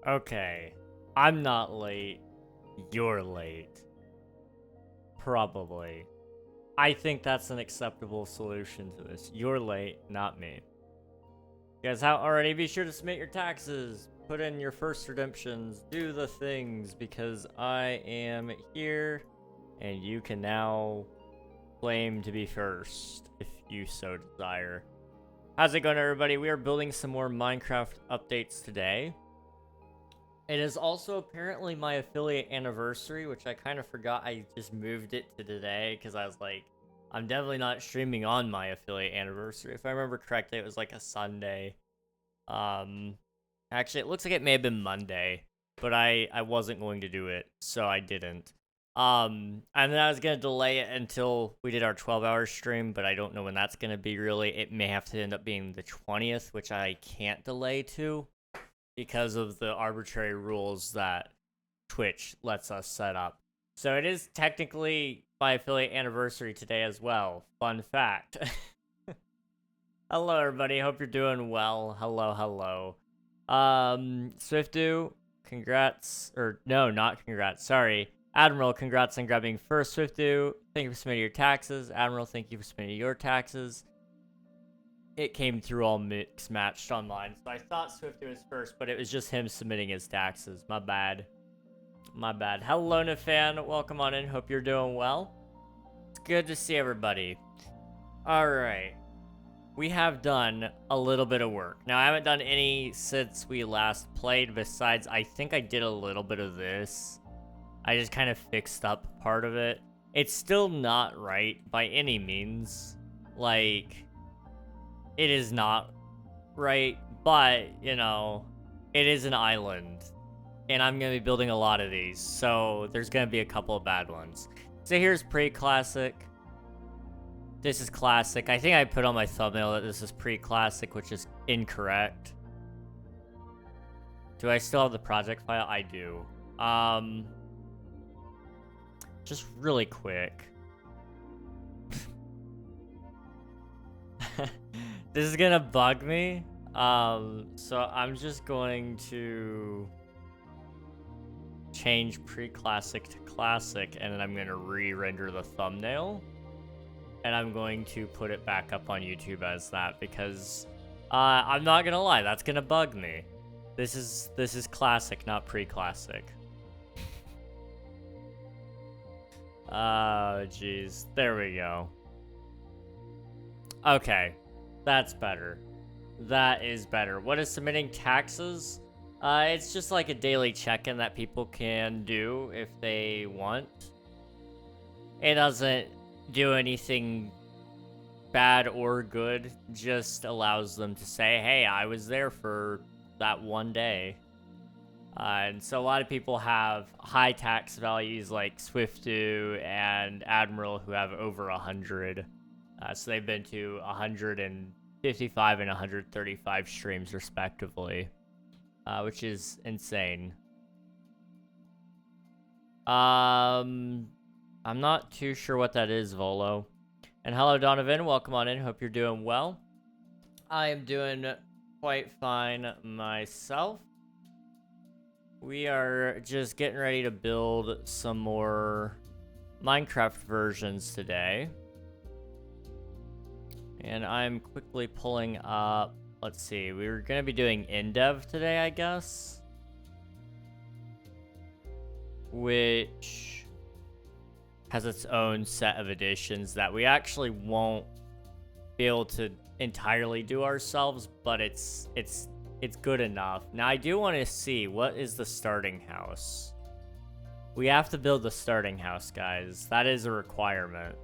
Okay. I'm not late. You're late. Probably. I think that's an acceptable solution to this. You're late, not me. You guys out already? Be sure to submit your taxes. Put in your first redemptions. Do the things because I am here and you can now claim to be first if you so desire. How's it going, everybody? We are building some more Minecraft updates today. It is also apparently my affiliate anniversary, which I kind of forgot I just moved it to today because I was like, I'm definitely not streaming on my affiliate anniversary. If I remember correctly, it was like a Sunday. Actually, it looks like it may have been Monday, but I wasn't going to do it, so I didn't. And then I was gonna delay it until we did our 12-hour stream, but I don't know when that's gonna be really. It may have to end up being the 20th, which I can't delay to because of the arbitrary rules that Twitch lets us set up. So it is technically my affiliate anniversary today as well. Fun fact. Hello, everybody. Hope you're doing well. Hello, hello. Swiftu, congrats. Or, no, not congrats. Sorry. Admiral, congrats on grabbing first. Swiftu, thank you for submitting your taxes. Admiral, thank you for submitting your taxes. It came through all matched online. So I thought Swiftu was first, but it was just him submitting his taxes. My bad. My bad. Hello, Nafan. Welcome on in. Hope you're doing well. It's good to see everybody. Alright. We have done a little bit of work. Now, I haven't done any since we last played, besides I think I did a little bit of this. I just kind of fixed up part of it. It's still not right by any means. Like, it is not right, but, you know, it is an island. And I'm going to be building a lot of these, so there's going to be a couple of bad ones. So here's pre-classic. This is classic. I think I put on my thumbnail that this is pre-classic, which is incorrect. Do I still have the project file? I do. Just really quick. This is gonna bug me. So I'm just going to change pre-classic to classic, and then I'm gonna re-render the thumbnail. And I'm going to put it back up on YouTube as that because I'm not gonna lie, that's gonna bug me. This is classic, not pre-classic. Oh, jeez. There we go. Okay, that's better. That is better. What is submitting taxes? It's just like a daily check-in that people can do if they want. It doesn't do anything bad or good, just allows them to say, hey, I was there for that one day. And so a lot of people have high tax values like Swiftu and Admiral who have over 100. So they've been to 155 and 135 streams respectively, which is insane. I'm not too sure what that is, Volo. And hello, Donovan. Welcome on in. Hope you're doing well. I am doing quite fine myself. We are just getting ready to build some more Minecraft versions today. And I'm quickly pulling up... Let's see. We were going to be doing InDev today, I guess. Which has its own set of additions that we actually won't be able to entirely do ourselves, but it's good enough. Now I do want to see what is the starting house. We have to build the starting house, guys. That is a requirement.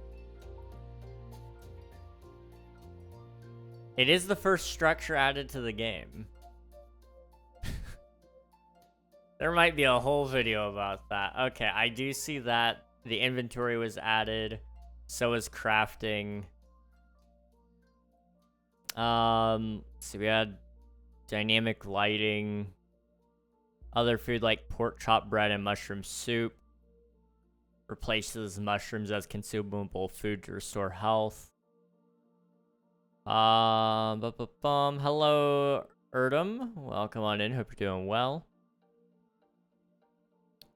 It is the first structure added to the game. There might be a whole video about that. Okay, I do see that. The inventory was added. So is crafting. So we had dynamic lighting. Other food like pork chop bread and mushroom soup. Replaces mushrooms as consumable food to restore health. Hello, Erdem. Welcome on in. Hope you're doing well.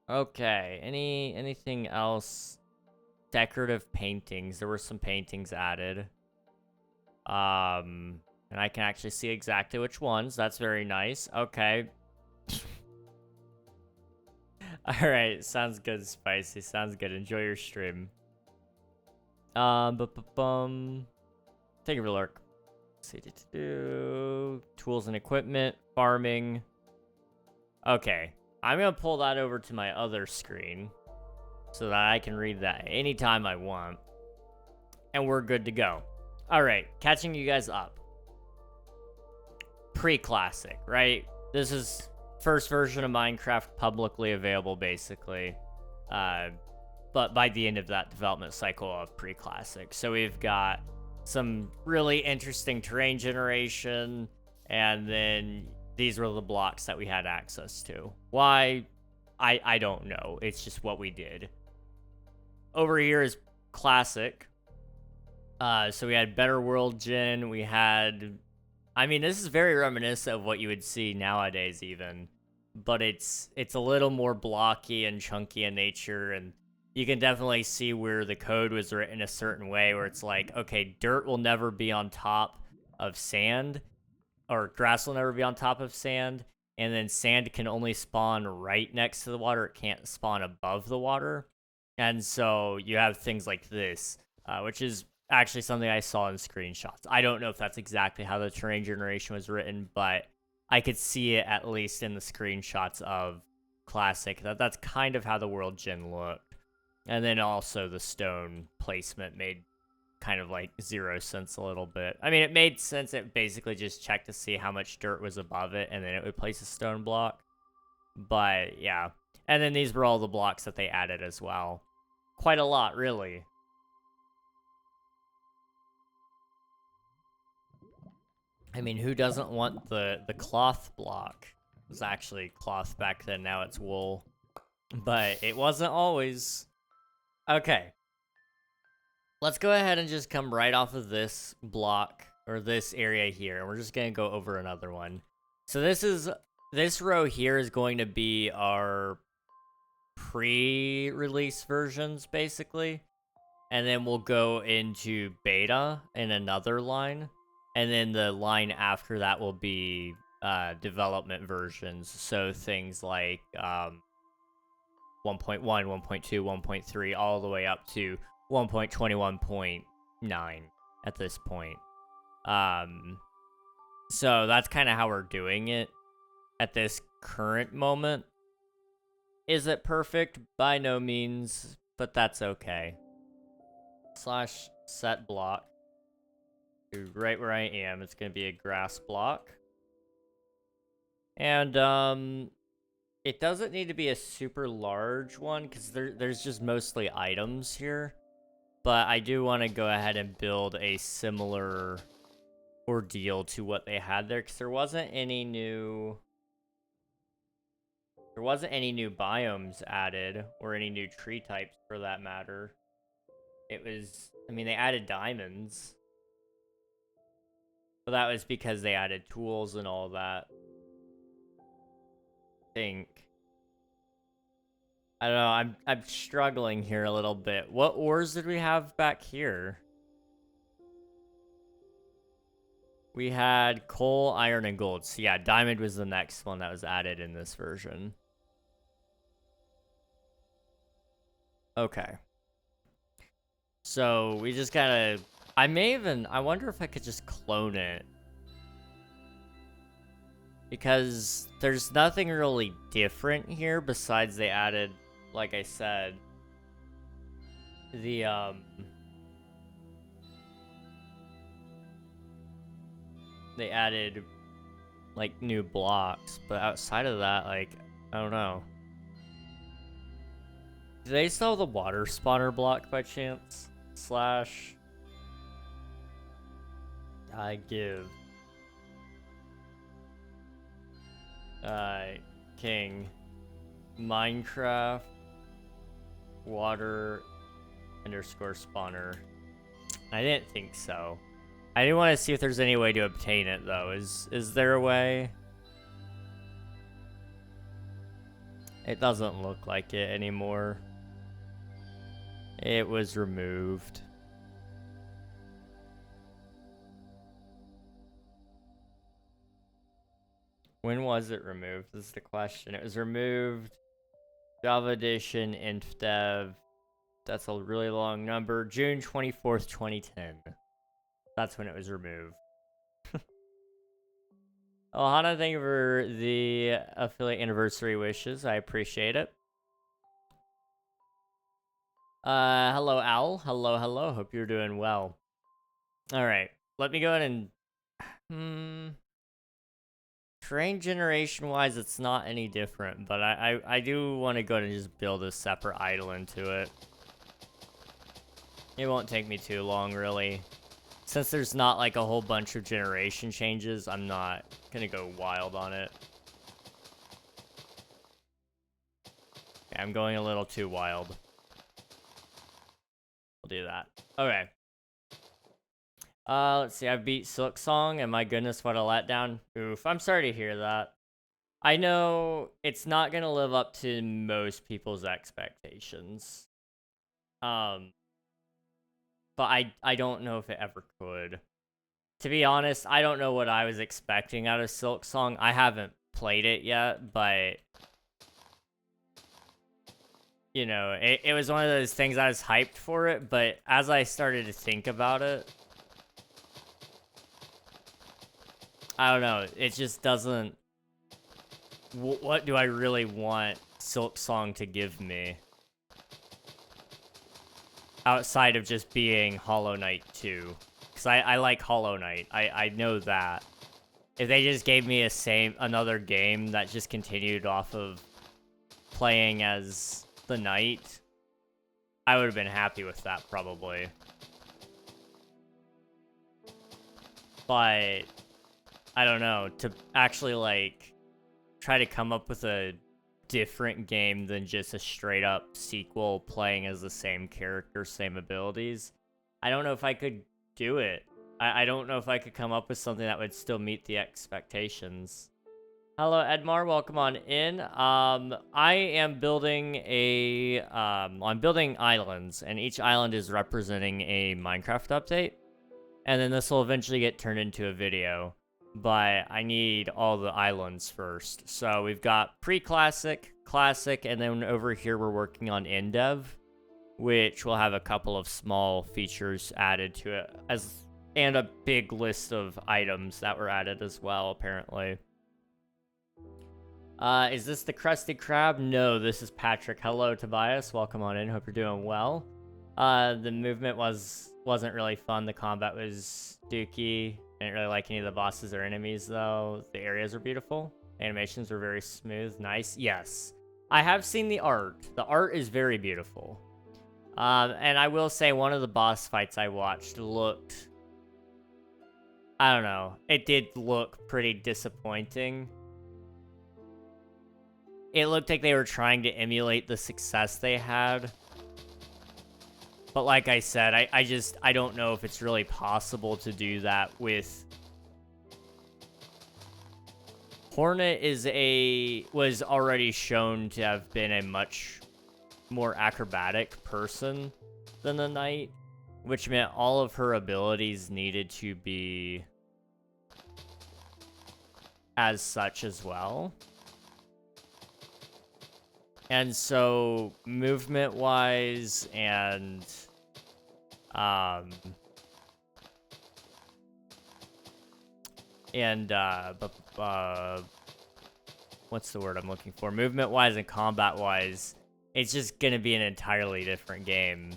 Okay, anything else? Decorative paintings. There were some paintings added. And I can actually see exactly which ones. That's very nice. Okay. Alright, sounds good, Spicy. Sounds good. Enjoy your stream. Take a look. Tools and equipment, farming. Okay, I'm gonna pull that over to my other screen so that I can read that anytime I want. And we're good to go. Alright, catching you guys up. Pre-classic, right? This is first version of Minecraft publicly available, basically. But by the end of that development cycle of pre-classic. So we've got some really interesting terrain generation, and then these were the blocks that we had access to. Why? I don't know. It's just what we did. Over here is classic. So we had better world gen. We had... I mean, this is very reminiscent of what you would see nowadays even. But it's a little more blocky and chunky in nature, and you can definitely see where the code was written a certain way, where it's like, okay, dirt will never be on top of sand, or grass will never be on top of sand, and then sand can only spawn right next to the water. It can't spawn above the water. And so you have things like this, which is actually something I saw in screenshots. I don't know if that's exactly how the terrain generation was written, but I could see it at least in the screenshots of Classic. That's kind of how the world gen looked. And then also the stone placement made kind of like zero sense a little bit. I mean, it made sense. It basically just checked to see how much dirt was above it, and then it would place a stone block. But yeah. And then these were all the blocks that they added as well. Quite a lot, really. I mean, who doesn't want the cloth block? It was actually cloth back then, now it's wool. But it wasn't always. Okay. Let's go ahead and just come right off of this block, or this area here, and we're just going to go over another one. So this row here is going to be our pre-release versions, basically. And then we'll go into beta in another line. And then the line after that will be development versions. So things like 1.1, 1.2, 1.3, all the way up to 1.21.9 at this point. So that's kind of how we're doing it at this current moment. Is it perfect? By no means, but that's okay. Slash set block. Right where I am, it's going to be a grass block. And it doesn't need to be a super large one, because there's just mostly items here. But I do want to go ahead and build a similar ordeal to what they had there, because there wasn't any new biomes added, or any new tree types for that matter. It was, I mean, they added diamonds. But that was because they added tools and all that. I don't know, I'm struggling here a little bit. What ores did we have back here? We had coal, iron, and gold. So yeah, diamond was the next one that was added in this version. Okay. So we just gotta... I wonder if I could just clone it. Because there's nothing really different here besides they added, like I said, the, they added, like, new blocks. But outside of that, like, I don't know. Do they still have the water spawner block by chance? Slash... I give... King, Minecraft, water, underscore spawner. I didn't think so. I didn't want to see if there's any way to obtain it, though. Is there a way? It doesn't look like it anymore. It was removed. When was it removed? This is the question. It was removed. Java Edition, InfDev. That's a really long number. June 24th, 2010. That's when it was removed. Oh, Hana, thank you for the affiliate anniversary wishes. I appreciate it. Hello, Owl. Hello, hello. Hope you're doing well. All right. Let me go ahead and... Terrain generation-wise, it's not any different, but I do want to go ahead and just build a separate island to it. It won't take me too long, really. Since there's not, like, a whole bunch of generation changes, I'm not gonna go wild on it. Okay, I'm going a little too wild. We'll do that. Okay. Let's see, I beat Silk Song, and my goodness, what a letdown. Oof, I'm sorry to hear that. I know it's not gonna live up to most people's expectations. But I don't know if it ever could. To be honest, I don't know what I was expecting out of Silk Song. I haven't played it yet, but... You know, it was one of those things I was hyped for it, but as I started to think about it... I don't know, it just doesn't... What do I really want Silk Song to give me? Outside of just being Hollow Knight 2. Because I like Hollow Knight. I know that. If they just gave me another game that just continued off of playing as the Knight, I would have been happy with that, probably. But... I don't know, to actually, like, try to come up with a different game than just a straight-up sequel playing as the same character, same abilities, I don't know if I could do it. I don't know if I could come up with something that would still meet the expectations. Hello, Edmar, welcome on in. I am building I'm building islands, and each island is representing a Minecraft update, and then this will eventually get turned into a video. But I need all the islands first. So we've got pre-classic, classic, and then over here we're working on in-dev, which will have a couple of small features added to it, and a big list of items that were added as well, apparently. Is this the Krusty Krab? No, this is Patrick. Hello, Tobias. Welcome on in. Hope you're doing well. The movement wasn't really fun. The combat was dookie. I didn't really like any of the bosses or enemies, though. The areas are beautiful. Animations were very smooth. Nice. Yes. I have seen the art. The art is very beautiful. And I will say one of the boss fights I watched looked... I don't know. It did look pretty disappointing. It looked like they were trying to emulate the success they had. But like I said, I don't know if it's really possible to do that with... Hornet was already shown to have been a much more acrobatic person than the Knight, which meant all of her abilities needed to be as such as well. And so, movement-wise and, what's the word I'm looking for? Movement-wise and combat-wise, it's just gonna be an entirely different game.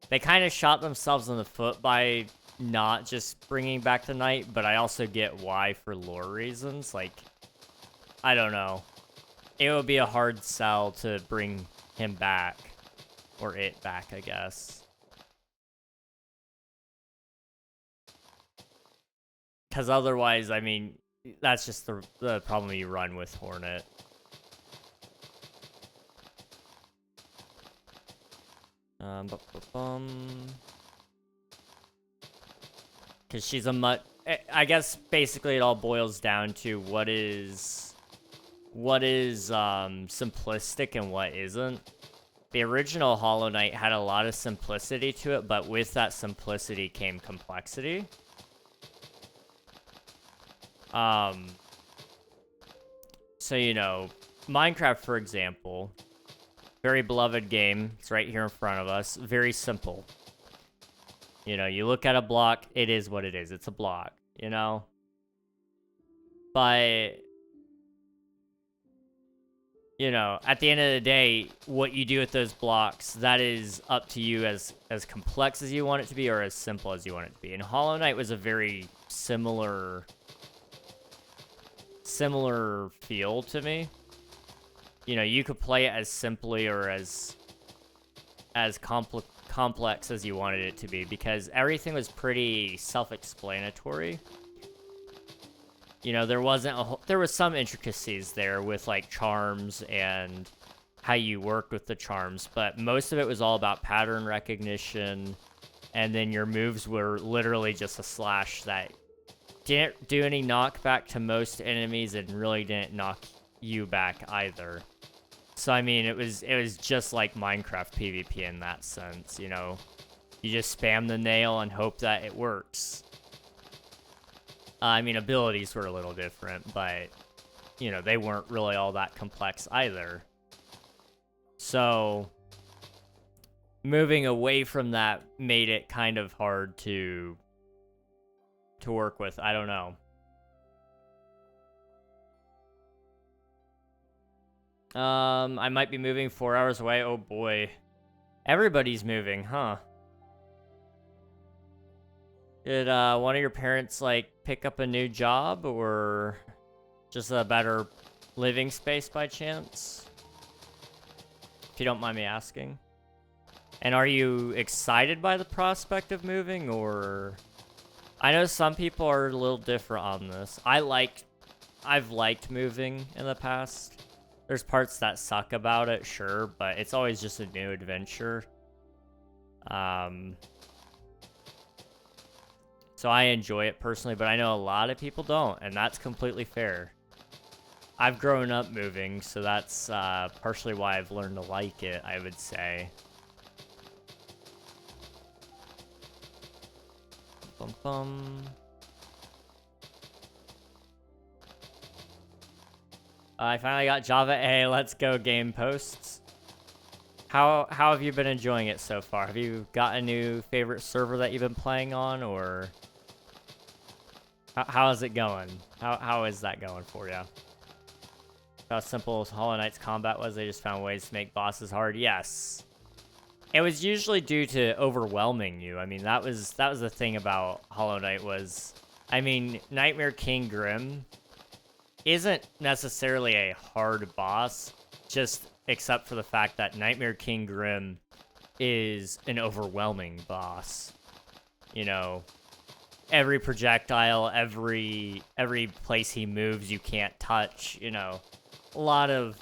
They kind of shot themselves in the foot by not just bringing back the Knight, but I also get why for lore reasons. Like, I don't know. It would be a hard sell to bring him back. Or it back, I guess. Because otherwise, I mean, that's just the problem you run with Hornet. Because she's a I guess basically it all boils down to what is what is simplistic and what isn't. The original Hollow Knight had a lot of simplicity to it, but with that simplicity came complexity. So, you know, Minecraft, for example, very beloved game. It's right here in front of us. Very simple. You know, you look at a block, it is what it is. It's a block, you know? But, you know, at the end of the day, what you do with those blocks, that is up to you as complex as you want it to be or as simple as you want it to be. And Hollow Knight was a very similar feel to me. You know, you could play it as simply or as complex as you wanted it to be, because everything was pretty self-explanatory. You know, there was some intricacies there with like charms and how you worked with the charms, but most of it was all about pattern recognition, and then your moves were literally just a slash that didn't do any knockback to most enemies and really didn't knock you back either. So I mean, it was just like Minecraft PvP in that sense, you know. You just spam the nail and hope that it works. I mean, abilities were a little different, but, you know, they weren't really all that complex either. So, moving away from that made it kind of hard to work with. I don't know. I might be moving 4 hours away. Oh boy. Everybody's moving, huh? Did one of your parents, like, pick up a new job or just a better living space by chance? If you don't mind me asking. And are you excited by the prospect of moving, or... I know some people are a little different on this. I've liked moving in the past. There's parts that suck about it, sure, but it's always just a new adventure. So I enjoy it personally, but I know a lot of people don't, and that's completely fair. I've grown up moving, so that's partially why I've learned to like it, I would say. Bum bum. I finally got Java A. Let's go, game posts. How have you been enjoying it so far? Have you got a new favorite server that you've been playing on, or how is it going? How is that going for you? How simple Hollow Knight's combat was? They just found ways to make bosses hard. Yes. It was usually due to overwhelming you. I mean, that was the thing about Hollow Knight was, I mean, Nightmare King Grimm isn't necessarily a hard boss, just except for the fact that Nightmare King Grimm is an overwhelming boss. You know, every projectile, every place he moves you can't touch, you know. A lot of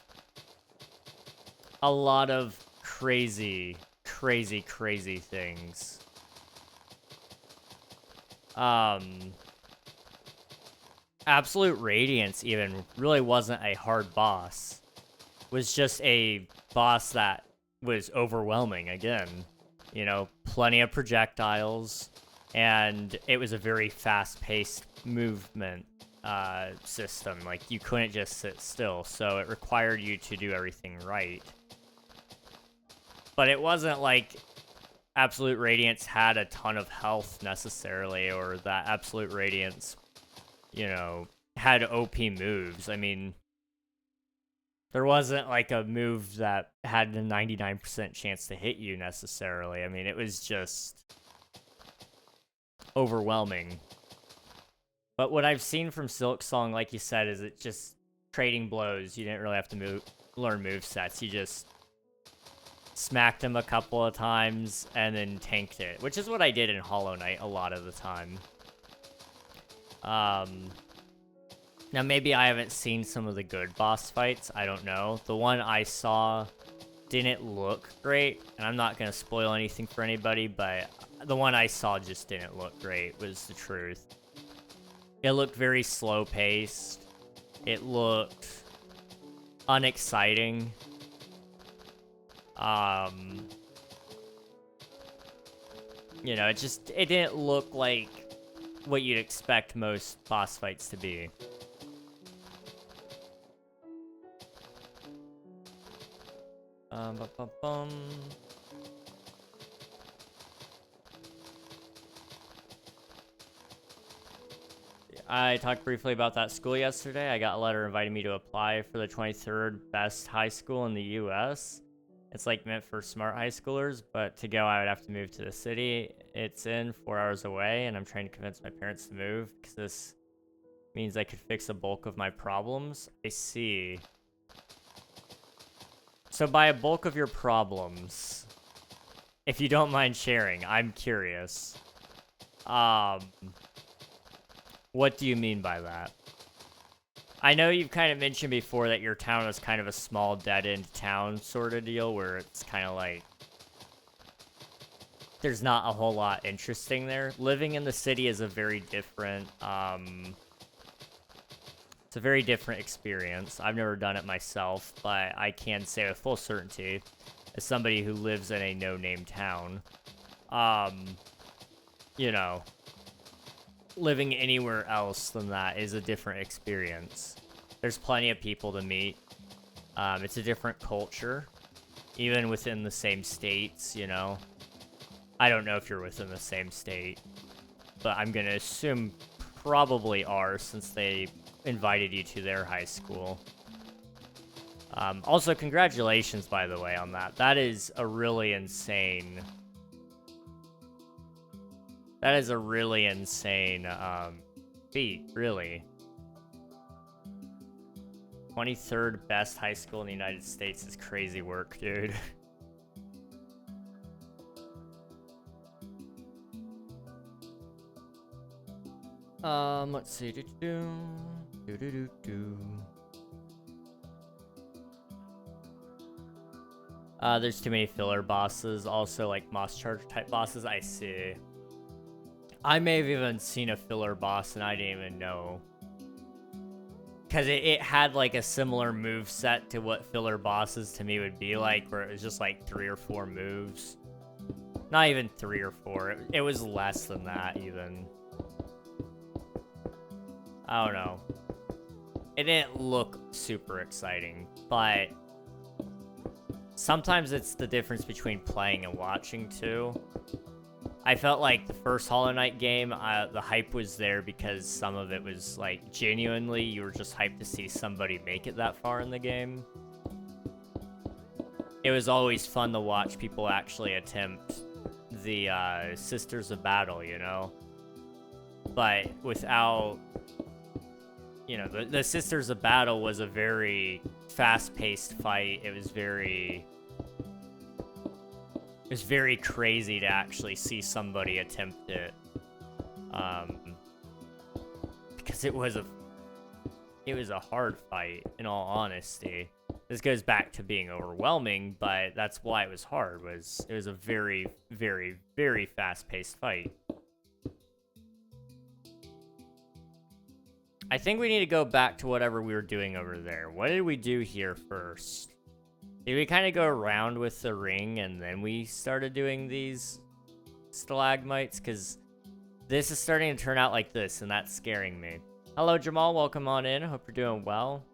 crazy things. Absolute Radiance even really wasn't a hard boss. It was just a boss that was overwhelming again. You know, plenty of projectiles, and it was a very fast-paced movement system. Like, you couldn't just sit still, so it required you to do everything right. But it wasn't like Absolute Radiance had a ton of health necessarily, or that Absolute Radiance, you know, had OP moves. I mean, there wasn't like a move that had a 99% chance to hit you necessarily. I mean, it was just overwhelming. But what I've seen from Silksong, like you said, is it just trading blows. You didn't really have to learn movesets. You just smacked him a couple of times and then tanked it, which is what I did in Hollow Knight a lot of the time. Now maybe I haven't seen some of the good boss fights, I don't know. The one I saw didn't look great, and I'm not gonna spoil anything for anybody, but the one I saw just didn't look great, was the truth. It looked very slow-paced. It looked unexciting. You know, it didn't look like what you'd expect most boss fights to be. I talked briefly about that school yesterday. I got a letter inviting me to apply for the 23rd best high school in the US. It's like meant for smart high schoolers, but to go I would have to move to the city it's in 4 hours away, and I'm trying to convince my parents to move because this means I could fix a bulk of my problems. I see. So by a bulk of your problems, if you don't mind sharing, I'm curious. What do you mean by that? I know you've kind of mentioned before that your town is kind of a small dead-end town sort of deal where it's kind of like there's not a whole lot interesting there. Living in the city is a very different, it's a very different experience. I've never done it myself, but I can say with full certainty, as somebody who lives in a no-name town, you know, living anywhere else than that is a different experience. There's plenty of people to meet. It's a different culture, even within the same states, you know. I don't know if you're within the same state, but I'm gonna assume probably are since they invited you to their high school. Also, congratulations, by the way, on that. That is a really insane... That is a really insane feat, really. 23rd best high school in the United States is crazy work, dude. Let's see. There's too many filler bosses. Also, like Moss Charger type bosses. I see. I may have even seen a filler boss and I didn't even know. Because it had like a similar move set to what filler bosses to me would be like, where it was just like 3 or 4 moves. Not even 3 or 4. It was less than that even. I don't know. It didn't look super exciting, but sometimes it's the difference between playing and watching too. I felt like the first Hollow Knight game, the hype was there because some of it was like genuinely you were just hyped to see somebody make it that far in the game. It was always fun to watch people actually attempt the Sisters of Battle, you know? But without, you know, the Sisters of Battle was a very fast-paced fight. It was very crazy to actually see somebody attempt it. Because it was a hard fight, in all honesty. This goes back to being overwhelming, but that's why it was hard, it was a very, very, very fast-paced fight. I think we need to go back to whatever we were doing over there. What did we do here first? Did we kind of go around with the ring and then we started doing these stalagmites? Because this is starting to turn out like this, and that's scaring me. Hello, Jamal. Welcome on in. Hope you're doing well.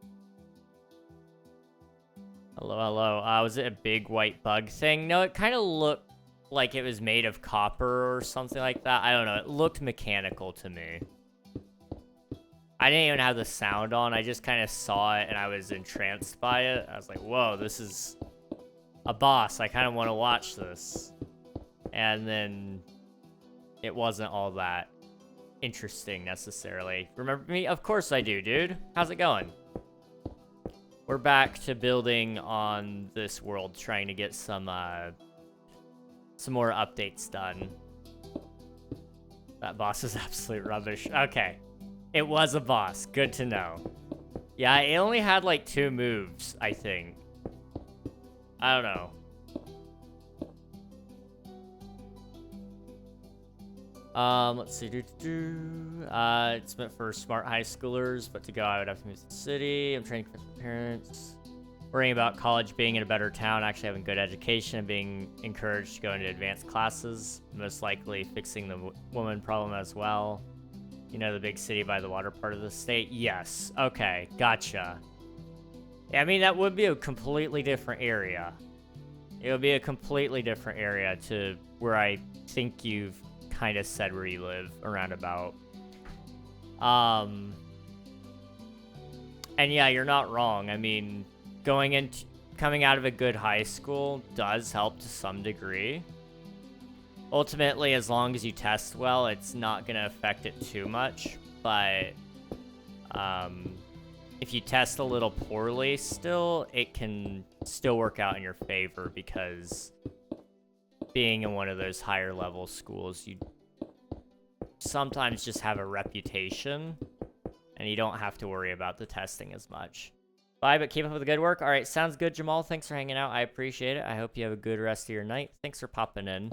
Hello, hello. Was it a big white bug thing? No, it kind of looked like it was made of copper or something like that. I don't know. It looked mechanical to me. I didn't even have the sound on. I just kind of saw it and I was entranced by it. I was like, whoa, this is a boss. I kind of want to watch this. And then it wasn't all that interesting necessarily. Remember me? Of course I do, dude. How's it going? We're back to building on this world, trying to get some more updates done. That boss is absolute rubbish. Okay. It was a boss. Good to know. Yeah, it only had like 2 moves, I think. I don't know. Let's see. It's meant for smart high schoolers, but to go, I would have to move to the city. I'm trying to convince my parents. worrying about college being in a better town, actually having good education, and being encouraged to go into advanced classes. Most likely fixing the woman problem as well. You know, the big city by the water part of the state? Yes. Okay, gotcha. Yeah, I mean, that would be a completely different area. It would be a completely different area to where I think you've kind of said where you live, around about. And yeah, you're not wrong. I mean, coming out of a good high school does help to some degree. Ultimately, as long as you test well, it's not going to affect it too much. But if you test a little poorly still, it can still work out in your favor, because being in one of those higher level schools, you sometimes just have a reputation, and you don't have to worry about the testing as much. Bye, but keep up with the good work. All right, sounds good, Jamal. Thanks for hanging out. I appreciate it. I hope you have a good rest of your night. Thanks for popping in.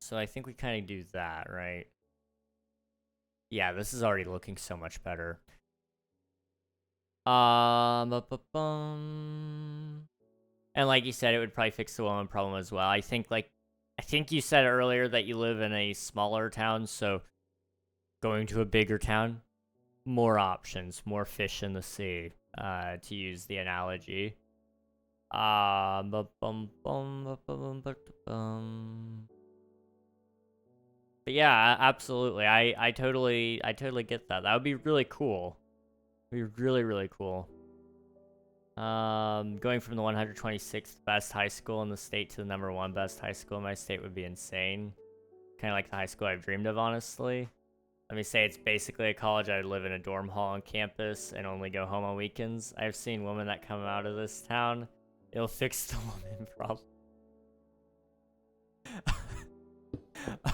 So I think we kind of do that, right? Yeah, this is already looking so much better. And like you said, it would probably fix the woman problem as well. I think you said earlier that you live in a smaller town, so going to a bigger town, more options, more fish in the sea, to use the analogy. But yeah, absolutely. I totally get that. That would be really cool. It'd be really, really cool. Going from the 126th best high school in the state to the #1 best high school in my state would be insane. Kind of like the high school I've dreamed of, honestly. Let me say, it's basically a college. I would live in a dorm hall on campus and only go home on weekends. I've seen women that come out of this town. It'll fix the woman problem.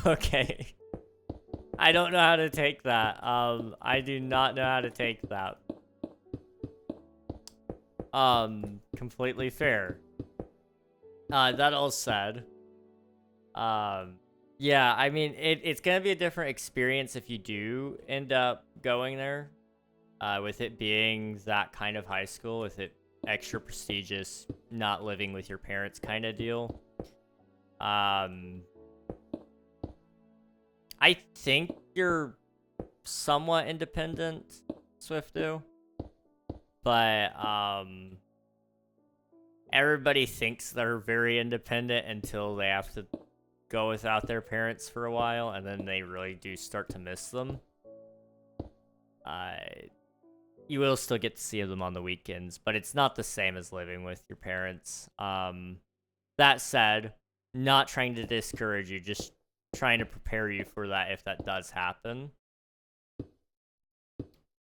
Okay. I don't know how to take that. I do not know how to take that. Completely fair. That all said, yeah, I mean, it's gonna be a different experience if you do end up going there, with it being that kind of high school, with it extra prestigious, not living with your parents kind of deal. I think you're somewhat independent, Swiftu, but everybody thinks they're very independent until they have to go without their parents for a while, and then they really do start to miss them. You will still get to see them on the weekends, but it's not the same as living with your parents. That said, not trying to discourage you, just trying to prepare you for that if that does happen.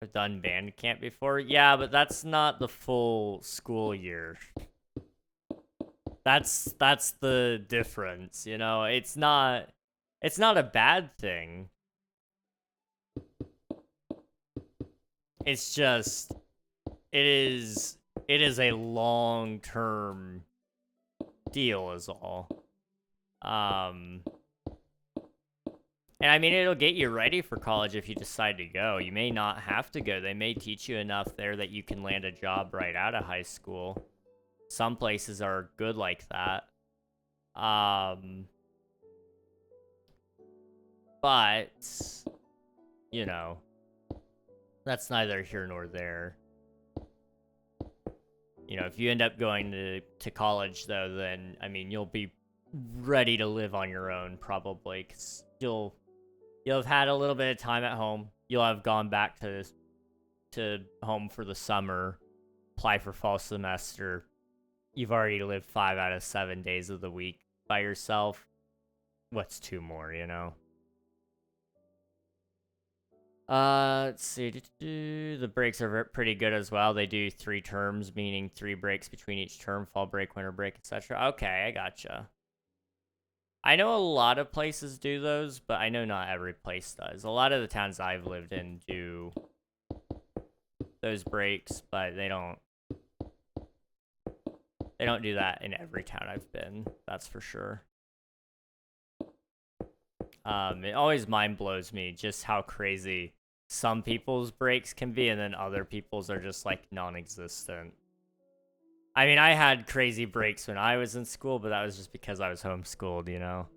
I've done band camp before. Yeah, but that's not the full school year. That's the difference, you know? It's not a bad thing. It's just it is a long-term deal is all. And I mean, it'll get you ready for college if you decide to go. You may not have to go. They may teach you enough there that you can land a job right out of high school. Some places are good like that. But, you know, that's neither here nor there. You know, if you end up going to college, though, then, I mean, you'll be ready to live on your own, probably, because you'll have had a little bit of time at home. You'll have gone back to home for the summer, apply for fall semester. You've already lived 5 out of 7 days of the week by yourself. What's 2 more, you know? Let's see. The breaks are pretty good as well. They do 3 terms, meaning 3 breaks between each term: fall break, winter break, etc. Okay, I gotcha. I know a lot of places do those, but I know not every place does. A lot of the towns I've lived in do those breaks, but they don't They don't do that in every town I've been, that's for sure. It always mind blows me just how crazy some people's breaks can be, and then other people's are just like non-existent. I mean, I had crazy breaks when I was in school, but that was just because I was homeschooled, you know?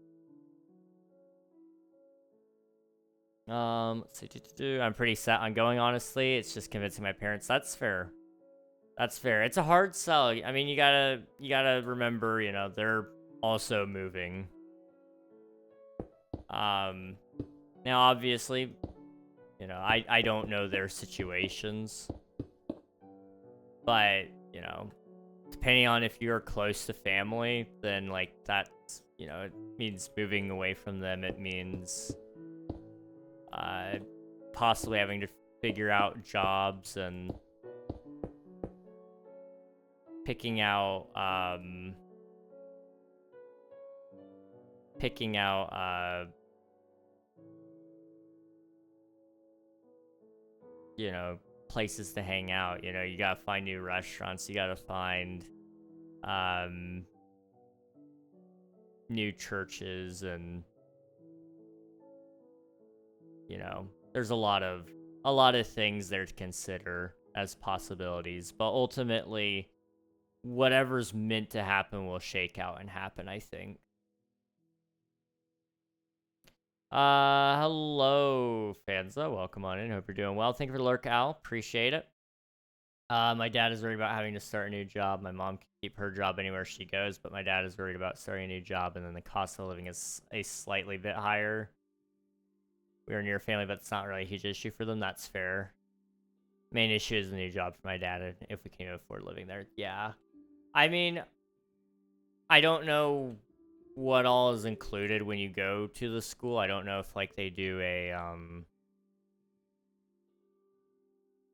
Let's see. I'm pretty set on going, honestly. It's just convincing my parents. That's fair. That's fair. It's a hard sell. I mean, you gotta remember, you know, they're also moving. Now obviously, you know, I don't know their situations, but, you know, depending on if you're close to family, then, like, that's, you know, it means moving away from them. It means, possibly having to figure out jobs and picking out, you know, places to hang out. You know, you gotta find new restaurants. You gotta find, new churches, and, you know, there's a lot of things there to consider as possibilities, but ultimately, whatever's meant to happen will shake out and happen, I think. Hello, Fanza. Welcome on in. Hope you're doing well. Thank you for the lurk, Al. Appreciate it. My dad is worried about having to start a new job. My mom can keep her job anywhere she goes, but my dad is worried about starting a new job, and then the cost of living is a slightly bit higher. We're near family, but it's not really a huge issue for them. That's fair. Main issue is the new job for my dad, if we can afford living there. Yeah. I mean, I don't know what all is included when you go to the school. I don't know if, like, they do a,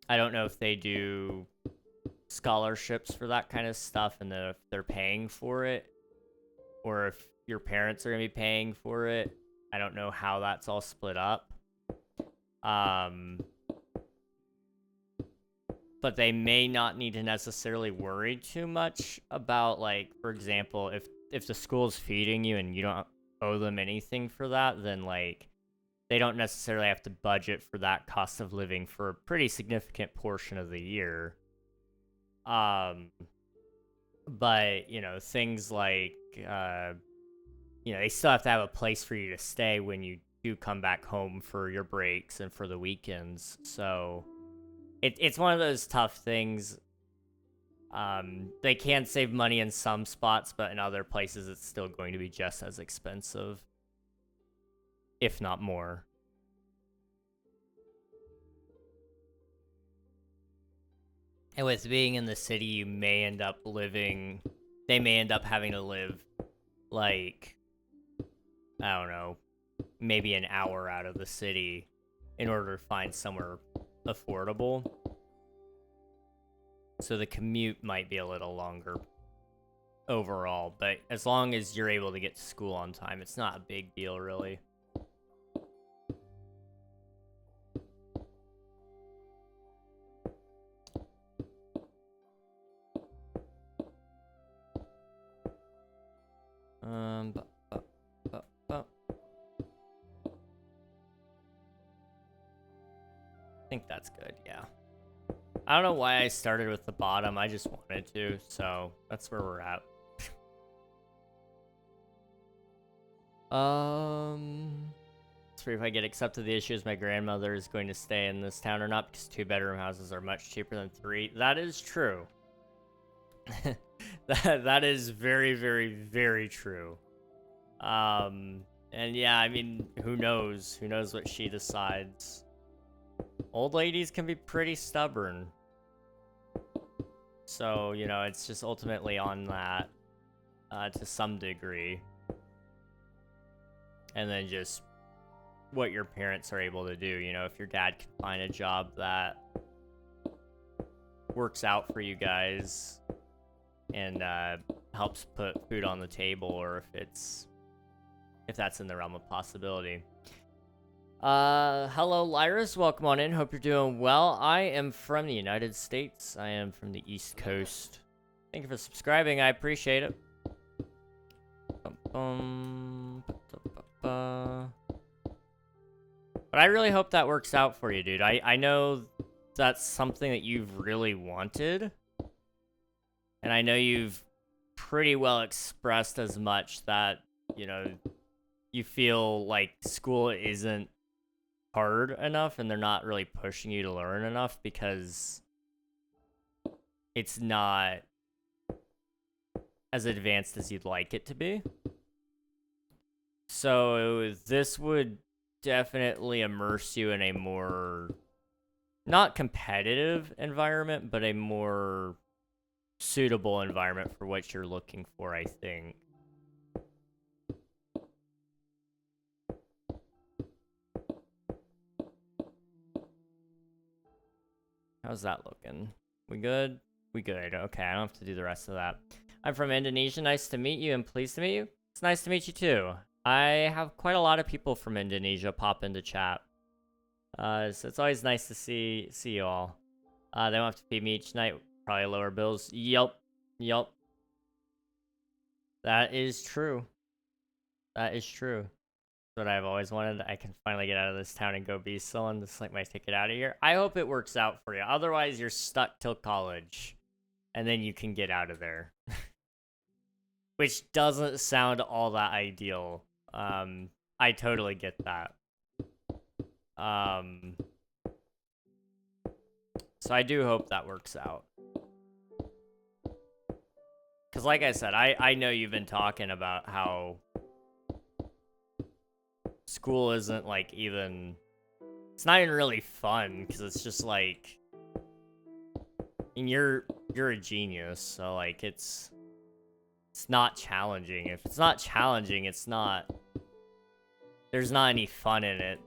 I don't know if they do scholarships for that kind of stuff, and if they're paying for it, or if your parents are going to be paying for it. I don't know how that's all split up. But they may not need to necessarily worry too much about, like, for example, if the school's feeding you and you don't owe them anything for that, then, like, they don't necessarily have to budget for that cost of living for a pretty significant portion of the year. But, you know, things like, you know, they still have to have a place for you to stay when you do come back home for your breaks and for the weekends. So it's one of those tough things. They can save money in some spots, but in other places it's still going to be just as expensive, if not more. And with being in the city, you may end up they may end up having to live, like, I don't know, maybe an hour out of the city in order to find somewhere affordable. So the commute might be a little longer overall, but as long as you're able to get to school on time, it's not a big deal, really. I think that's good, yeah. I don't know why I started with the bottom, I just wanted to, so that's where we're at. Let's see if I get accepted. The issue is my grandmother is going to stay in this town or not, because 2-bedroom houses are much cheaper than 3. That is true. that is very, very, very true. And yeah, I mean, who knows? Who knows what she decides? Old ladies can be pretty stubborn. So, you know, it's just ultimately on that, to some degree. And then just what your parents are able to do. You know, if your dad can find a job that works out for you guys and helps put food on the table, or if that's in the realm of possibility. Hello, Lyris. Welcome on in. Hope you're doing well. I am from the United States. I am from the East Coast. Thank you for subscribing. I appreciate it. But I really hope that works out for you, dude. I know that's something that you've really wanted. And I know you've pretty well expressed as much that, you know, you feel like school isn't hard enough and they're not really pushing you to learn enough because it's not as advanced as you'd like it to be. So this would definitely immerse you in a more, not competitive environment, but a more suitable environment for what you're looking for, I think. How's that looking? We good? We good. Okay, I don't have to do the rest of that. I'm from Indonesia. Nice to meet you and pleased to meet you. It's nice to meet you too. I have quite a lot of people from Indonesia pop into chat. So it's always nice to see you all. They don't have to feed me each night. Probably lower bills. Yup. That is true. That is true. That's what I've always wanted. I can finally get out of this town and go be someone. This is like my ticket out of here. I hope it works out for you. Otherwise, you're stuck till college. And then you can get out of there. Which doesn't sound all that ideal. I totally get that. So I do hope that works out. Because like I said, I know you've been talking about how school isn't like even... It's not even really fun, because it's just like... And you're a genius, so like it's not challenging. If it's not challenging, it's not... There's not any fun in it.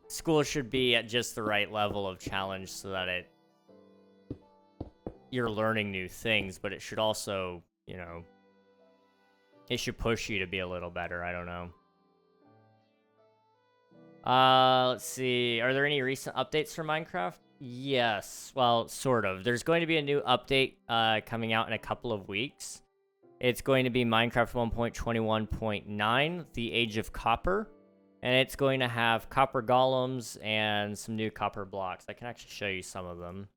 School should be at just the right level of challenge so that you're learning new things, but it should also, you know, it should push you to be a little better. I don't know. Let's see. Are there any recent updates for Minecraft? Yes. Well, sort of. There's going to be a new update coming out in a couple of weeks. It's going to be Minecraft 1.21.9, The Age of Copper. And it's going to have copper golems and some new copper blocks. I can actually show you some of them.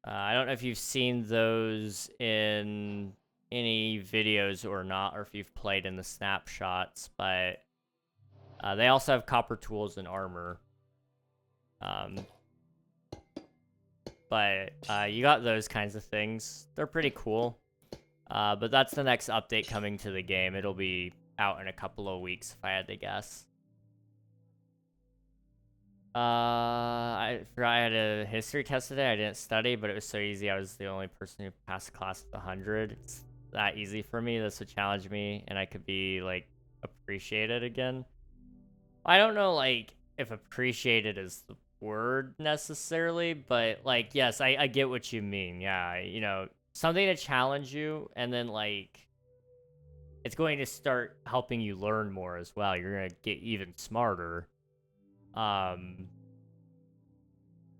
I don't know if you've seen those in any videos or not, or if you've played in the snapshots, but they also have copper tools and armor. But you got those kinds of things. They're pretty cool. But that's the next update coming to the game. It'll be out in a couple of weeks, if I had to guess. I forgot I had a history test today. I didn't study, but it was so easy. I was the only person who passed the class with 100. It's that easy for me. This would challenge me, and I could be, like, appreciated again. I don't know, like, if appreciated is the word necessarily, but, like, yes, I get what you mean. Yeah, you know, something to challenge you, and then, like, it's going to start helping you learn more as well. You're going to get even smarter. And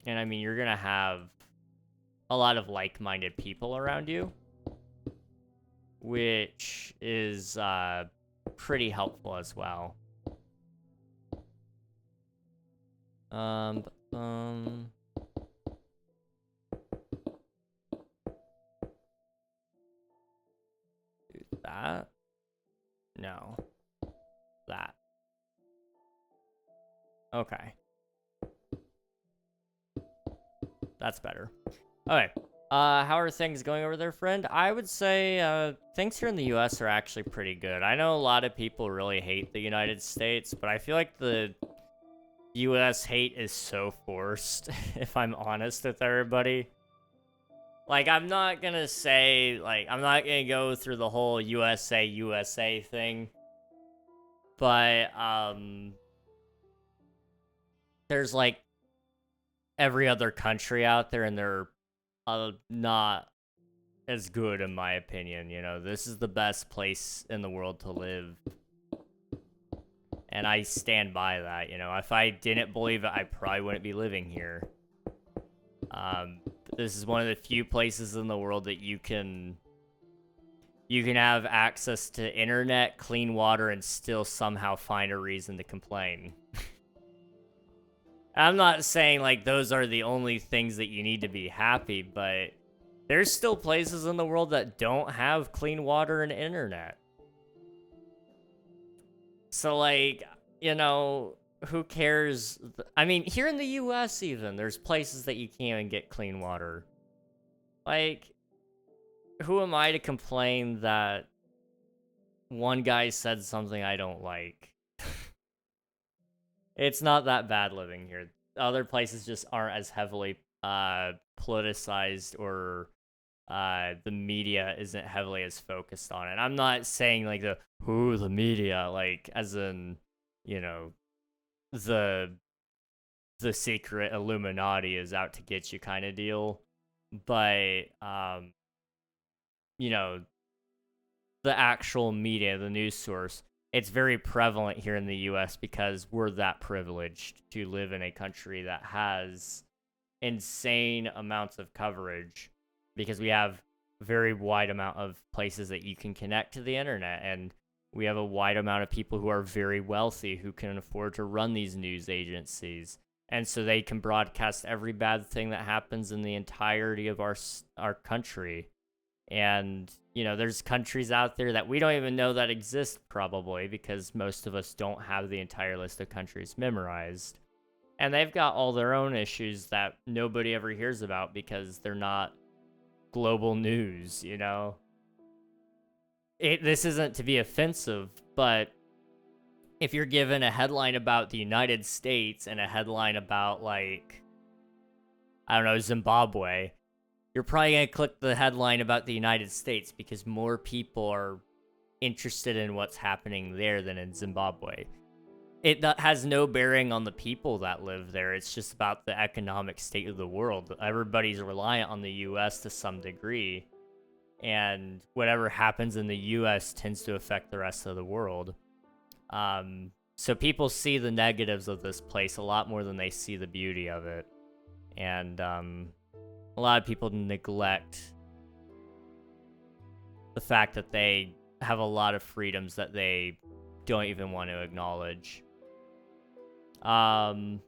I mean, you're going to have a lot of like-minded people around you, which is pretty helpful as well. Do that. No. That. Okay. That's better. Okay. How are things going over there, friend? I would say, things here in the US are actually pretty good. I know a lot of people really hate the United States, but I feel like the US hate is so forced, if I'm honest with everybody. Like, I'm not gonna say, like, I'm not gonna go through the whole USA thing. But, there's, like, every other country out there, and they're not as good, in my opinion, you know? This is the best place in the world to live. And I stand by that, you know? If I didn't believe it, I probably wouldn't be living here. this is one of the few places in the world that you can have access to internet, clean water, and still somehow find a reason to complain. I'm not saying like those are the only things that you need to be happy, but there's still places in the world that don't have clean water and internet. So like, you know, who cares? I mean, here in the US even, there's places that you can't even get clean water. Like, who am I to complain that one guy said something I don't like? It's not that bad living here. Other places just aren't as heavily politicized, or the media isn't heavily as focused on it. I'm not saying like the media, like as in, you know, the secret Illuminati is out to get you kind of deal, but you know, the actual media, the news source, it's very prevalent here in the US because we're that privileged to live in a country that has insane amounts of coverage, because we have a very wide amount of places that you can connect to the internet, and we have a wide amount of people who are very wealthy who can afford to run these news agencies, and so they can broadcast every bad thing that happens in the entirety of our country. And you know, there's countries out there that we don't even know that exist, probably because most of us don't have the entire list of countries memorized, and they've got all their own issues that nobody ever hears about because they're not global news, you know? This isn't to be offensive, but if you're given a headline about the United States and a headline about, like, I don't know, Zimbabwe, you're probably going to click the headline about the United States because more people are interested in what's happening there than in Zimbabwe. It has no bearing on the people that live there. It's just about the economic state of the world. Everybody's reliant on the US to some degree, and whatever happens in the US tends to affect the rest of the world. So people see the negatives of this place a lot more than they see the beauty of it. And a lot of people neglect the fact that they have a lot of freedoms that they don't even want to acknowledge. Let's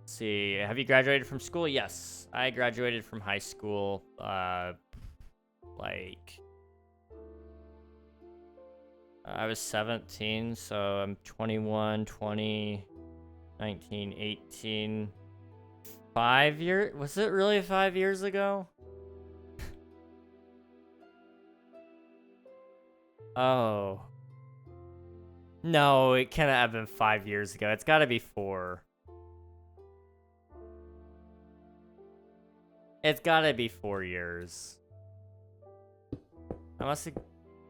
see, have you graduated from school? Yes, I graduated from high school, like, I was 17, so I'm 21, 20, 19, 18, 5 years? Was it really 5 years ago? Oh. No, it cannot have been 5 years ago. It's gotta be 4. It's gotta be 4 years. I must have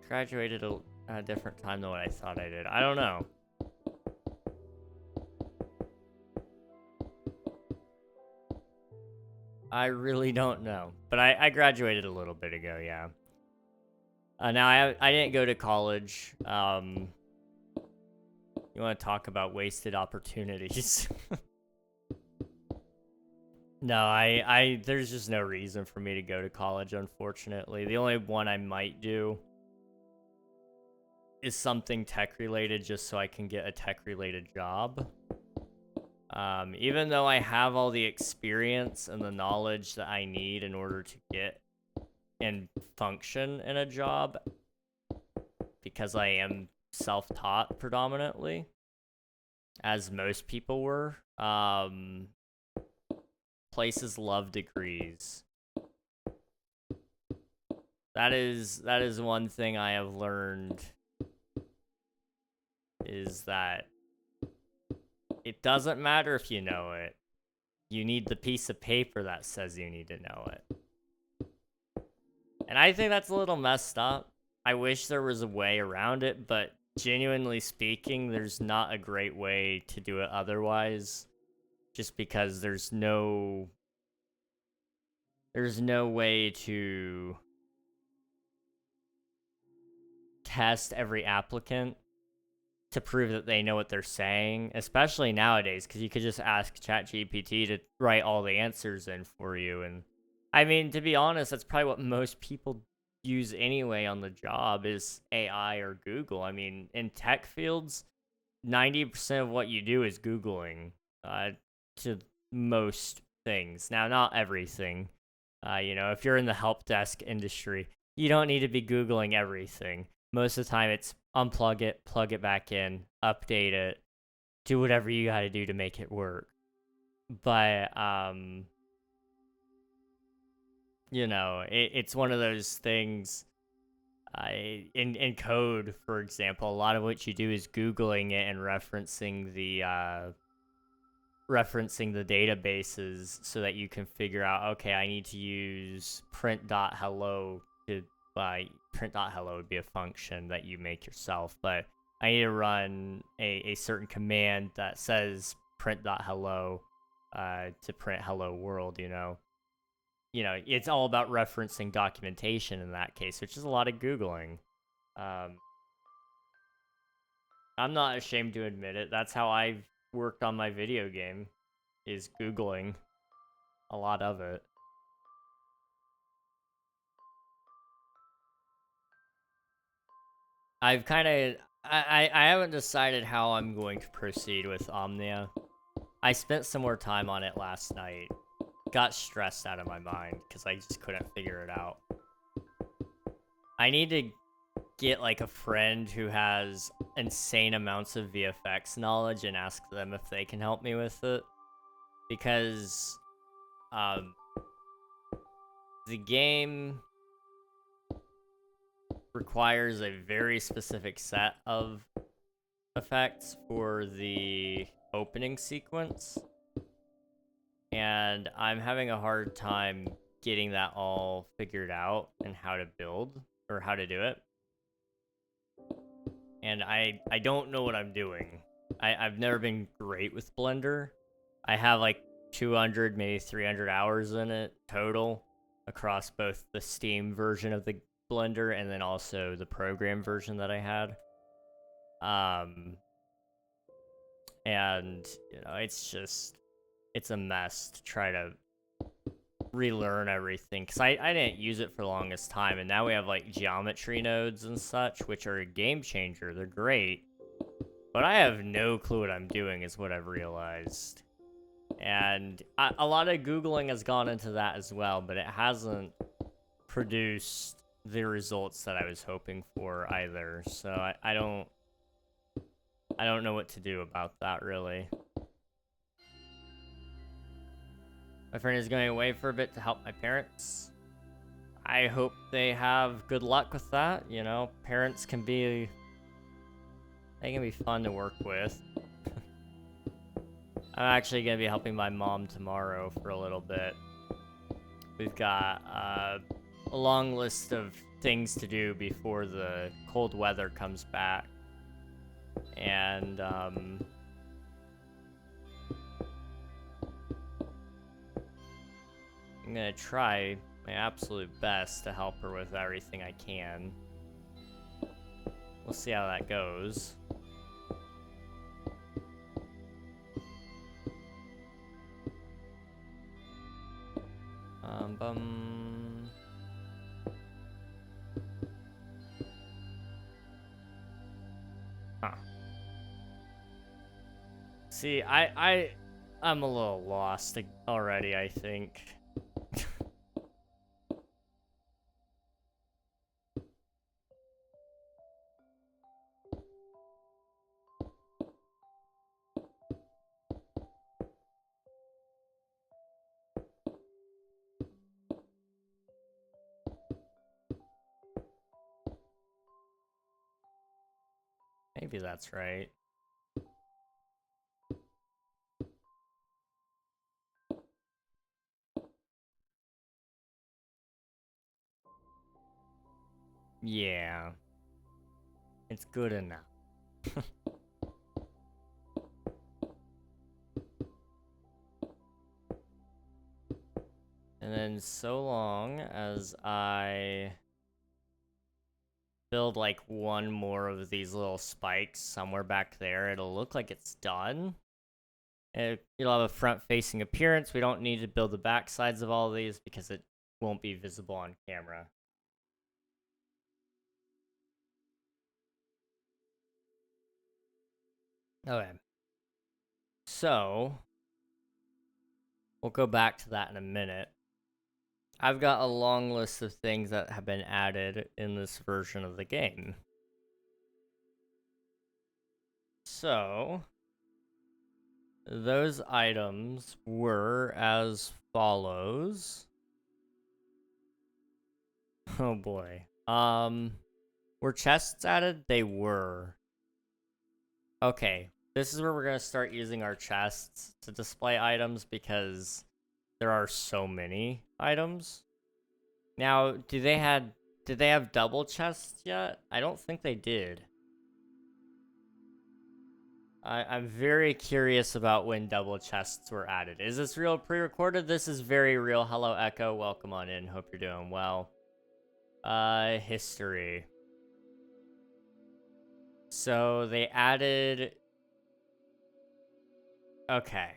graduated at a different time than what I thought I did. I don't know. I really don't know. But I graduated a little bit ago, yeah. Now, I didn't go to college. You want to talk about wasted opportunities? No, there's just no reason for me to go to college, unfortunately. The only one I might do is something tech-related, just so I can get a tech-related job. Even though I have all the experience and the knowledge that I need in order to get and function in a job, because I am self-taught predominantly, as most people were. Places love degrees. That is one thing I have learned, is that it doesn't matter if you know it. You need the piece of paper that says you need to know it. And I think that's a little messed up. I wish there was a way around it, but genuinely speaking, there's not a great way to do it otherwise. Just because there's no way to test every applicant to prove that they know what they're saying, especially nowadays, because you could just ask ChatGPT to write all the answers in for you, and I mean, to be honest, that's probably what most people use anyway on the job is AI or Google. I mean, in tech fields, 90% of what you do is Googling to most things. Now, not everything. If you're in the help desk industry, you don't need to be Googling everything. Most of the time, it's unplug it, plug it back in, update it, do whatever you got to do to make it work. But, it's one of those things. In code, for example, a lot of what you do is Googling it and referencing the databases so that you can figure out, okay, I need to use print.hello to print.hello would be a function that you make yourself, but I need to run a certain command that says print.hello to print hello world, it's all about referencing documentation in that case, which is a lot of Googling. I'm not ashamed to admit it. That's how I've worked on my video game, is Googling a lot of it. I've kind of, I haven't decided how I'm going to proceed with Omnia. I spent some more time on it last night. Got stressed out of my mind because I just couldn't figure it out. I need to get like a friend who has insane amounts of VFX knowledge and ask them if they can help me with it, because the game requires a very specific set of effects for the opening sequence, and I'm having a hard time getting that all figured out and how to build or how to do it. And I don't know what I'm doing. I've never been great with Blender. I have like 200, maybe 300 hours in it total across both the Steam version of the Blender and then also the program version that I had. And it's a mess to try to relearn everything, because I didn't use it for the longest time, and now we have like geometry nodes and such, which are a game changer. They're great, but I have no clue what I'm doing, is what I've realized. And a lot of Googling has gone into that as well, but it hasn't produced the results that I was hoping for either. So I don't know what to do about that, really. My friend is going away for a bit to help my parents. I hope they have good luck with that. Parents can be fun to work with. I'm actually going to be helping my mom tomorrow for a little bit. We've got a long list of things to do before the cold weather comes back. And, I'm gonna try my absolute best to help her with everything I can. We'll see how that goes. Huh. See, I'm a little lost already, I think. Maybe that's right. Yeah. It's good enough. And then so long as I build like one more of these little spikes somewhere back there, it'll look like it's done. It'll have a front-facing appearance. We don't need to build the back sides of all of these because it won't be visible on camera. Okay. So, we'll go back to that in a minute. I've got a long list of things that have been added in this version of the game. So, those items were as follows. Oh boy. Were chests added? They were. Okay, this is where we're gonna start using our chests to display items because there are so many items. Now, did they have double chests yet? I don't think they did. I'm very curious about when double chests were added. Is this real pre-recorded? This is very real. Hello, Echo. Welcome on in. Hope you're doing well. History. So they added... Okay.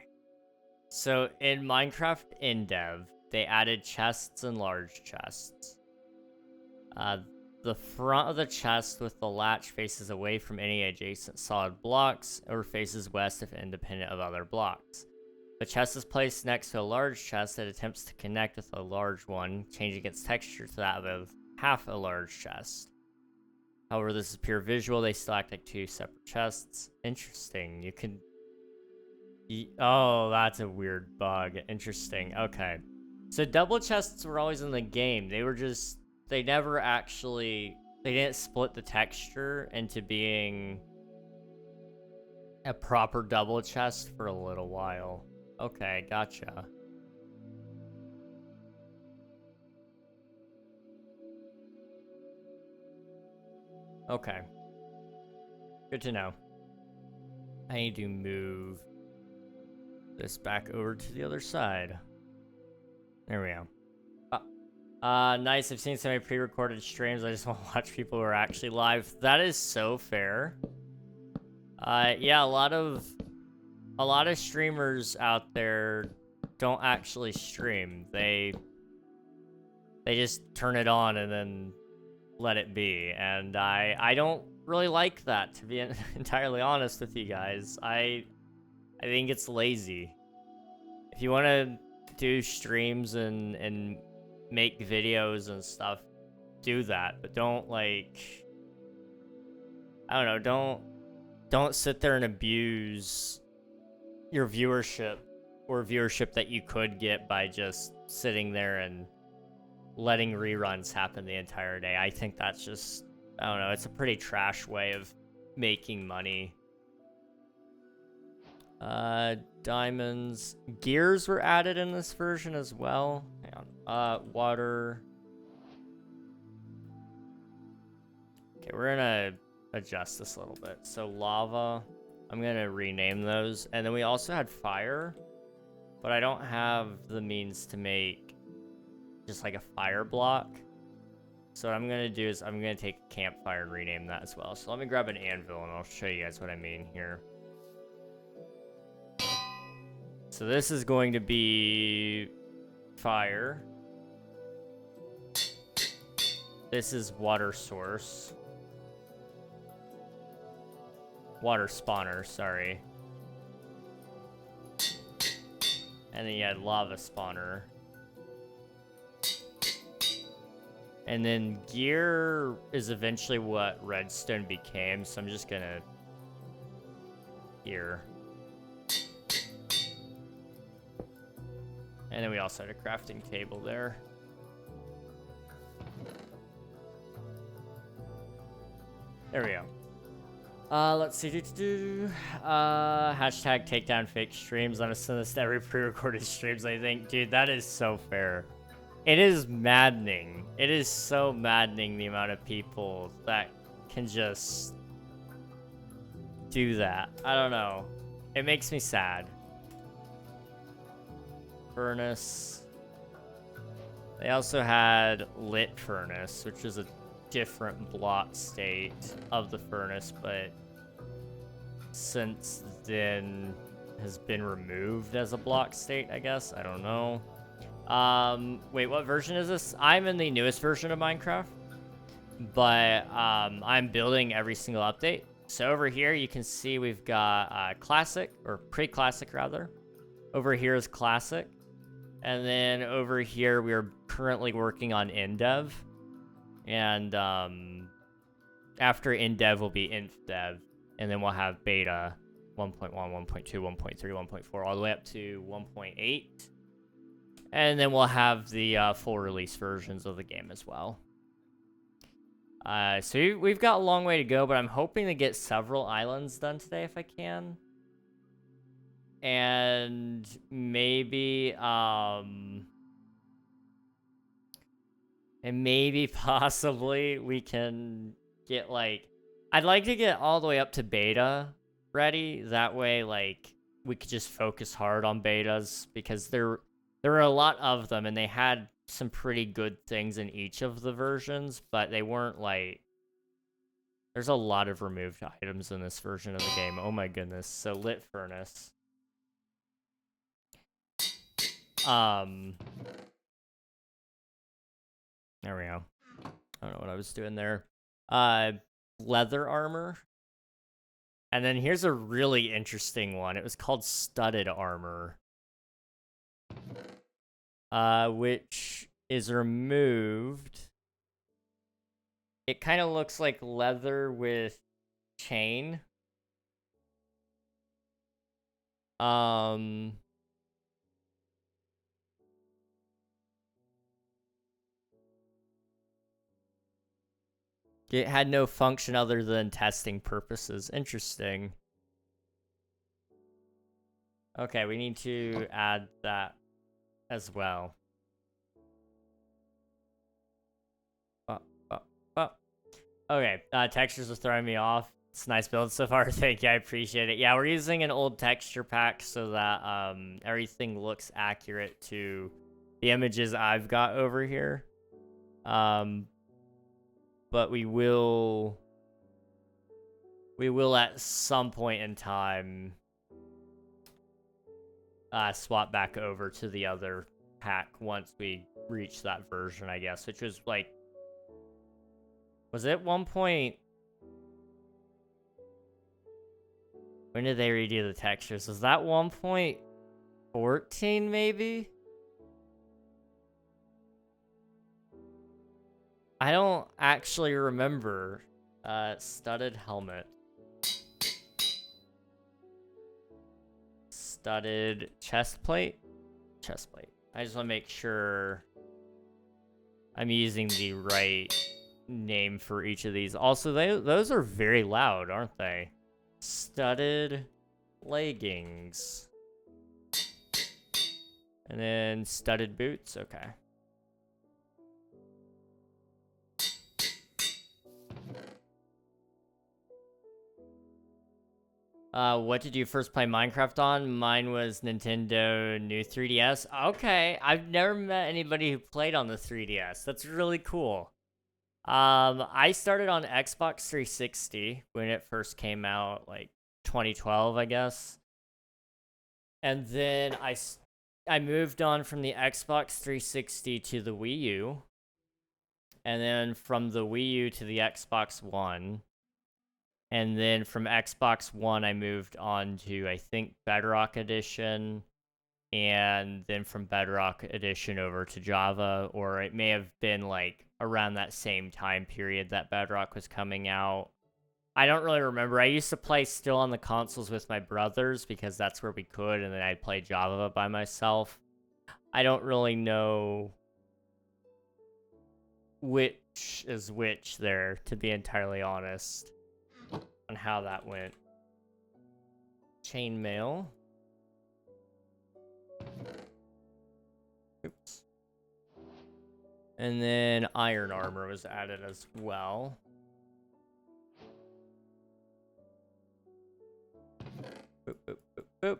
So in Minecraft InDev, they added chests and large chests. The front of the chest with the latch faces away from any adjacent solid blocks or faces west if independent of other blocks. The chest is placed next to a large chest that attempts to connect with a large one, changing its texture to that of half a large chest. However, this is pure visual. They still act like two separate chests. Interesting. You can... Oh, that's a weird bug. Interesting. Okay. So double chests were always in the game. They were just... They never actually... They didn't split the texture into being a proper double chest for a little while. Okay, gotcha. Okay. Good to know. I need to move this back over to the other side. There we go. Nice. I've seen so many pre-recorded streams. I just want to watch people who are actually live. That is so fair. Yeah, a lot of streamers out there don't actually stream. They just turn it on and then let it be. And I don't really like that, to be entirely honest with you guys. I think it's lazy. If you want to do streams and make videos and stuff, do that, but don't, like, I don't know, don't sit there and abuse your viewership or viewership that you could get by just sitting there and letting reruns happen the entire day. I think that's just, I don't know, it's a pretty trash way of making money. Diamonds. Gears were added in this version as well. Hang on. Water. Okay, we're gonna adjust this a little bit. So lava, I'm gonna rename those. And then we also had fire, but I don't have the means to make just like a fire block. So what I'm gonna do is I'm gonna take a campfire and rename that as well. So let me grab an anvil and I'll show you guys what I mean here. So this is going to be fire. This is water source. Water spawner, sorry. And then you had lava spawner. And then gear is eventually what redstone became, so I'm just gonna... Gear. And then we also had a crafting table there. There we go. Let's see. Hashtag take down fake streams. I'm gonna send this to every pre-recorded streams, I think. Dude, that is so fair. It is maddening. It is so maddening the amount of people that can just do that. I don't know. It makes me sad. Furnace. They also had lit furnace, which is a different block state of the furnace, but since then has been removed as a block state, I guess. I don't know. Wait, what version is this? I'm in the newest version of Minecraft, but I'm building every single update. So over here, you can see we've got classic, or pre-classic rather. Over here is classic. And then over here, we are currently working on in-dev. And after in-dev will be inf-dev. And then we'll have beta 1.1, 1.2, 1.3, 1.4, all the way up to 1.8. And then we'll have the full release versions of the game as well. So we've got a long way to go, but I'm hoping to get several islands done today if I can. And maybe, possibly we can get, like, I'd like to get all the way up to beta ready. That way, like, we could just focus hard on betas, because there are a lot of them, and they had some pretty good things in each of the versions, but they weren't, like, there's a lot of removed items in this version of the game. Oh my goodness. So lit furnace. There we go. I don't know what I was doing there. Leather armor. And then here's a really interesting one. It was called studded armor. Which is removed. It kind of looks like leather with chain. It had no function other than testing purposes. Interesting. Okay, we need to add that as well. Okay, textures are throwing me off. It's a nice build so far. Thank you, I appreciate it. Yeah, we're using an old texture pack so that everything looks accurate to the images I've got over here. But we will at some point in time swap back over to the other pack once we reach that version, I guess, which was like, was it 1 point? When did they redo the textures? Was that 1.14 maybe? I don't actually remember. Studded helmet. Studded chest plate? Chest plate. I just want to make sure I'm using the right name for each of these. Also, those are very loud, aren't they? Studded leggings. And then studded boots. Okay. What did you first play Minecraft on? Mine was Nintendo New 3DS. Okay, I've never met anybody who played on the 3DS. That's really cool. I started on Xbox 360 when it first came out, like 2012, I guess. And then I moved on from the Xbox 360 to the Wii U. And then from the Wii U to the Xbox One. And then from Xbox One, I moved on to, I think, Bedrock Edition. And then from Bedrock Edition over to Java. Or it may have been, like, around that same time period that Bedrock was coming out. I don't really remember. I used to play still on the consoles with my brothers because that's where we could. And then I'd play Java by myself. I don't really know which is which there, to be entirely honest, on how that went. Chainmail. Oops. And then iron armor was added as well. Boop, boop, boop, boop.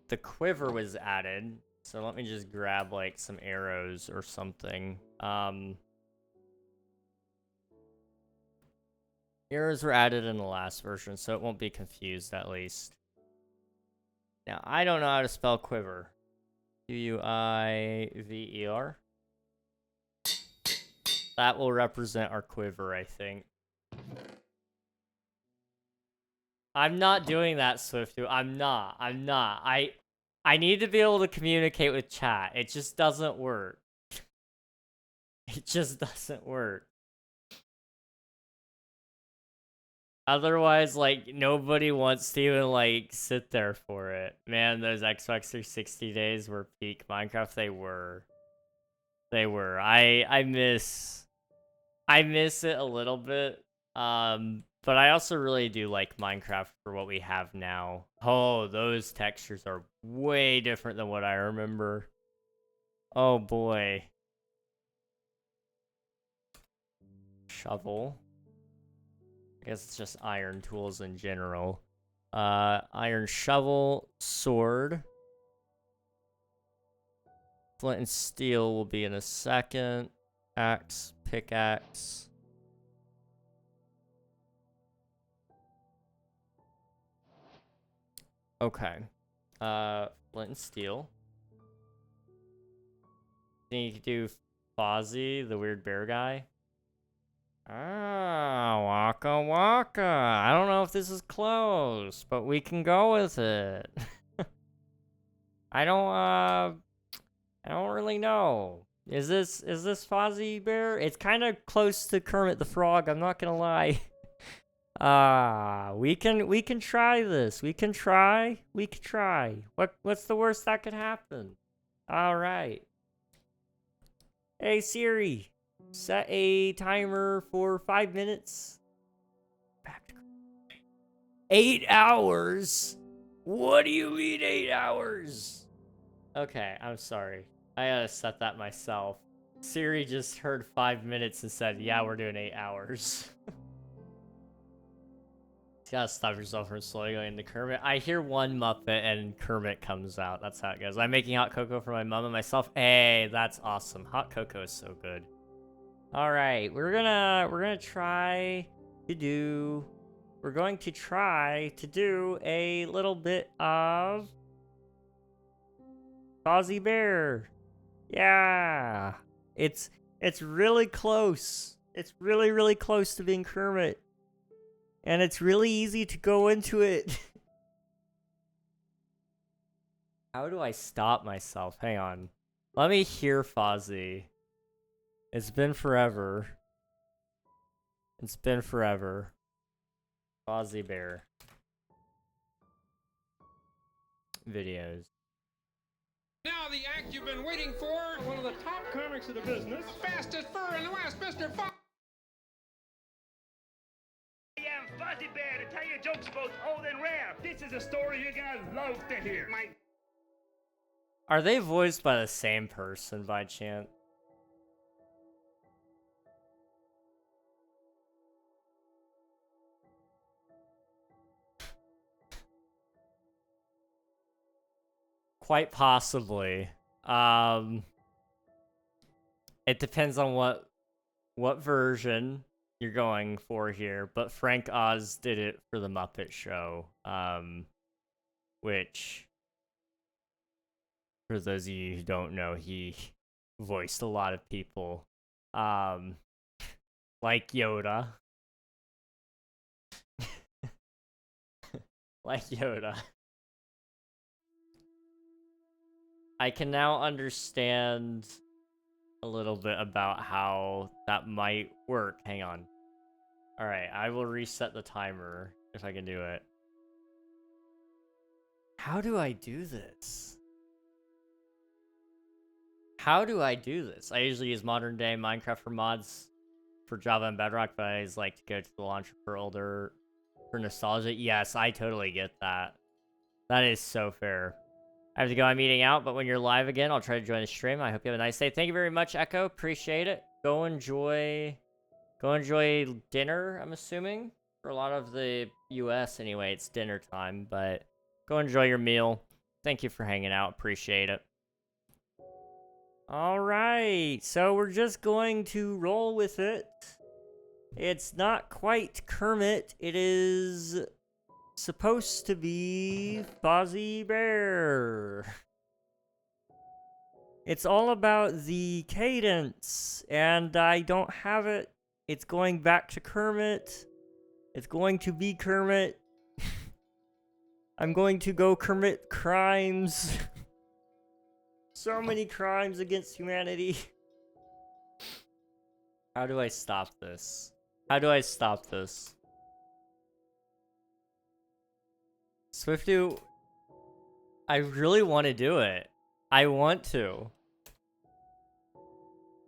The quiver was added. So let me just grab like some arrows or something. Arrows were added in the last version, so it won't be confused at least. Now, I don't know how to spell quiver. Q-U-I-V-E-R. That will represent our quiver, I think. I'm not doing that, Swiftu. I'm not. I need to be able to communicate with chat. It just doesn't work. It just doesn't work. Otherwise, like, nobody wants to even, like, sit there for it. Man, those Xbox 360 days were peak Minecraft. They were. They were. I miss it a little bit. But I also really do like Minecraft for what we have now. Oh, those textures are way different than what I remember. Oh boy. Shovel. I guess it's just iron tools in general. Iron shovel, sword. Flint and steel will be in a second. Axe, pickaxe. Okay. Flint and steel. Then you could do Fozzie, the weird bear guy. Ah, waka waka. I don't know if this is close, but we can go with it. I don't really know. Is this Fozzie Bear? It's kind of close to Kermit the Frog, I'm not gonna lie. We can try this. We can try. What's the worst that could happen? All right. Hey Siri, set a timer for 5 minutes. 8 hours? What do you mean 8 hours? Okay, I'm sorry. I gotta set that myself. Siri just heard 5 minutes and said, yeah, we're doing 8 hours. You gotta stop yourself from slowly going into Kermit. I hear one Muppet and Kermit comes out. That's how it goes. I'm making hot cocoa for my mom and myself. Hey, that's awesome. Hot cocoa is so good. All right, we're gonna try to do. We're going to try to do a little bit of Fozzie Bear. Yeah, it's really close. It's really close to being Kermit. And it's really easy to go into it. How do I stop myself? Hang on. Let me hear Fozzie. It's been forever. It's been forever. Fozzie Bear. Videos. Now the act you've been waiting for. One of the top comics of the business. The fastest fur in the West, Mr. Fox. I am Fozzie Bear to tell you jokes about old and rare. This is a story you're gonna love to hear. Are they voiced by the same person by chance? Quite possibly. It depends on what version you're going for here, but Frank Oz did it for the Muppet Show, which, for those of you who don't know, he voiced a lot of people, like Yoda. Like Yoda. I can now understand a little bit about how that might work. Hang on. Alright, I will reset the timer if I can do it. How do I do this? How do I do this? I usually use modern day Minecraft for mods for Java and Bedrock, but I always like to go to the launcher for nostalgia. Yes, I totally get that. That is so fair. I have to go. I'm eating out, but when you're live again, I'll try to join the stream. I hope you have a nice day. Thank you very much, Echo. Appreciate it. Go enjoy dinner, I'm assuming. For a lot of the US, anyway, it's dinner time, but go enjoy your meal. Thank you for hanging out. Appreciate it. All right, so we're just going to roll with it. It's not quite Kermit. It is supposed to be Fozzie Bear. It's all about the cadence, and I don't have it. It's going back to Kermit. It's going to be Kermit. I'm going to go commit crimes. So many crimes against humanity. How do I stop this? How do I stop this? Swiftu, I really want to do it. I want to.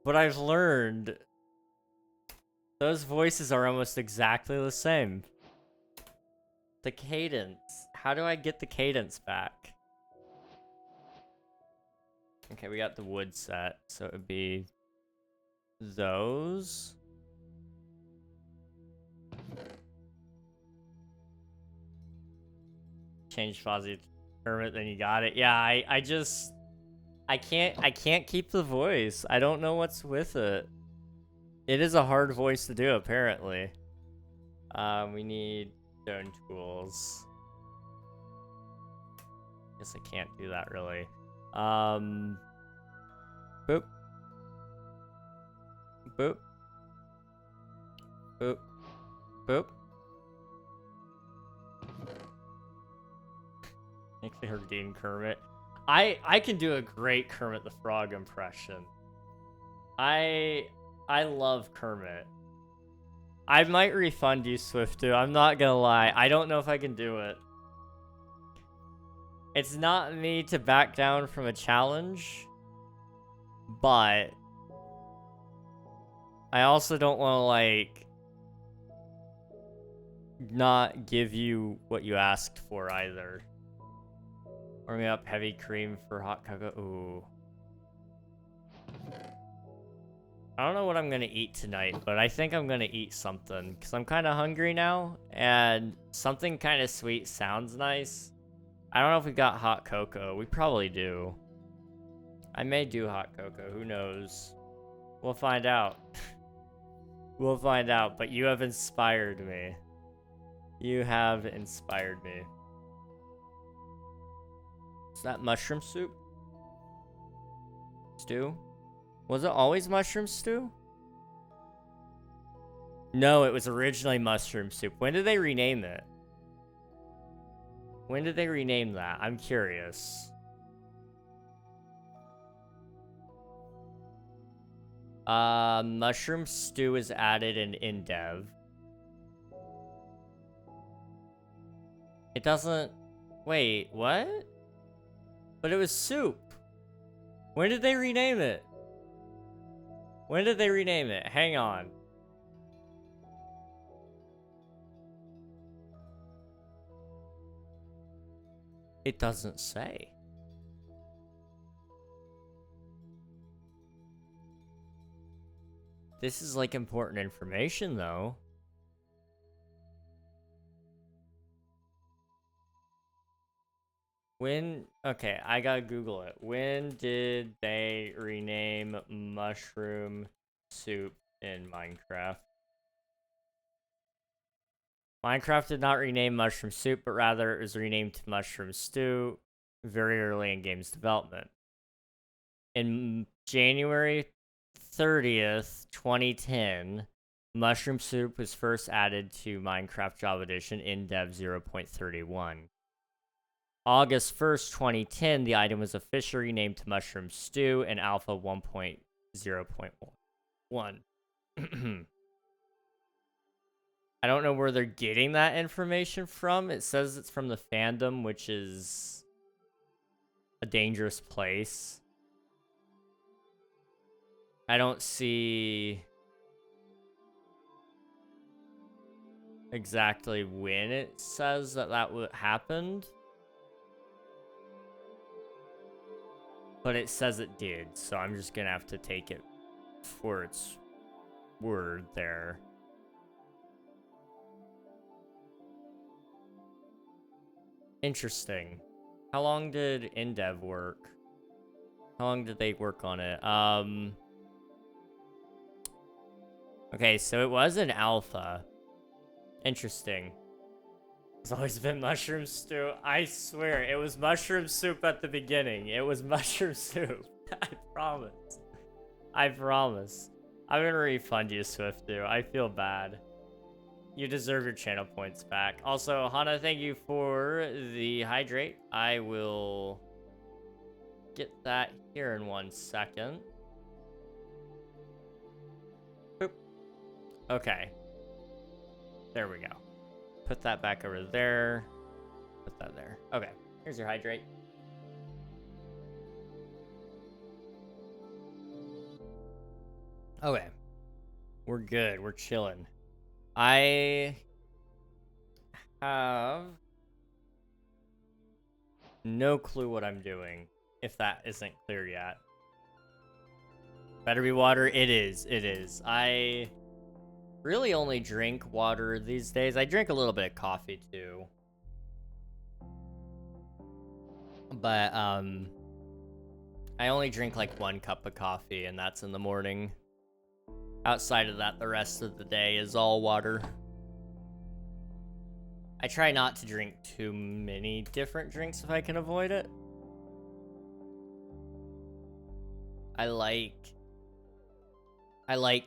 But I've learned those voices are almost exactly the same. The cadence. How do I get the cadence back? Okay, we got the wood set, so it would be those. Change Fozzie to Kermit, then you got it. Yeah, I can't keep the voice. I don't know what's with it. It is a hard voice to do, apparently. We need stone tools. Guess I can't do that really. Boop. Boop. Boop. Boop. Actually heard Dean Kermit. I can do a great Kermit the Frog impression. I love Kermit. I might refund you, Swiftu. I'm not gonna lie. I don't know if I can do it. It's not me to back down from a challenge, but I also don't want to, like, not give you what you asked for either. Warming up heavy cream for hot cocoa. Ooh. I don't know what I'm gonna eat tonight, but I think I'm gonna eat something because I'm kind of hungry now, and something kind of sweet sounds nice. I don't know if we got hot cocoa. We probably do. I may do hot cocoa. Who knows? We'll find out. We'll find out, but you have inspired me. You have inspired me. Is that mushroom soup? Stew? Was it always mushroom stew? No, it was originally mushroom soup. When did they rename it? When did they rename that? I'm curious. Mushroom stew is added in dev. It doesn't... Wait, what? But it was soup. When did they rename it? When did they rename it? Hang on. It doesn't say. This is like important information though. When, okay, I gotta Google it. When did they rename mushroom soup in Minecraft? Minecraft did not rename mushroom soup, but rather it was renamed to mushroom stew very early in game's development. In January 30th, 2010, mushroom soup was first added to Minecraft Java Edition in Dev 0.31. August 1st, 2010, the item was officially renamed to mushroom stew in Alpha 1.0.1. I don't know where they're getting that information from. It says it's from the fandom, which is a dangerous place. I don't see exactly when it says that happened. But it says it did, so I'm just gonna have to take it for its word there. Interesting. How long did InDev work? How long did they work on it? Okay, so it was an alpha. Interesting. It's always been mushroom stew. I swear, it was mushroom soup at the beginning. It was mushroom soup. I promise. I promise. I'm gonna refund you, Swiftu. I feel bad. You deserve your channel points back. Also, Hana, thank you for the hydrate. I will get that here in 1 second. Boop. Okay. There we go. Put that back over there. Put that there. Okay. Here's your hydrate. Okay. We're good. We're chilling. I have no clue what I'm doing, if that isn't clear yet. Better be water. It is. It is. I really only drink water these days. I drink a little bit of coffee too. But I only drink like 1 cup of coffee, and that's in the morning. Outside of that, the rest of the day is all water. I try not to drink too many different drinks if I can avoid it. I like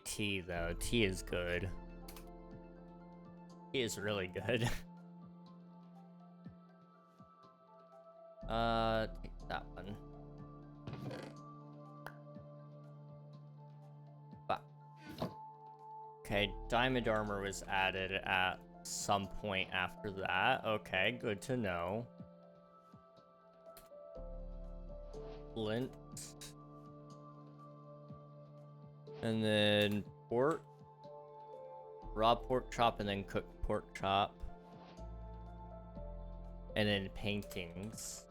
tea though. Tea is good. Tea is really good. Take that one. Okay, diamond armor was added at some point after that. Okay, good to know. Flint. And then pork. Raw pork chop and then cooked pork chop. And then paintings.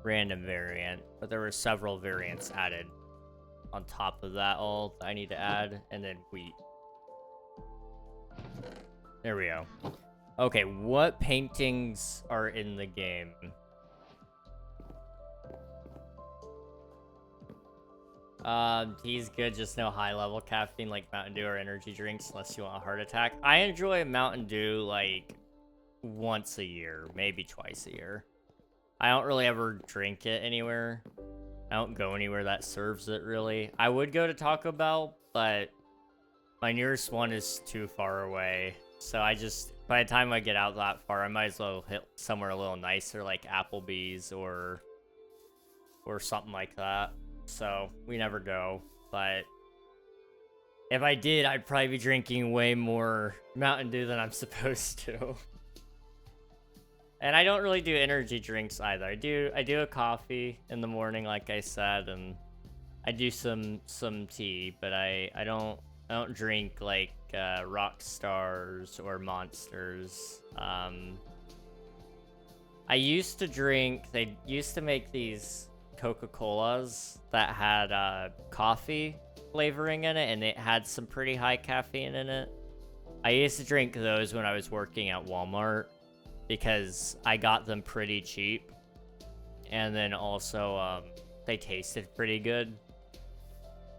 Random variant, but there were several variants added on top of that all I need to add, and then wheat. There we go. Okay, what paintings are in the game? Tea's good, just no high level caffeine like Mountain Dew or energy drinks unless you want a heart attack. I enjoy Mountain Dew like once a year, maybe twice a year. I don't really ever drink it anywhere. I don't go anywhere that serves it, really. I would go to Taco Bell, but my nearest one is too far away. So I just, by the time I get out that far, I might as well hit somewhere a little nicer, like Applebee's or something like that. So we never go. But if I did, I'd probably be drinking way more Mountain Dew than I'm supposed to. And I don't really do energy drinks either. I do a coffee in the morning, like I said, and I do some tea, but I don't drink like rock stars or monsters. I used to drink, they used to make these Coca-Colas that had coffee flavoring in it, and it had some pretty high caffeine in it. I used to drink those when I was working at Walmart, because I got them pretty cheap, and then also they tasted pretty good,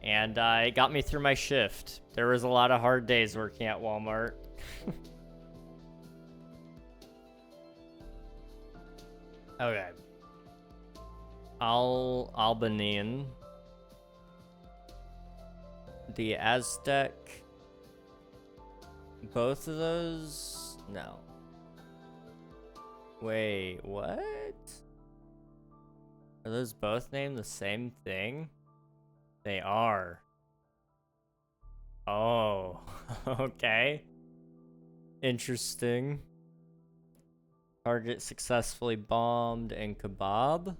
and it got me through my shift. There was a lot of hard days working at Walmart. Okay. Albanian. The Aztec. Both of those? No. Wait, what? Are those both named the same thing? They are. Oh, okay. Interesting. Target successfully bombed and kebab.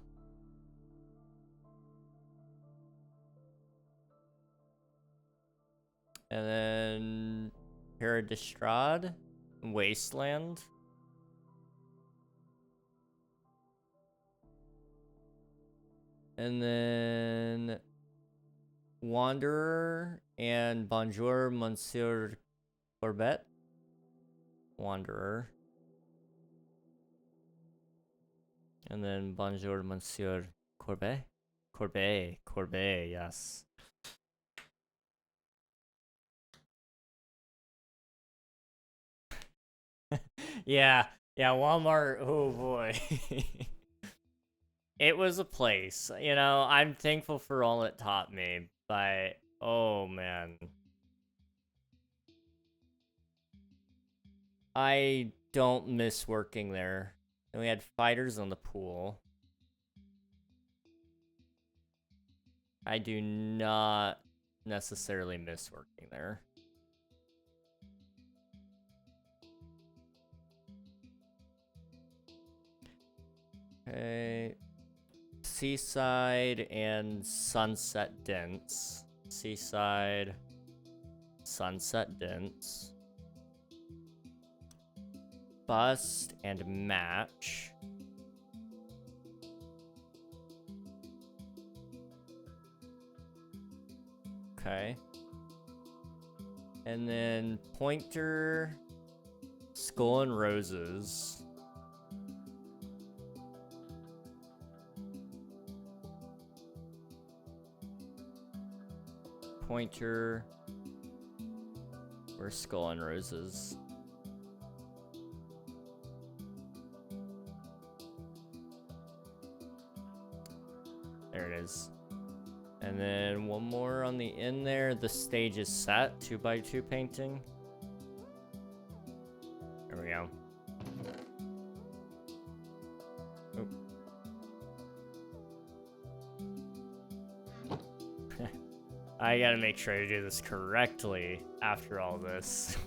And then Paradistrad, Wasteland. And then Wanderer and Bonjour, Monsieur Corbett. Wanderer. And then Bonjour, Monsieur Corbet. Corbet, yes. Yeah, Walmart, oh boy. It was a place. You know, I'm thankful for all it taught me, but oh man. I don't miss working there. And we had fighters on the pool. I do not necessarily miss working there. Okay. Seaside and Sunset Dents. Seaside, Sunset Dents. Bust and match. Okay. And then Pointer, Skull and Roses. Pointer, or Skull and Roses. There it is. And then one more on the end there. The stage is set. 2x2 painting. There we go. Oh. I gotta make sure I do this correctly after all this.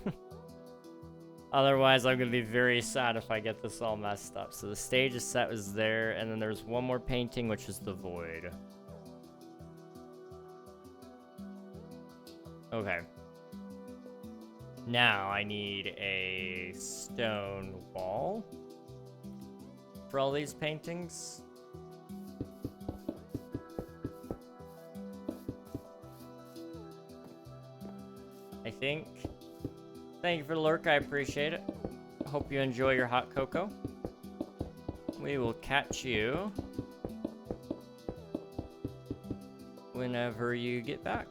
Otherwise, I'm gonna be very sad if I get this all messed up. So the stage is set was there, and then there's one more painting, which is the void. Okay. Now I need a stone wall for all these paintings. I think. Thank you for the lurk, I appreciate it. Hope you enjoy your hot cocoa. We will catch you whenever you get back.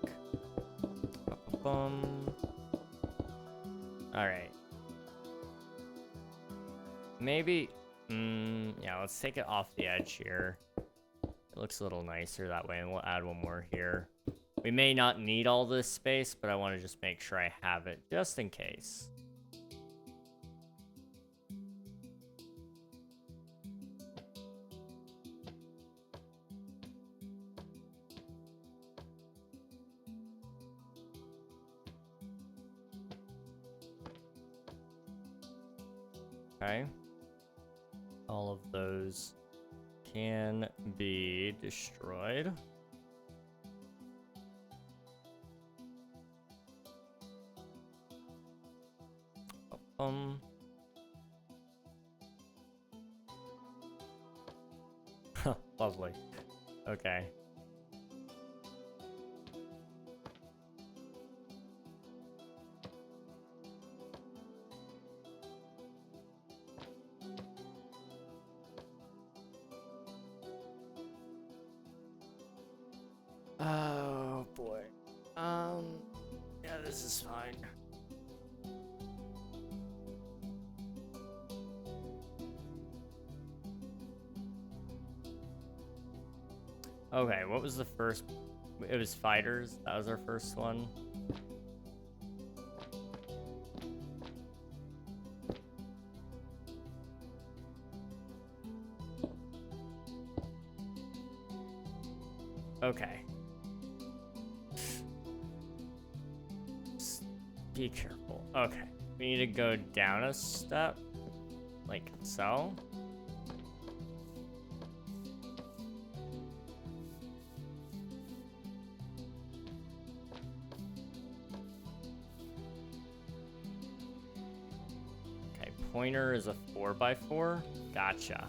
Alright. Maybe, yeah, let's take it off the edge here. It looks a little nicer that way, and we'll add one more here. We may not need all this space, but I want to just make sure I have it, just in case. Okay. All of those can be destroyed. Lovely. Okay. Oh boy. Yeah, this is fine. Okay, what was the first? It was fighters. That was our first one. Okay. Just be careful. Okay. We need to go down a step. Like so. Okay, pointer is a 4x4. Gotcha.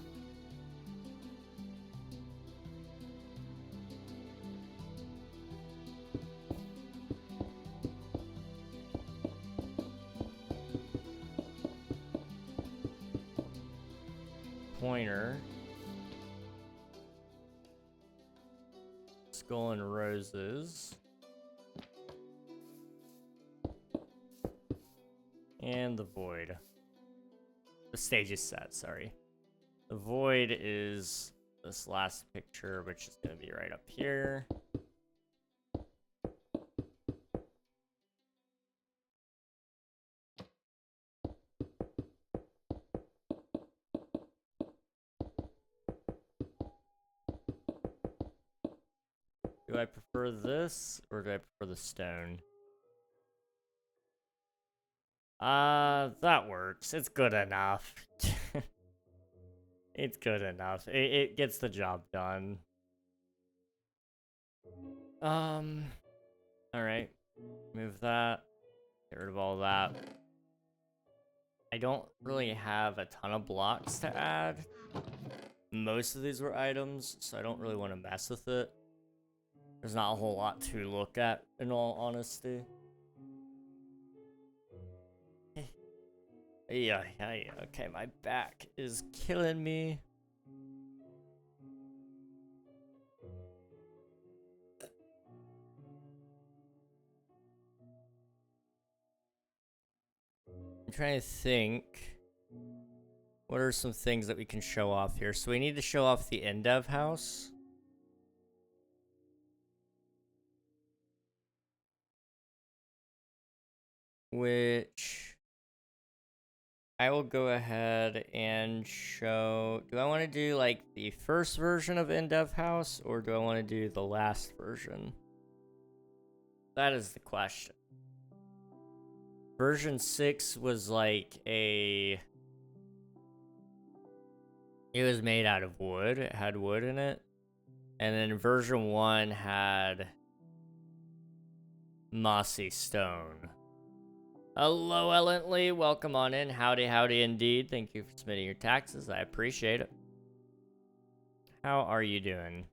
Pointer, Skull and Roses, and the void. The stage is set, sorry. The void is this last picture, which is going to be right up here. Do I prefer this, or do I prefer the stone? That works. It's good enough. It's good enough. It gets the job done. Alright. Move that. Get rid of all that. I don't really have a ton of blocks to add. Most of these were items, so I don't really want to mess with it. There's not a whole lot to look at, in all honesty. Yeah, okay, my back is killing me. I'm trying to think. What are some things that we can show off here? So we need to show off the Endev house. Which I will go ahead and show. Do I want to do like the first version of Endev house, or do I want to do the last version? That is the question. Version 6 was like a... It was made out of wood. It had wood in it. And then version 1 had mossy stone. Hello, Ellently. Welcome on in. Howdy, howdy indeed. Thank you for submitting your taxes. I appreciate it. How are you doing?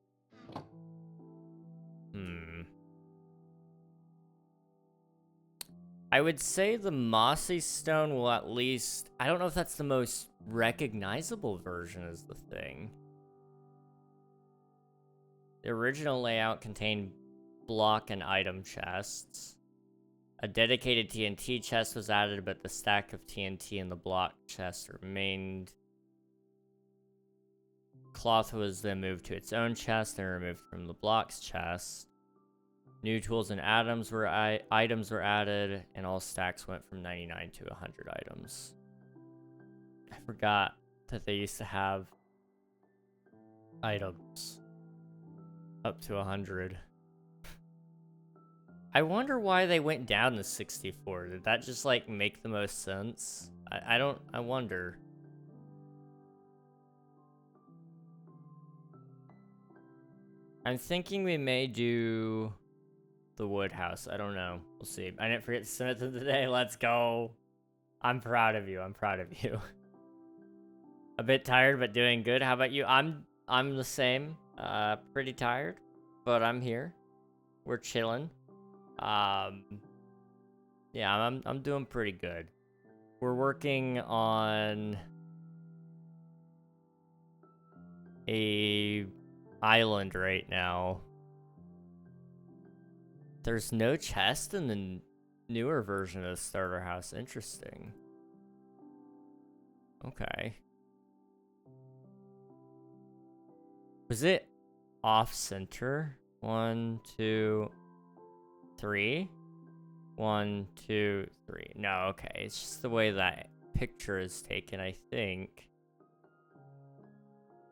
I would say the mossy stone will at least... I don't know if that's the most recognizable version is the thing. The original layout contained block and item chests. A dedicated TNT chest was added, but the stack of TNT in the block chest remained. Cloth was then moved to its own chest and removed from the block's chest. New tools and items were added, and all stacks went from 99 to 100 items. I forgot that they used to have items up to 100. I wonder why they went down to 64. Did that just, like, make the most sense? I wonder. I'm thinking we may do the wood house. I don't know. We'll see. I didn't forget to send it to today. Let's go. I'm proud of you. I'm proud of you. A bit tired, but doing good. How about you? I'm the same. Pretty tired, but I'm here. We're chilling. Yeah, I'm doing pretty good. We're working on a island right now. There's no chest in the newer version of the starter house. Interesting. Okay. Was it off center? 1, 2, 3. 1, 2, 3. No, okay. It's just the way that picture is taken, I think.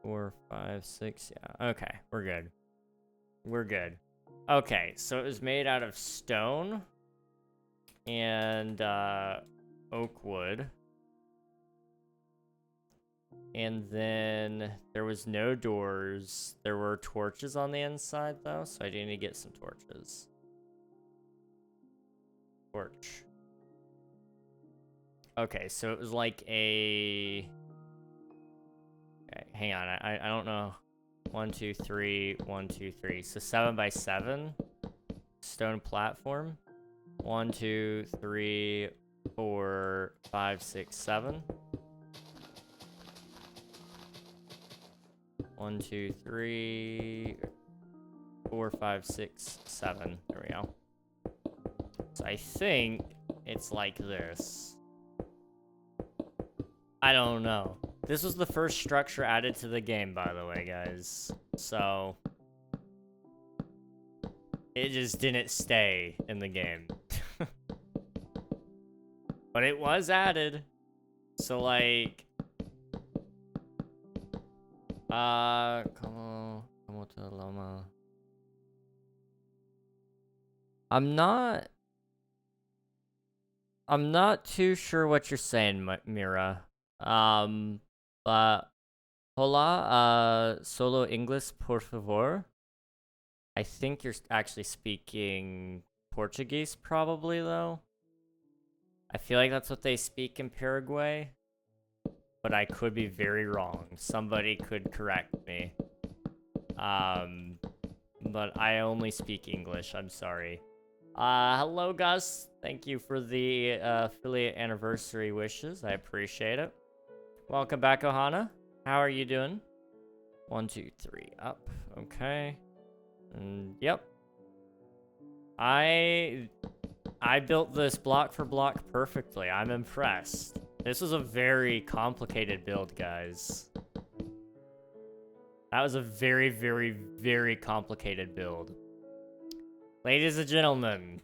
4, 5, 6. Yeah. Okay, we're good. We're good. Okay, so it was made out of stone and oak wood. And then there was no doors. There were torches on the inside, though, so I do need to get some torches. Torch. Okay, so it was like a... Okay, hang on, I don't know. 1, 2, 3, 1, 2, 3. So 7 by 7 stone platform. 1, 2, 3, 4, 5, 6, 7. 1, 2, 3, 4, 5, 6, 7. There we go. So I think it's like this. I don't know. This was the first structure added to the game, by the way, guys. So it just didn't stay in the game. But it was added. So like como te llama? I'm not too sure what you're saying, Mira. But hola, solo English, por favor. I think you're actually speaking Portuguese, probably, though. I feel like that's what they speak in Paraguay. But I could be very wrong. Somebody could correct me. But I only speak English, I'm sorry. Hello, Gus. Thank you for the affiliate anniversary wishes. I appreciate it. Welcome back, Ohana. How are you doing? 1, 2, 3, up. Okay. And yep. I built this block for block perfectly. I'm impressed. This was a very complicated build, guys. That was a very, very, very complicated build. Ladies and gentlemen,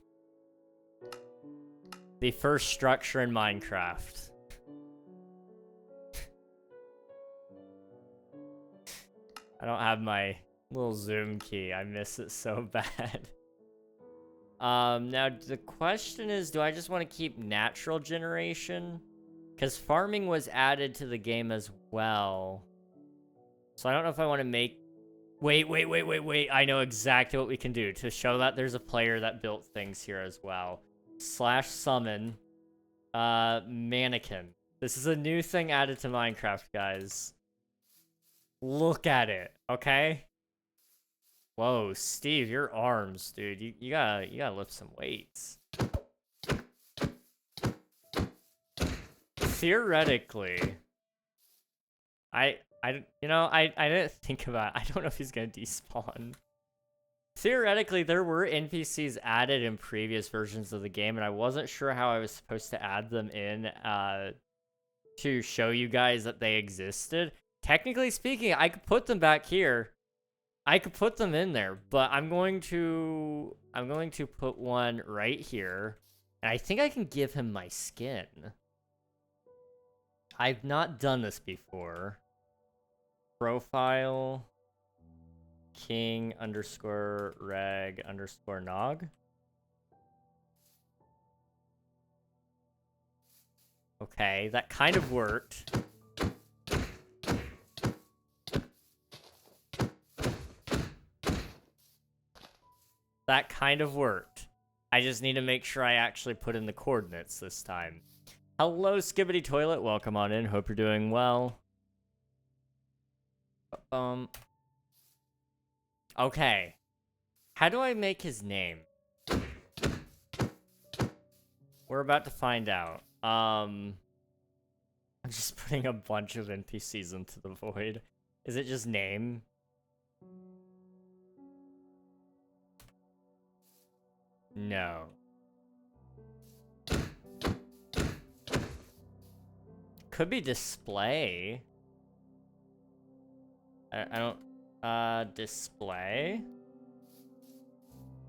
the first structure in Minecraft. I don't have my little zoom key. I miss it so bad. Now the question is, do I just want to keep natural generation? Because farming was added to the game as well. So I don't know if I want to make... Wait. I know exactly what we can do to show that there's a player that built things here as well. /summon mannequin. This is a new thing added to Minecraft, guys. Look at it, okay? Whoa, Steve, your arms, dude. You gotta lift some weights. Theoretically, I didn't think about it. I don't know if he's gonna despawn. Theoretically, there were NPCs added in previous versions of the game, and I wasn't sure how I was supposed to add them in to show you guys that they existed. Technically speaking, I could put them back here. I could put them in there, but I'm going to put one right here, and I think I can give him my skin. I've not done this before. Profile king_reg_nog. Okay, that kind of worked. That kind of worked. I just need to make sure I actually put in the coordinates this time. Hello, Skibbity Toilet. Welcome on in. Hope you're doing well. Okay. How do I make his name? We're about to find out. I'm just putting a bunch of NPCs into the void. Is it just name? No. Could be display. I don't... display?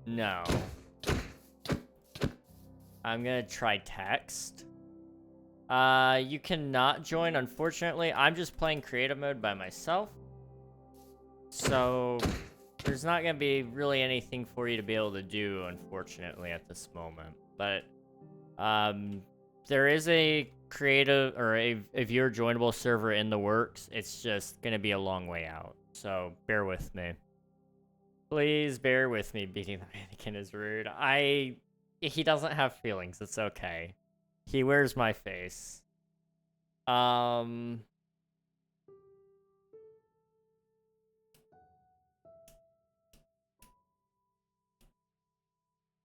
No. I'm gonna try text. You cannot join, unfortunately. I'm just playing creative mode by myself. So, there's not gonna be really anything for you to be able to do, unfortunately, at this moment. But, there is a creative, or a viewer joinable server in the works. It's just gonna be a long way out. So, bear with me. Please bear with me. Beating the mannequin is rude. He doesn't have feelings. It's okay. He wears my face.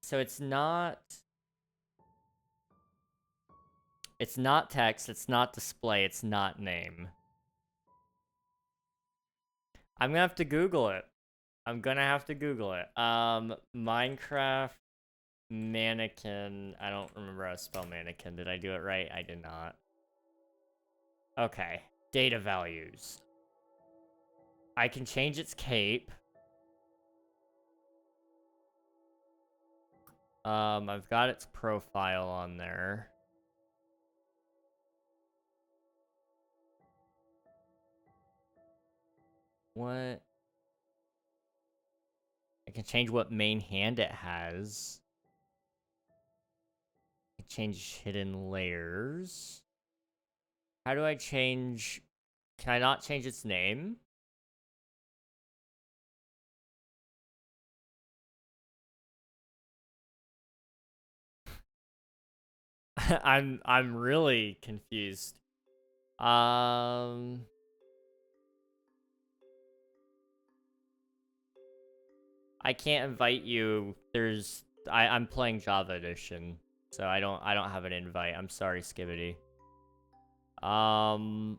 So it's not text, it's not display, it's not name. I'm gonna have to Google it. Minecraft mannequin. I don't remember how to spell mannequin. Did I do it right? I did not. Okay. Data values. I can change its cape. I've got its profile on there. What? I can change what main hand it has. I can change hidden layers. How do I change... Can I not change its name? I'm really confused. I can't invite you. I'm playing Java Edition, so I don't have an invite. I'm sorry, Skibbity. Am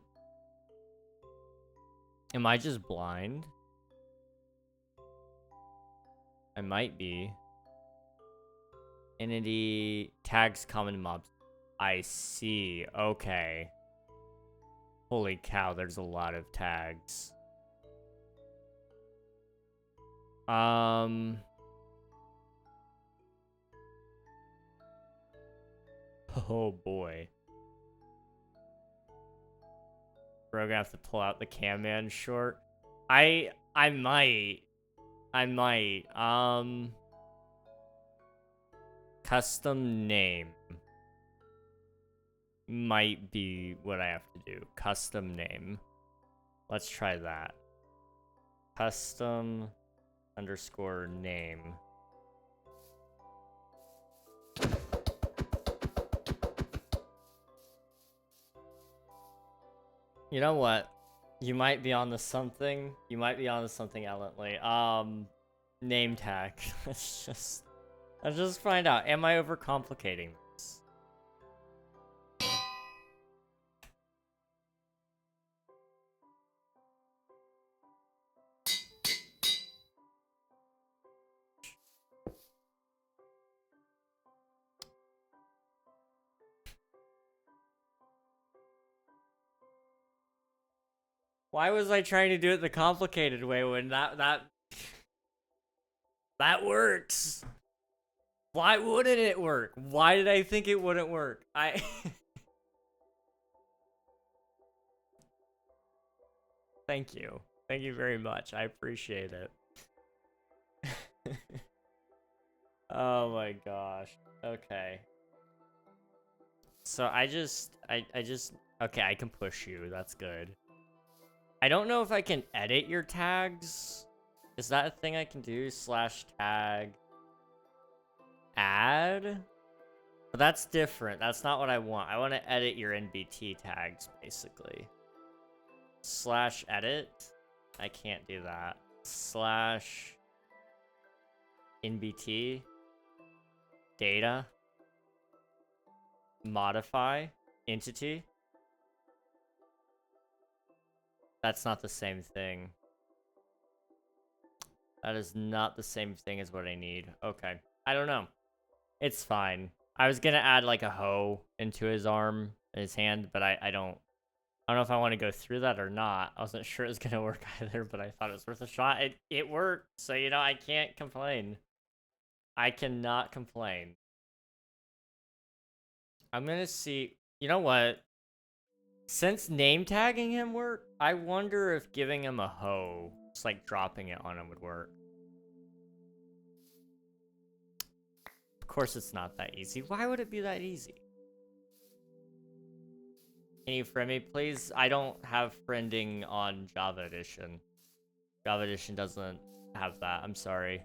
I just blind? I might be. Entity tags common mobs. I see. Okay. Holy cow, there's a lot of tags. Oh boy. We're gonna have to pull out the cam man short. I might. Custom name might be what I have to do. Custom name. Let's try that. Custom underscore name. You know what? You might be on to something. You might be on to something, Ellently. Name tag. Let's just find out. Am I overcomplicating this? Why was I trying to do it the complicated way when that works? Why wouldn't it work? Why did I think it wouldn't work? Thank you. Thank you very much. I appreciate it. Oh my gosh. Okay. So I just okay, I can push you. That's good. I don't know if I can edit your tags. Is that a thing I can do? /tag add? But that's different. That's not what I want. I want to edit your NBT tags, basically. /edit? I can't do that. /NBT? Data? Modify? Entity? That's not the same thing. That is not the same thing as what I need. Okay. I don't know. It's fine. I was gonna add like a hoe into his arm, his hand, but I don't know if I want to go through that or not. I wasn't sure it was gonna work either, but I thought it was worth a shot. It worked, so you know I can't complain. I cannot complain. I'm gonna see. You know what? Since name tagging him worked, I wonder if giving him a hoe, just like dropping it on him, would work. Of course it's not that easy. Why would it be that easy? Can you friend me, please? I don't have friending on Java Edition. Java Edition doesn't have that. I'm sorry.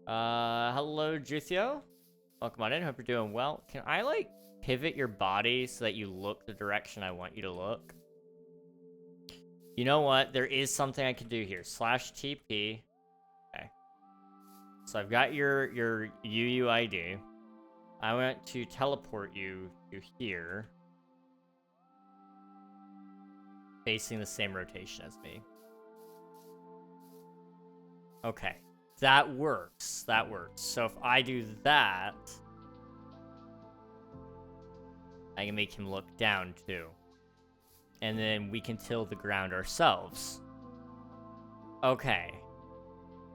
Hello, Juthio. Welcome on in. Hope you're doing well. Can I, like, pivot your body so that you look the direction I want you to look? You know what? There is something I can do here. /TP. Okay. So I've got your UUID. I want to teleport you to here. Facing the same rotation as me. Okay. That works. That works. So if I do that... I can make him look down too. And then we can till the ground ourselves. Okay.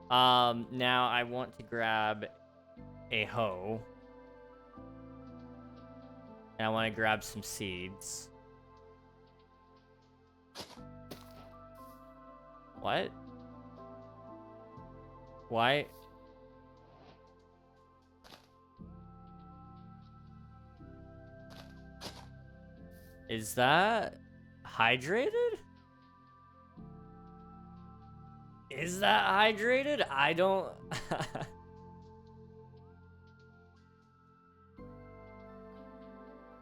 Now I want to grab a hoe. And I want to grab some seeds. What? Why? Is that hydrated? Is that hydrated? I don't...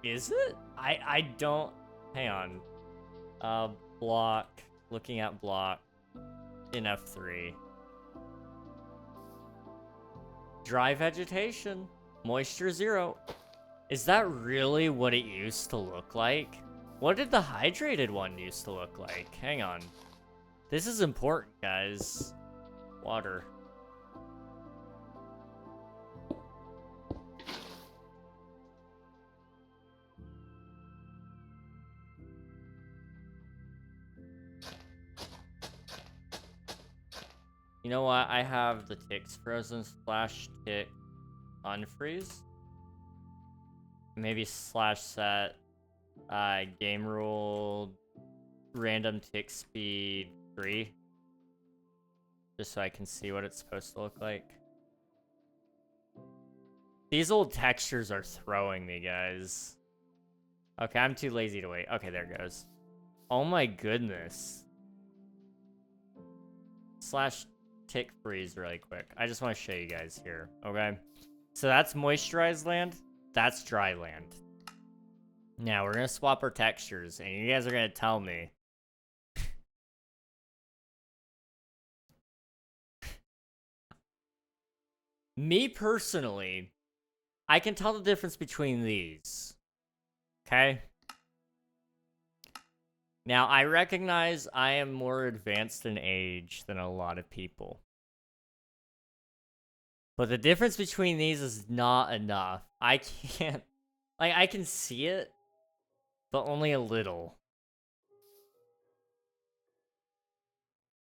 Is it? I don't... Hang on. Block. Looking at block. In F3. Dry vegetation. Moisture 0. Is that really what it used to look like? What did the hydrated one used to look like? Hang on. This is important, guys. Water. You know what? I have the ticks frozen / tick unfreeze. Maybe / set game rule random tick speed 3. Just so I can see what it's supposed to look like. These old textures are throwing me, guys. Okay, I'm too lazy to wait. Okay, there it goes. Oh my goodness. / tick freeze really quick. I just want to show you guys here, okay? So that's moisturized land. That's dry land. Now, we're going to swap our textures, and you guys are going to tell me. Me, personally, I can tell the difference between these. Okay? Now, I recognize I am more advanced in age than a lot of people. But the difference between these is not enough. I can't... Like, I can see it, but only a little.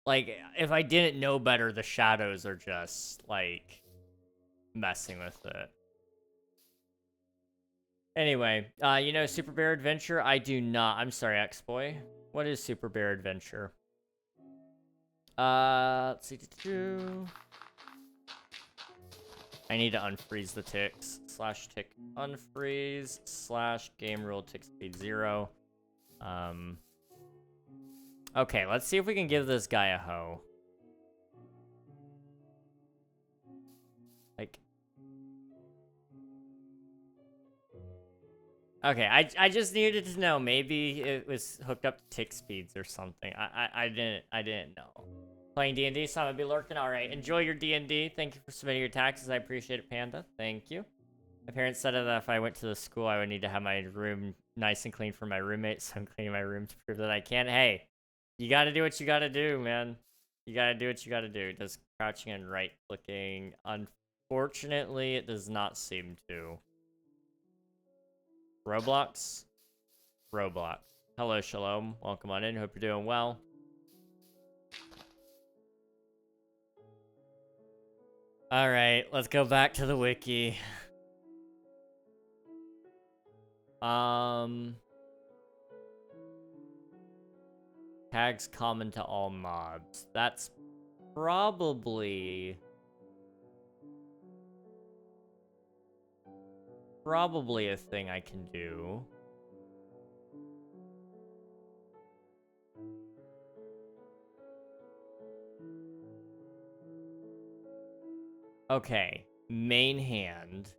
Like, if I didn't know better, the shadows are just, like, messing with it. Anyway, you know Super Bear Adventure? I do not. I'm sorry, X-Boy. What is Super Bear Adventure? Let's see. I need to unfreeze the ticks. / tick unfreeze / game rule tick speed 0. Okay, let's see if we can give this guy a hoe. Like... Okay, I just needed to know. Maybe it was hooked up to tick speeds or something. I didn't know. Playing D&D, so I'm gonna be lurking. All right, enjoy your D&D. Thank you for submitting your taxes. I appreciate it, Panda. Thank you. My parents said that if I went to the school, I would need to have my room nice and clean for my roommates. So I'm cleaning my room to prove that I can. Hey, you gotta do what you gotta do, man. You gotta do what you gotta do. Does crouching and right-clicking? Unfortunately, it does not seem to. Roblox? Roblox. Hello, Shalom. Welcome on in. Hope you're doing well. Alright, let's go back to the wiki. Tags common to all mobs. That's probably a thing I can do. Okay, main hand.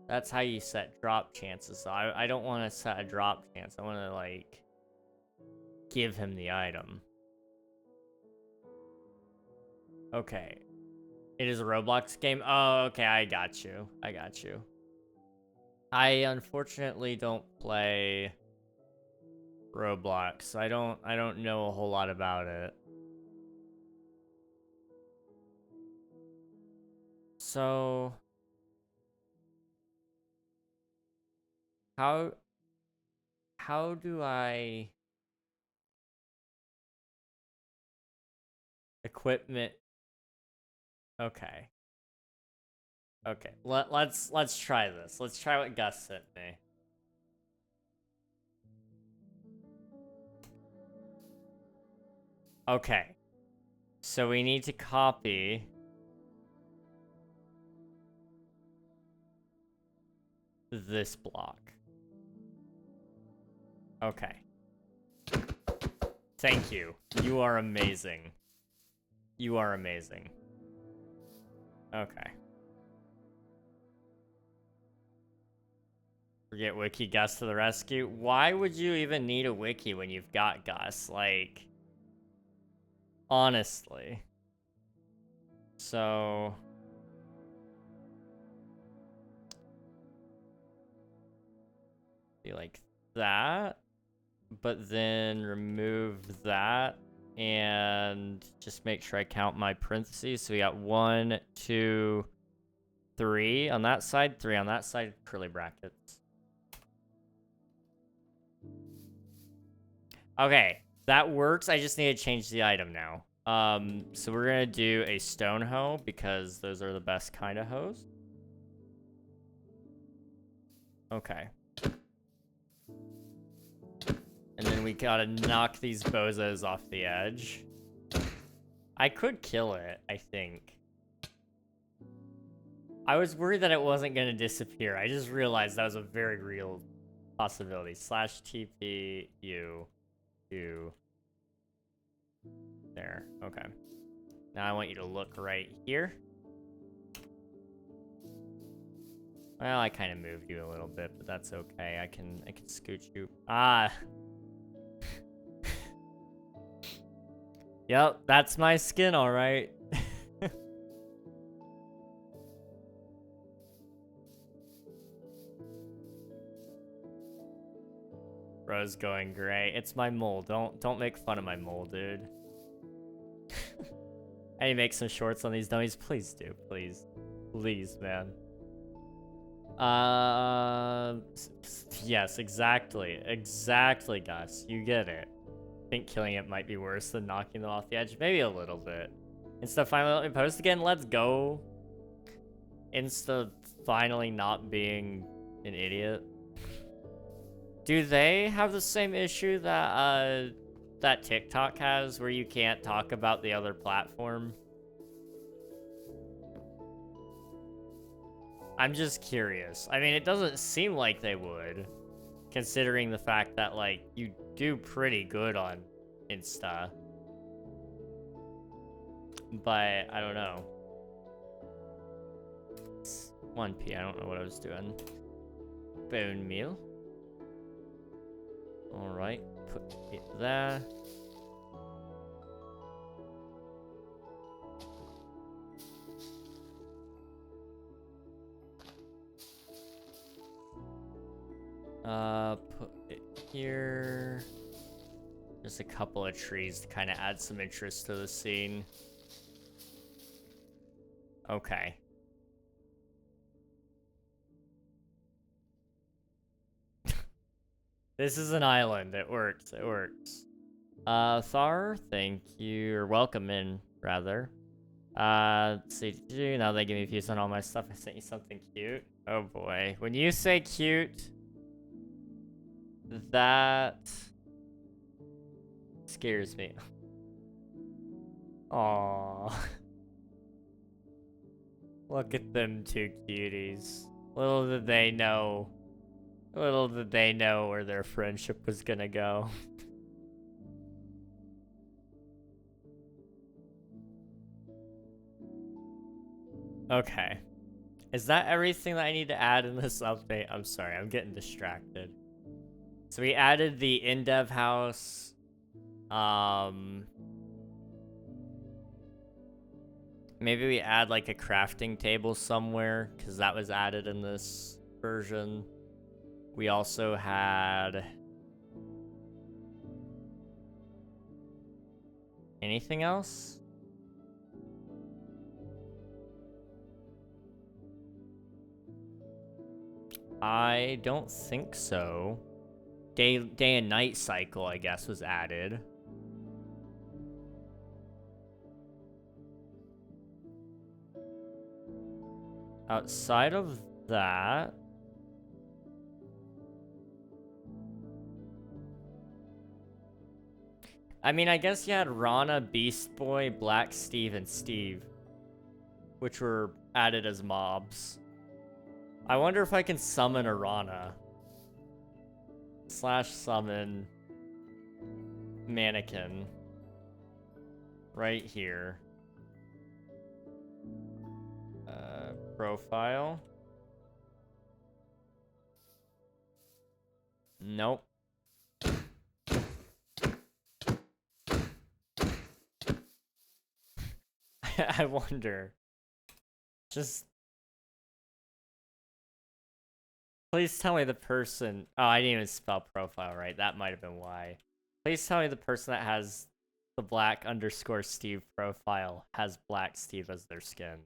That's how you set drop chances. So I don't want to set a drop chance. I want to, like, give him the item. Okay. It is a Roblox game? Oh, okay, I got you. I got you. I unfortunately don't play Roblox. I don't know a whole lot about it. So How do I equipment? Okay. Okay. Let's try this. Let's try what Gus sent me. Okay. So we need to copy this block. Okay. Thank you. You are amazing. You are amazing. Okay. Forget wiki Gus to the rescue. Why would you even need a wiki when you've got Gus? Like, honestly. So... be like that. But then remove that. And just make sure I count my parentheses. So we got 1, 2, 3 on that side, 3 on that side, curly brackets. Okay, that works. I just need to change the item now. So we're gonna do a stone hoe because those are the best kind of hoes. Okay. And then we gotta knock these bozos off the edge. I could kill it, I think. I was worried that it wasn't gonna disappear. I just realized that was a very real possibility. Slash TP U. There. Okay. Now I want you to look right here. Well, I kind of moved you a little bit, but that's okay. I can scooch you. Ah. Yep, that's my skin, all right. Bro's going great. It's my mole. Don't make fun of my mole, dude. I need to make some shorts on these dummies. Please do, please. Please, man. Yes, exactly. Exactly, Gus. You get it. I think killing it might be worse than knocking them off the edge. Maybe a little bit. Insta finally let me post again. Let's go. Insta finally not being an idiot. Do they have the same issue that that TikTok has, where you can't talk about the other platform? I'm just curious. I mean, it doesn't seem like they would, considering the fact that, like, you do pretty good on Insta. But, I don't know. It's 1 p. I don't know what I was doing. Bone meal. Alright, put it there. Put it here. Just a couple of trees to kind of add some interest to the scene. Okay. This is an island. It works. It works. Thar, thank you. Or welcome in, rather. Let's see. Now they give me views on all my stuff. I sent you something cute. Oh boy. When you say cute, that scares me. Aww. Look at them two cuties. Little did they know. Little did they know where their friendship was gonna go. Okay. Is that everything that I need to add in this update? I'm sorry, I'm getting distracted. So we added the in-dev house. Maybe we add like a crafting table somewhere, because that was added in this version. We also had... anything else? I don't think so. Day and night cycle, I guess, was added. Outside of that... I mean, I guess you had Rana, Beast Boy, Black Steve, and Steve, which were added as mobs. I wonder if I can summon a Rana. / summon mannequin right here. Profile. Nope. I wonder. Just please tell me the person. Oh, I didn't even spell profile right. That might have been why. Please tell me the person that has the black_Steve profile has Black Steve as their skin.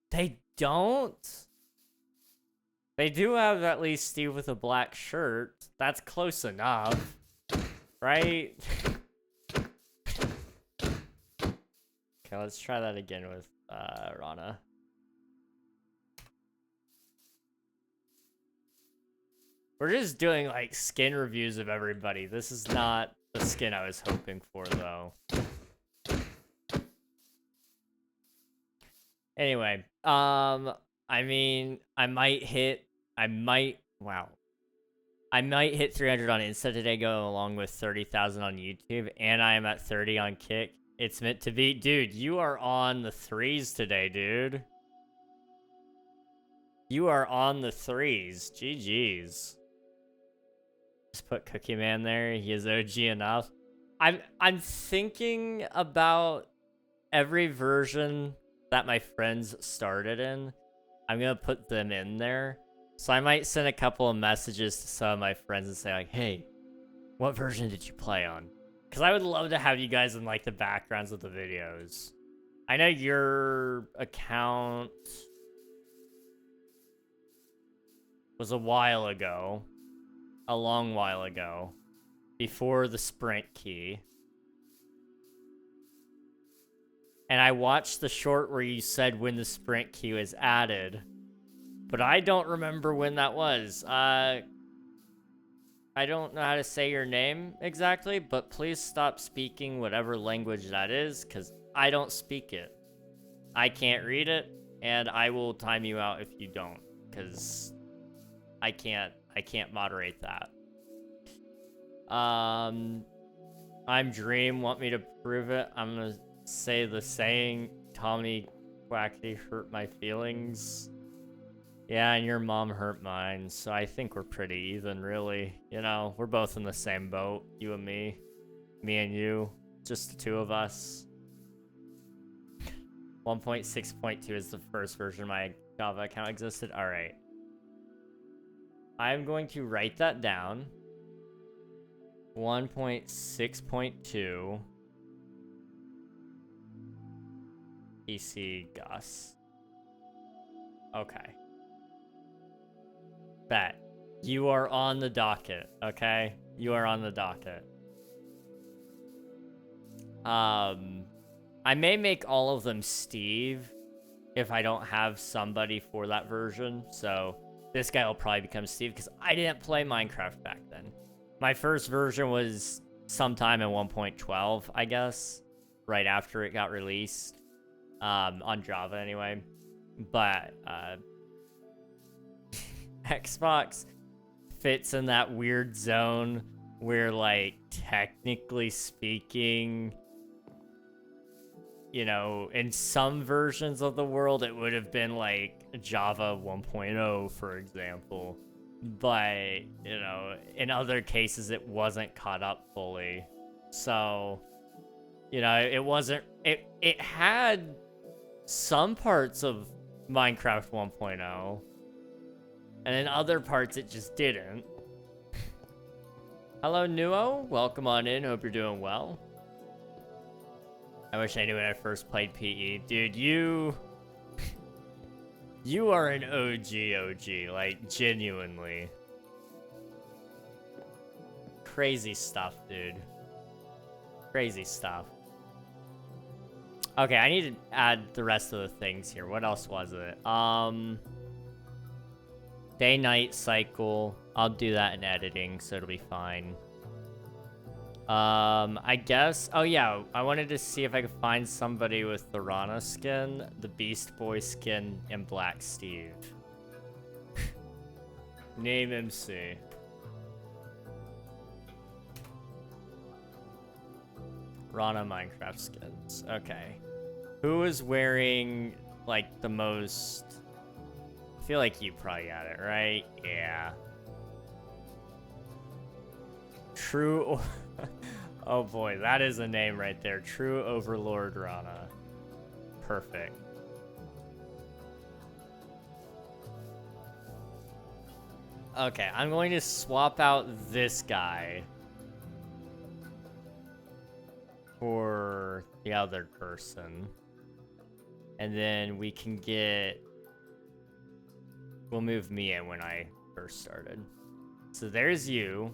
They don't? They do have at least Steve with a black shirt. That's close enough. Right? Okay, let's try that again with Rana. We're just doing like skin reviews of everybody. This is not the skin I was hoping for though. Anyway, I mean, I might hit 300 on Insta today, go along with 30,000 on YouTube, and I am at 30 on Kick. It's meant to be. Dude, you are on the 3s today, dude. You are on the 3s. GG's. Just put Cookie Man there. He is OG enough. I'm thinking about every version that my friends started in. I'm gonna put them in there. So I might send a couple of messages to some of my friends and say like, hey, what version did you play on? Because I would love to have you guys in like the backgrounds of the videos. I know your account was a while ago. A long while ago. Before the sprint key. And I watched the short where you said when the sprint key was added. But I don't remember when that was. I don't know how to say your name exactly, but please stop speaking whatever language that is, because I don't speak it. I can't read it, and I will time you out if you don't, because I can't moderate that. I'm Dream, want me to prove it? I'm gonna say the saying, Tommy Quackity hurt my feelings. Yeah, and your mom hurt mine, so I think we're pretty even, really. You know, we're both in the same boat, you and me. Me and you, just the two of us. 1.6.2 is the first version of my Java account existed. Alright. I'm going to write that down. 1.6.2 PC Gus. Okay. Bet. You are on the docket, okay? You are on the docket. I may make all of them Steve if I don't have somebody for that version. So this guy will probably become Steve because I didn't play Minecraft back then. My first version was sometime in 1.12, I guess, right after it got released, on Java anyway. But Xbox fits in that weird zone where, like, technically speaking, you know, in some versions of the world, it would have been like Java 1.0, for example. But, you know, in other cases, it wasn't caught up fully. So, you know, it wasn't, it had some parts of Minecraft 1.0. And in other parts, it just didn't. Hello, Nuo. Welcome on in. Hope you're doing well. I wish I knew when I first played PE. Dude, you You are an OG, like, genuinely. Crazy stuff, dude. Crazy stuff. Okay, I need to add the rest of the things here. What else was it? Day-night cycle. I'll do that in editing, so it'll be fine. I guess... Oh, yeah. I wanted to see if I could find somebody with the Rana skin, the Beast Boy skin, and Black Steve. Name MC. Rana Minecraft skins. Okay. Who is wearing, like, the most... I feel like you probably got it, right? Yeah. True... Oh boy, that is a name right there. True Overlord Rana. Perfect. Okay, I'm going to swap out this guy for the other person. And then we can get... We'll move me in when I first started. So there's you.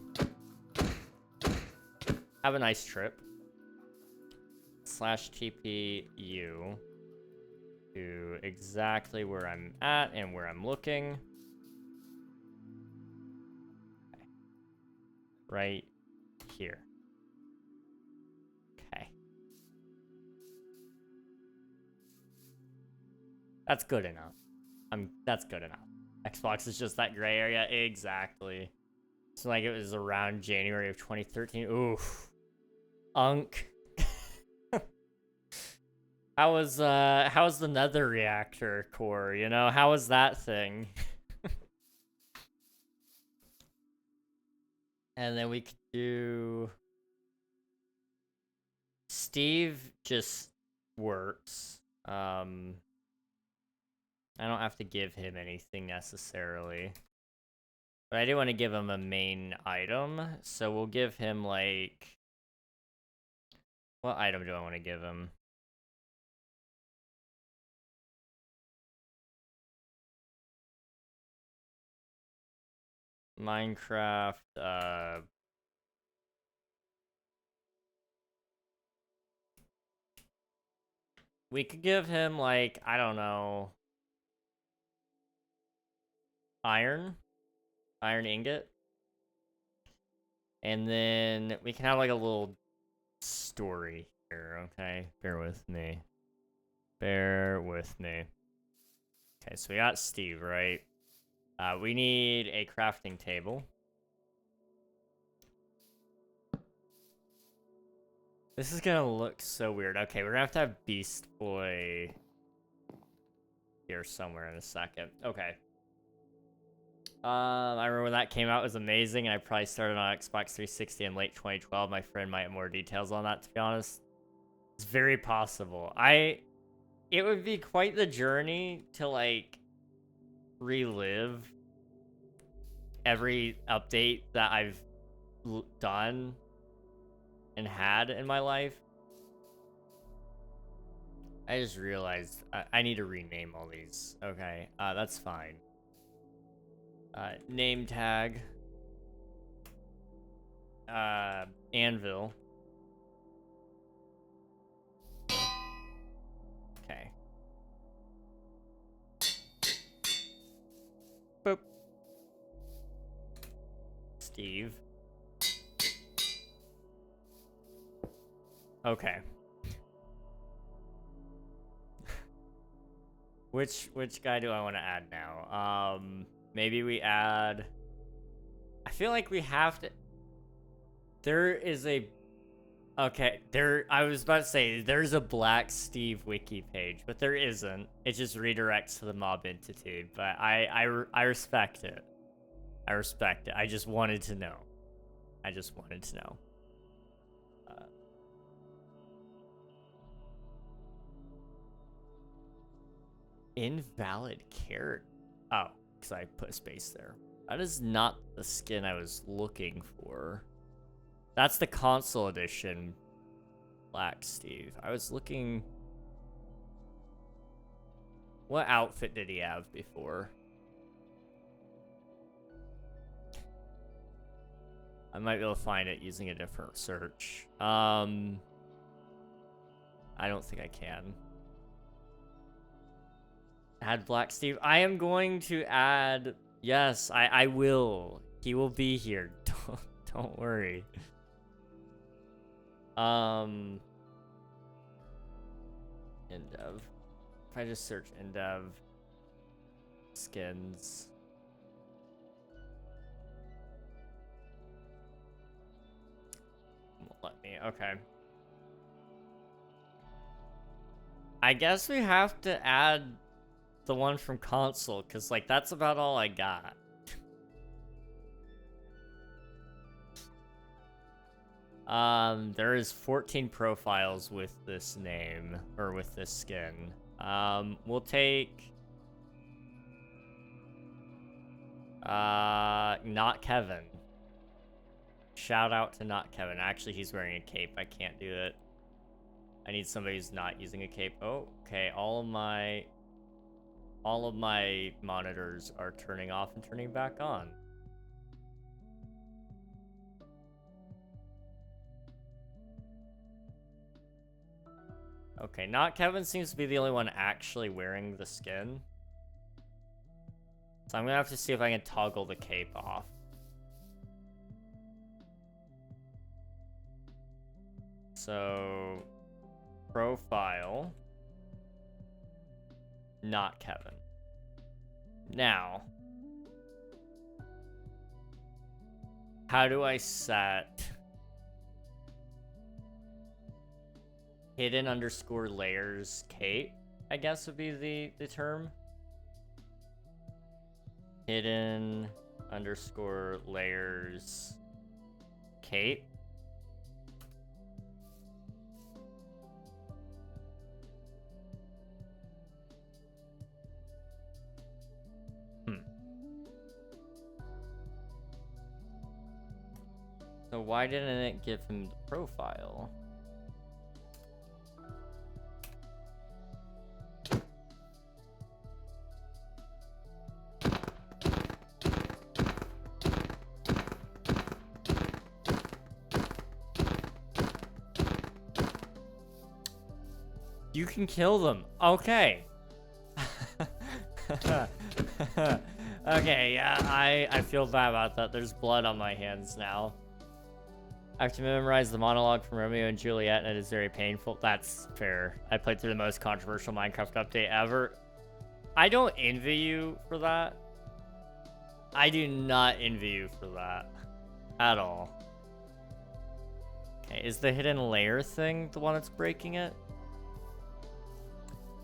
Have a nice trip. /TP you to exactly where I'm at and where I'm looking. Okay. Right here. Okay. That's good enough. That's good enough. Xbox is just that gray area. Exactly. It's like it was around January of 2013. Oof. Unk. How was the nether reactor core, you know? How was that thing? And then we could do... Steve just works. I don't have to give him anything necessarily. But I do want to give him a main item, so we'll give him, like... What item do I want to give him? Minecraft, we could give him, like, I don't know... Iron ingot. And then we can have, like, a little story here, okay? Bear with me. Bear with me. Okay, so we got Steve, right? We need a crafting table. This is gonna look so weird. Okay, we're gonna have Beast Boy here somewhere in a second. Okay. I remember when that came out, it was amazing, and I probably started on Xbox 360 in late 2012. My friend might have more details on that, to be honest. It's very possible. It would be quite the journey to, like, relive every update that I've done and had in my life. I just realized I need to rename all these. Okay, that's fine. Name tag. Anvil. Okay. Boop. Steve. Okay. Which guy do I want to add now? Maybe we add... I feel like we have to... There is a... Okay, I was about to say, there's a Black Steve wiki page, but there isn't. It just redirects to the mob entity, but I respect it. I respect it. I just wanted to know. I just wanted to know. Invalid character. Oh, because I put a space there. That is not the skin I was looking for. That's the console edition Black Steve. I was looking... What outfit did he have before? I might be able to find it using a different search. I don't think I can. Add Black Steve. I am going to add... Yes, I will. He will be here. Don't worry. Indev. If I just search Indev skins. Won't let me. Okay. I guess we have to add the one from console, because like that's about all I got. There is 14 profiles with this name, or with this skin. We'll take not Kevin. Shout out to not Kevin. Actually, he's wearing a cape. I can't do it. I need somebody who's not using a cape. Oh, okay. All of my monitors are turning off and turning back on. Okay, not Kevin seems to be the only one actually wearing the skin. So I'm gonna have to see if I can toggle the cape off. So, profile, not Kevin. Now, how do I set hidden underscore layers cape, I guess would be the term. Hidden underscore layers cape. So why didn't it give him the profile? You can kill them. Okay. Okay, yeah, I feel bad about that. There's blood on my hands now. I have to memorize the monologue from Romeo and Juliet, and it is very painful. That's fair. I played through the most controversial Minecraft update ever. I don't envy you for that. I do not envy you for that. At all. Okay, is the hidden layer thing the one that's breaking it?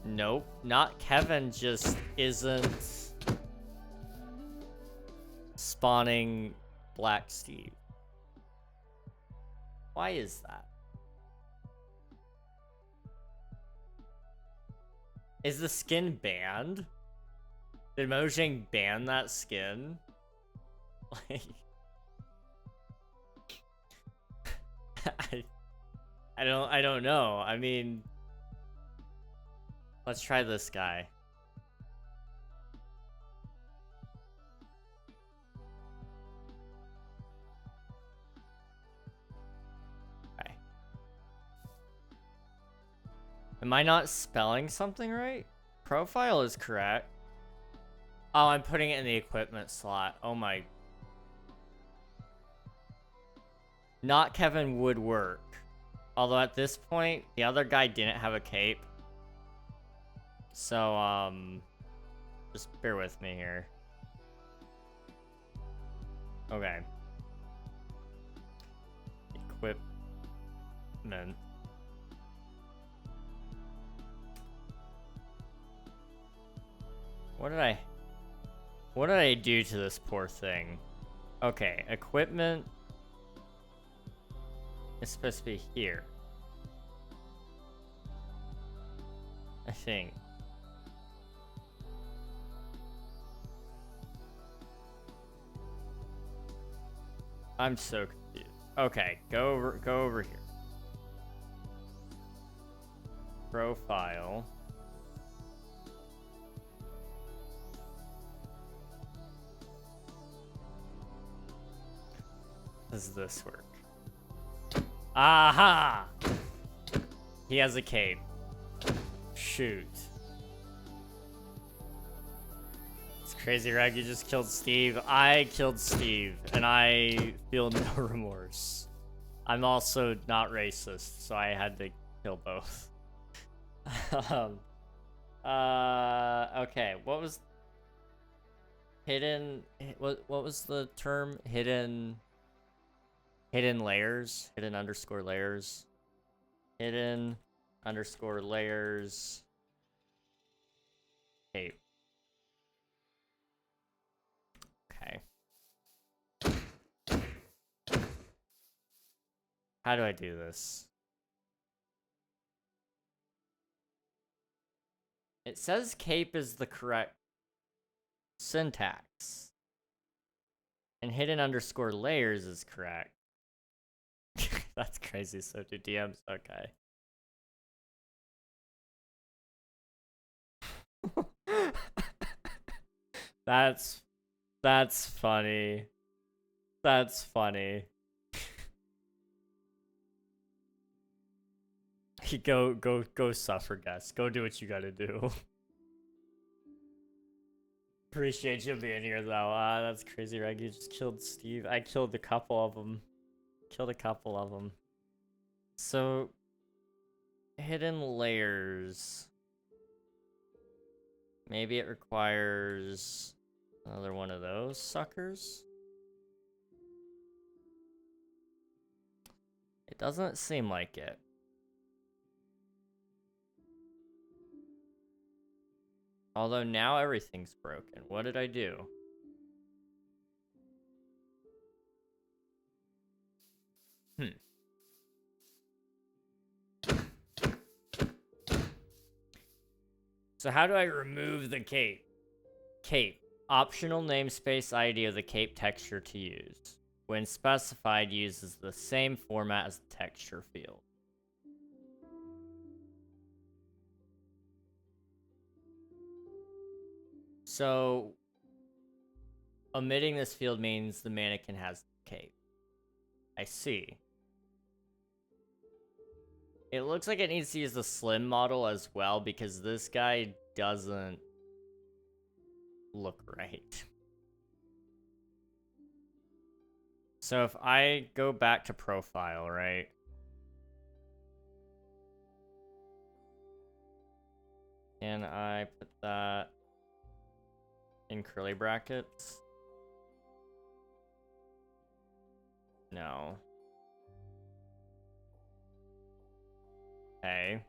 Nope. Not Kevin just isn't spawning Black Steve. Why is that? Is the skin banned? Did Mojang ban that skin? Like, I don't know. I mean, let's try this guy. Okay. Am I not spelling something right? Profile is correct. Oh, I'm putting it in the equipment slot. Oh my. Not Kevin would work. Although at this point, the other guy didn't have a cape. So, just bear with me here. Okay. Equipment. What did I do to this poor thing? Okay, equipment is supposed to be here. I think. I'm so confused. Okay, go over here. Profile. does this work? Aha! He has a cape. Shoot. It's crazy, Reg. You just killed Steve. I killed Steve, and I feel no remorse. I'm also not racist, so I had to kill both. Okay. What was hidden? What was the term? Hidden layers? Hidden underscore layers? Hidden underscore layers. Cape. Okay. How do I do this? It says cape is the correct syntax. And hidden underscore layers is correct. That's crazy. So do DMs. Okay. That's funny. That's funny. Go suffer, guys. Go do what you gotta do. Appreciate you being here, though. That's crazy, Reg. You just killed Steve. I killed a couple of them. Killed a couple of them. So, hidden layers. Maybe it requires another one of those suckers? It doesn't seem like it. Although now everything's broken. What did I do? So how do I remove the cape? Cape. Optional namespace ID of the cape texture to use. When specified, uses the same format as the texture field. So, omitting this field means the mannequin has the cape. I see. It looks like it needs to use the slim model as well because this guy doesn't look right. So if I go back to profile, right? Can I put that in curly brackets? No. Okay.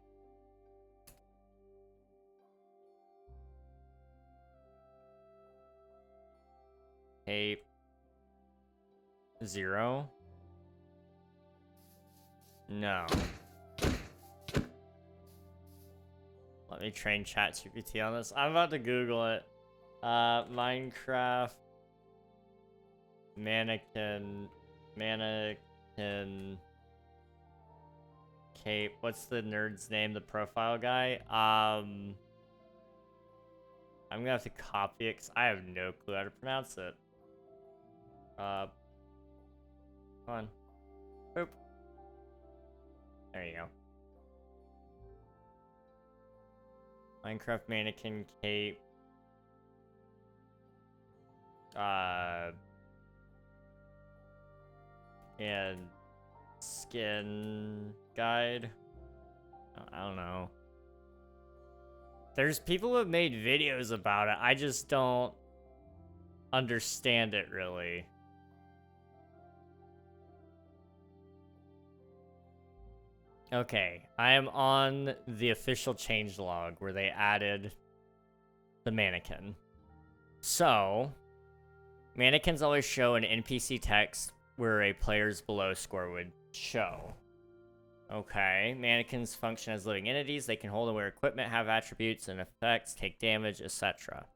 Cape 0. No. Let me train ChatGPT on this. I'm about to Google it. Minecraft mannequin cape. What's the nerd's name? The profile guy? I'm gonna have to copy it because I have no clue how to pronounce it. Come on. Boop. There you go. Minecraft mannequin cape. And skin guide. I don't know. There's people who have made videos about it. I just don't understand it really. Okay, I am on the official changelog where they added the mannequin. So, mannequins always show an NPC text where a player's below score would show. Okay, mannequins function as living entities. They can hold and wear equipment, have attributes and effects, take damage, etc.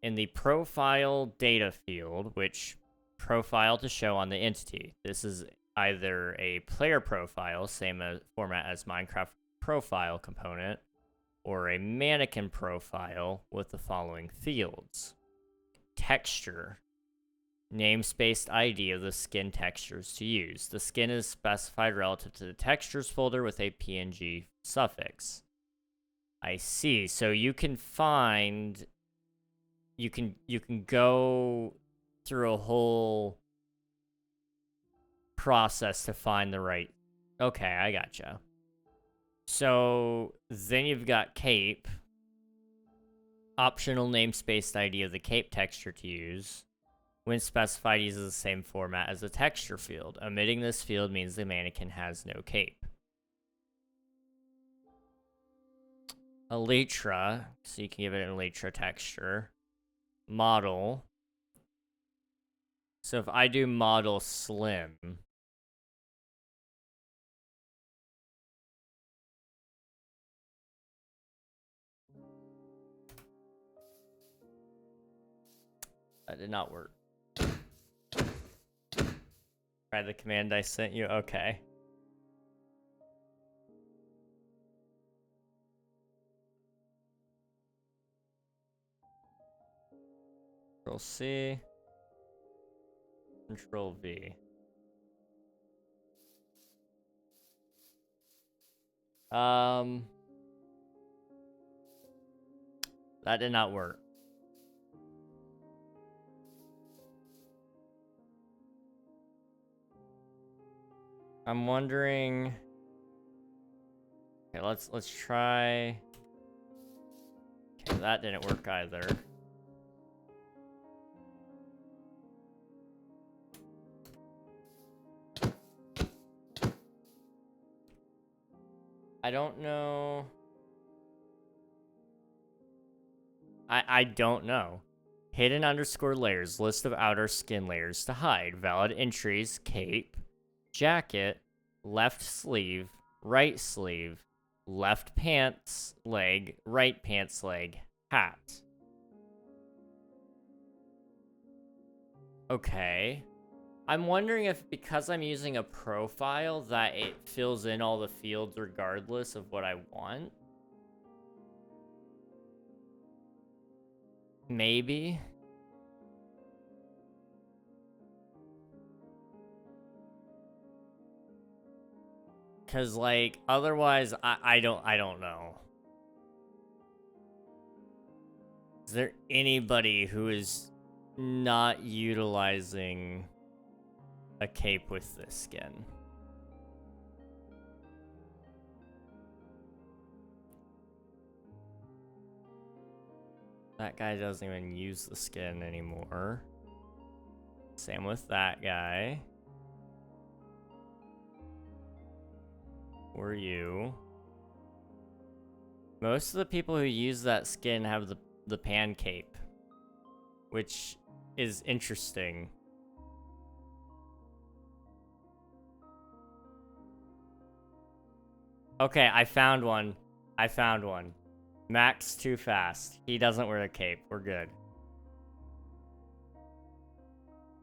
In the profile data field, which profile to show on the entity. This is either a player profile, same format as Minecraft profile component, or a mannequin profile with the following fields. Texture. namespace ID of the skin textures to use. The skin is specified relative to the textures folder with a PNG suffix. I see. So you can find, you can go through a whole process to find the right. Okay, I gotcha. So then you've got cape. Optional namespace ID of the cape texture to use. When specified, uses the same format as the texture field. Omitting this field means the mannequin has no cape. Elytra, so you can give it an elytra texture. Model. So if I do model slim, that did not work. Try the command I sent you. Okay. Control C. Control V. That did not work. I'm wondering. Okay, let's try. Okay, that didn't work either. I don't know. I don't know. Hidden underscore layers, list of outer skin layers to hide. Valid entries, cape, jacket, left sleeve, left pants leg, right pants leg, hat. Okay. I'm wondering if because I'm using a profile that it fills in all the fields regardless of what I want. Maybe. Cause like otherwise I don't know. Is there anybody who is not utilizing a cape with this skin? That guy doesn't even use the skin anymore. Same with that guy. Or you. Most of the people who use that skin have the pan cape, which is interesting. Okay, I found one. Max too fast. He doesn't wear a cape. We're good.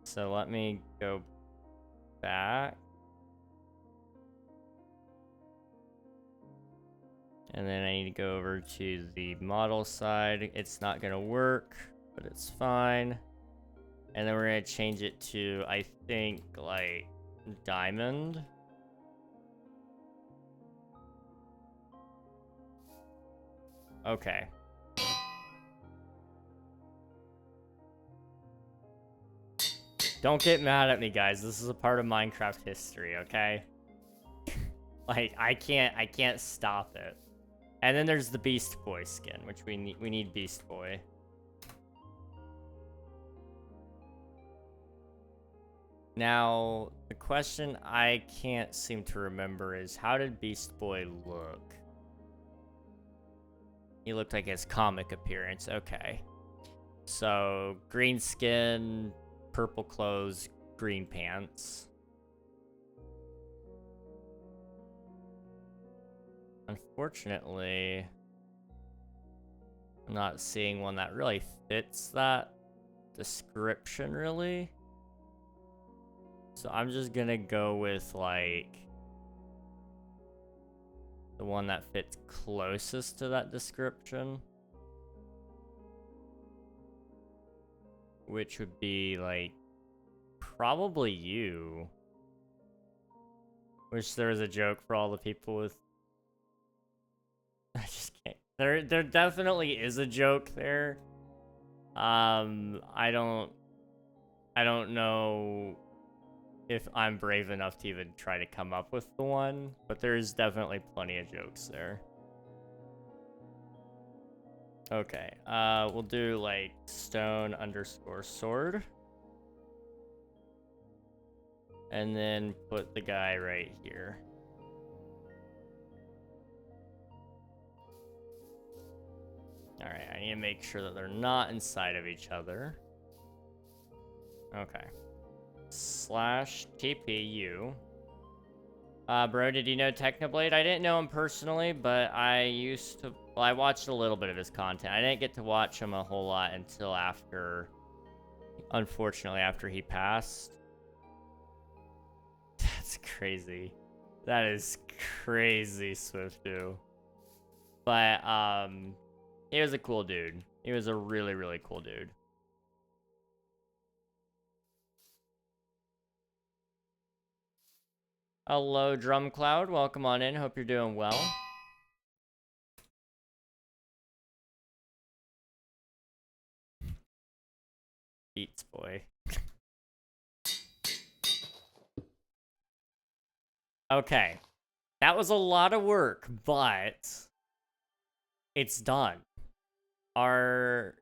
So let me go back. And then I need to go over to the model side. It's not gonna work, but it's fine. And then we're gonna change it to, I think, like, diamond. Okay. Don't get mad at me, guys. This is a part of Minecraft history, okay? Like, I can't stop it. And then there's the Beast Boy skin, which we need Beast Boy. Now, the question I can't seem to remember is, how did Beast Boy look? He looked like his comic appearance. Okay. So, green skin, purple clothes, green pants. Unfortunately, I'm not seeing one that really fits that description, really. So I'm just gonna go with, like, the one that fits closest to that description. Which would be, like, probably you. Wish there was a joke for all the people with... I just can't. There definitely is a joke there. I don't know if I'm brave enough to even try to come up with the one, but there's definitely plenty of jokes there. Okay, we'll do like stone_sword. And then put the guy right here. Alright, I need to make sure that they're not inside of each other. Okay. /TPU. Bro, did you know Technoblade? I didn't know him personally, but I used to... Well, I watched a little bit of his content. I didn't get to watch him a whole lot until after... Unfortunately, after he passed. That's crazy. That is crazy, Swiftu. But, he was a cool dude. He was a really, really cool dude. Hello, Drum Cloud. Welcome on in. Hope you're doing well. Beats boy. Okay. That was a lot of work, but it's done. Our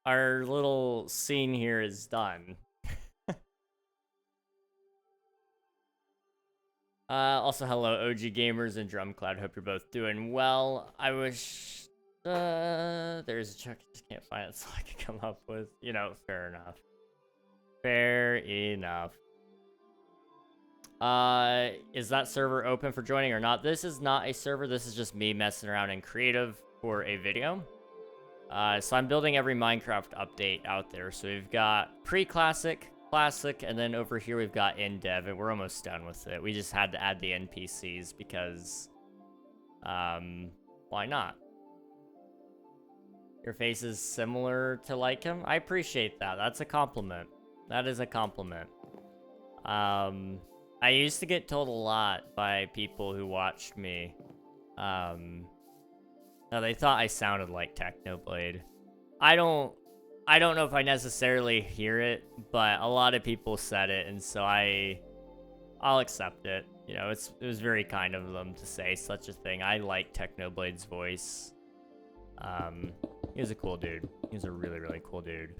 little scene here is done. Also, hello, OG Gamers and DrumCloud. Hope you're both doing well. I wish... there's a joke I just can't find it, so I can come up with... You know, fair enough. Fair enough. Is that server open for joining or not? This is not a server. This is just me messing around in creative for a video. So I'm building every Minecraft update out there. So we've got pre-classic, classic, and then over here we've got in dev, and we're almost done with it. We just had to add the NPCs because, why not? Your face is similar to like him. I appreciate that. That's a compliment. That is a compliment. I used to get told a lot by people who watched me. No, they thought I sounded like Technoblade. I don't know if I necessarily hear it, but a lot of people said it, and so I'll accept it. You know, it was very kind of them to say such a thing. I like Technoblade's voice. He was a cool dude. He was a really, really cool dude.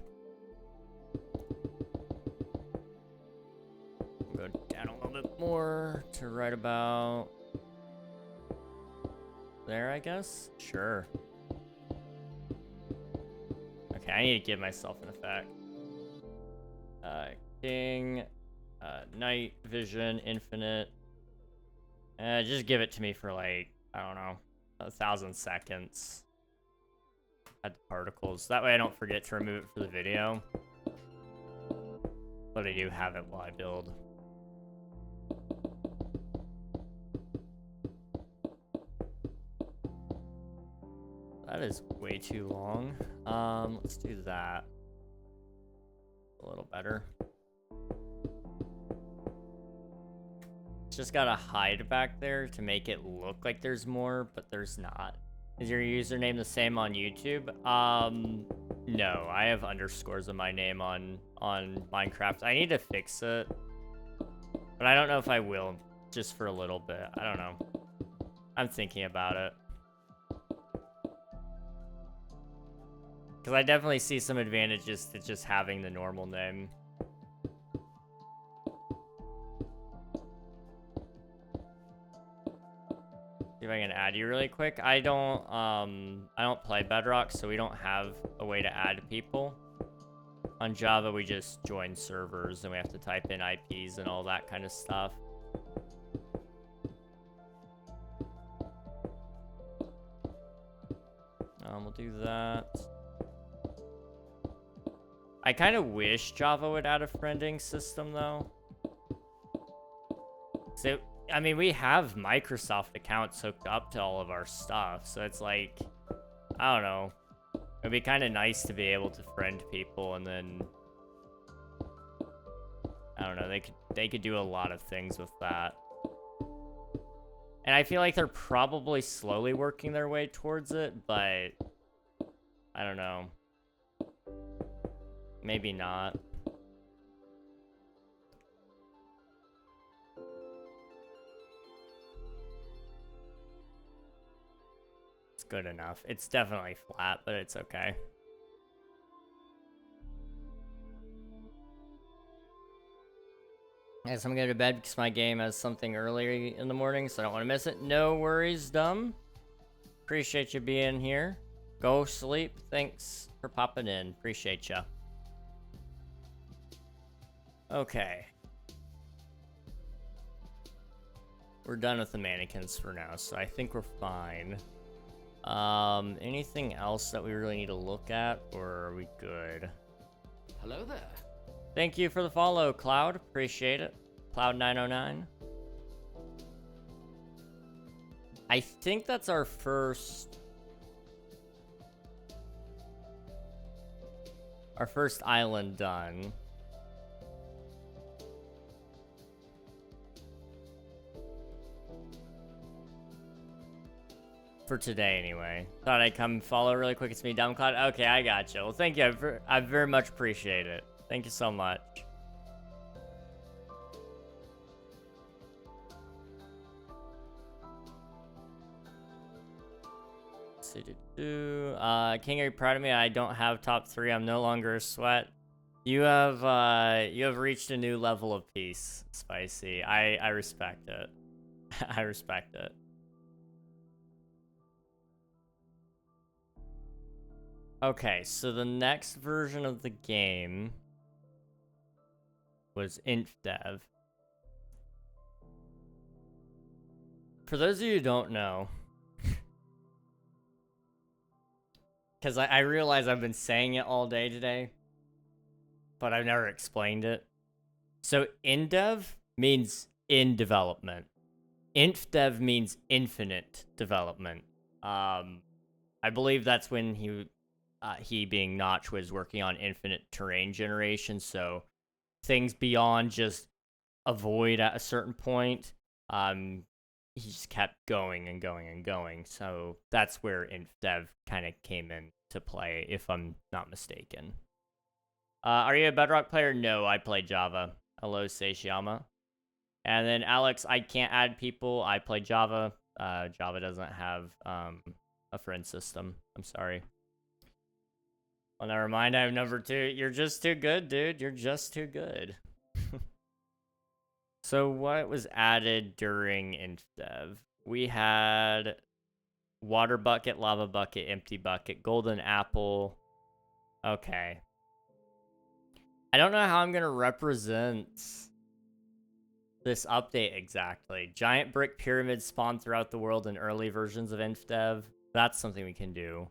Go down a little bit more to right about there, I guess? Sure. Okay, I need to give myself an effect. King, night vision, infinite. Just give it to me for like, I don't know, 1,000 seconds. Add the particles. That way I don't forget to remove it for the video. But I do have it while I build. That is way too long. Let's do that. A little better. Just gotta hide back there to make it look like there's more, but there's not. Is your username the same on YouTube? No, I have underscores in my name on Minecraft. I need to fix it, but I don't know if I will, just for a little bit. I don't know. I'm thinking about it. Because I definitely see some advantages to just having the normal name. See if I can add you really quick. I don't play Bedrock, so we don't have a way to add people. On Java, we just join servers, and we have to type in IPs and all that kind of stuff. We'll do that. I kind of wish Java would add a friending system, though. So, I mean, we have Microsoft accounts hooked up to all of our stuff, so it's like, I don't know. It'd be kind of nice to be able to friend people and then, I don't know. They could do a lot of things with that. And I feel like they're probably slowly working their way towards it, but I don't know. Maybe not. It's good enough. It's definitely flat, but it's okay. Guys, I'm gonna go to bed because my game has something early in the morning, so I don't want to miss it. No worries, dumb. Appreciate you being here. Go sleep. Thanks for popping in. Appreciate ya. Okay. We're done with the mannequins for now, so I think we're fine. Anything else that we really need to look at, or are we good? Hello there. Thank you for the follow, Cloud. Appreciate it. Cloud909. I think that's our first island done. For today, anyway. Thought I'd come follow really quick. It's me, Dumb Cloud. Okay, I got you. Well, thank you. I very much appreciate it. Thank you so much. King, are you proud of me? I don't have top 3. I'm no longer a sweat. You have reached a new level of peace, Spicy. I respect it. I respect it. Okay, so the next version of the game was InfDev. For those of you who don't know, because I realize I've been saying it all day today, but I've never explained it. So InDev means in development. InfDev means infinite development. I believe that's when he being Notch was working on infinite terrain generation, so things beyond just a void at a certain point. He just kept going and going and going, so that's where InfDev kind of came into play, if I'm not mistaken. Are you a Bedrock player? No, I play Java. Hello, Seishiyama. And then Alex, I can't add people. I play Java. Java doesn't have a friend system. I'm sorry. Well, never mind. I have number 2. You're just too good, dude. You're just too good. So what was added during InfDev? We had water bucket, lava bucket, empty bucket, golden apple. Okay. I don't know how I'm going to represent this update exactly. Giant brick pyramids spawn throughout the world in early versions of InfDev. That's something we can do.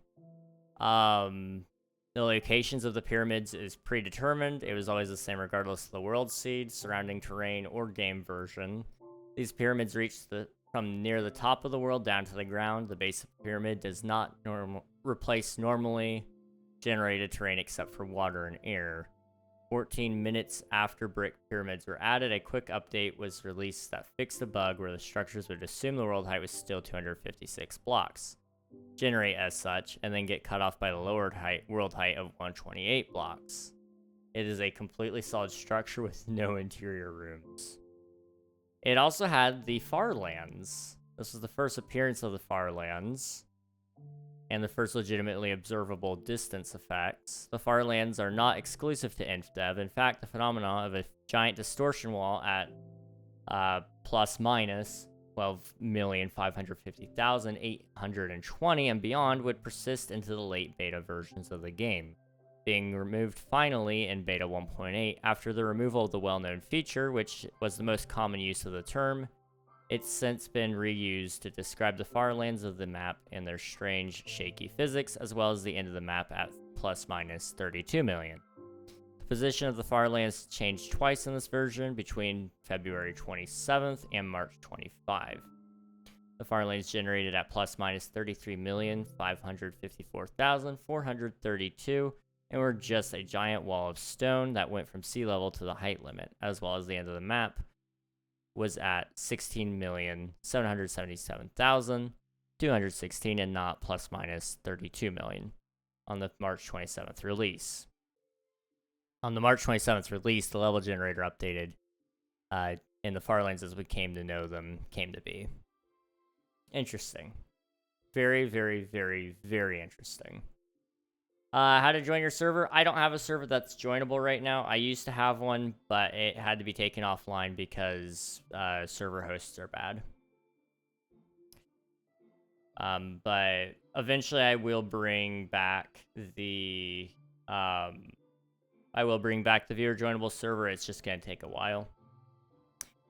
The locations of the pyramids is predetermined. It was always the same regardless of the world seed, surrounding terrain, or game version. These pyramids reach from near the top of the world down to the ground. The base of the pyramid does not replace normally generated terrain except for water and air. 14 minutes after brick pyramids were added, a quick update was released that fixed a bug where the structures would assume the world height was still 256 blocks. Generate as such, and then get cut off by the lowered world height of 128 blocks. It is a completely solid structure with no interior rooms. It also had the FARLANDS. This was the first appearance of the FARLANDS, and the first legitimately observable distance effects. The FARLANDS are not exclusive to InfDev. In fact, the phenomenon of a giant distortion wall at plus minus 12,550,820 and beyond would persist into the late beta versions of the game, being removed finally in beta 1.8 after the removal of the well-known feature, which was the most common use of the term. It's since been reused to describe the FARLANDS of the map and their strange, shaky physics, as well as the end of the map at plus minus 32 million. The position of the FARLANDS changed twice in this version, between February 27th and March 25. The FARLANDS generated at plus minus 33,554,432 and were just a giant wall of stone that went from sea level to the height limit, as well as the end of the map was at 16,777,216 and not plus minus 32 million on the March 27th release. On the March 27th release, the level generator updated in the Farlands as we came to know them came to be. Interesting. Very, very, very, very interesting. How to join your server? I don't have a server that's joinable right now. I used to have one, but it had to be taken offline because server hosts are bad. But eventually I will bring back the viewer joinable server. It's just gonna take a while.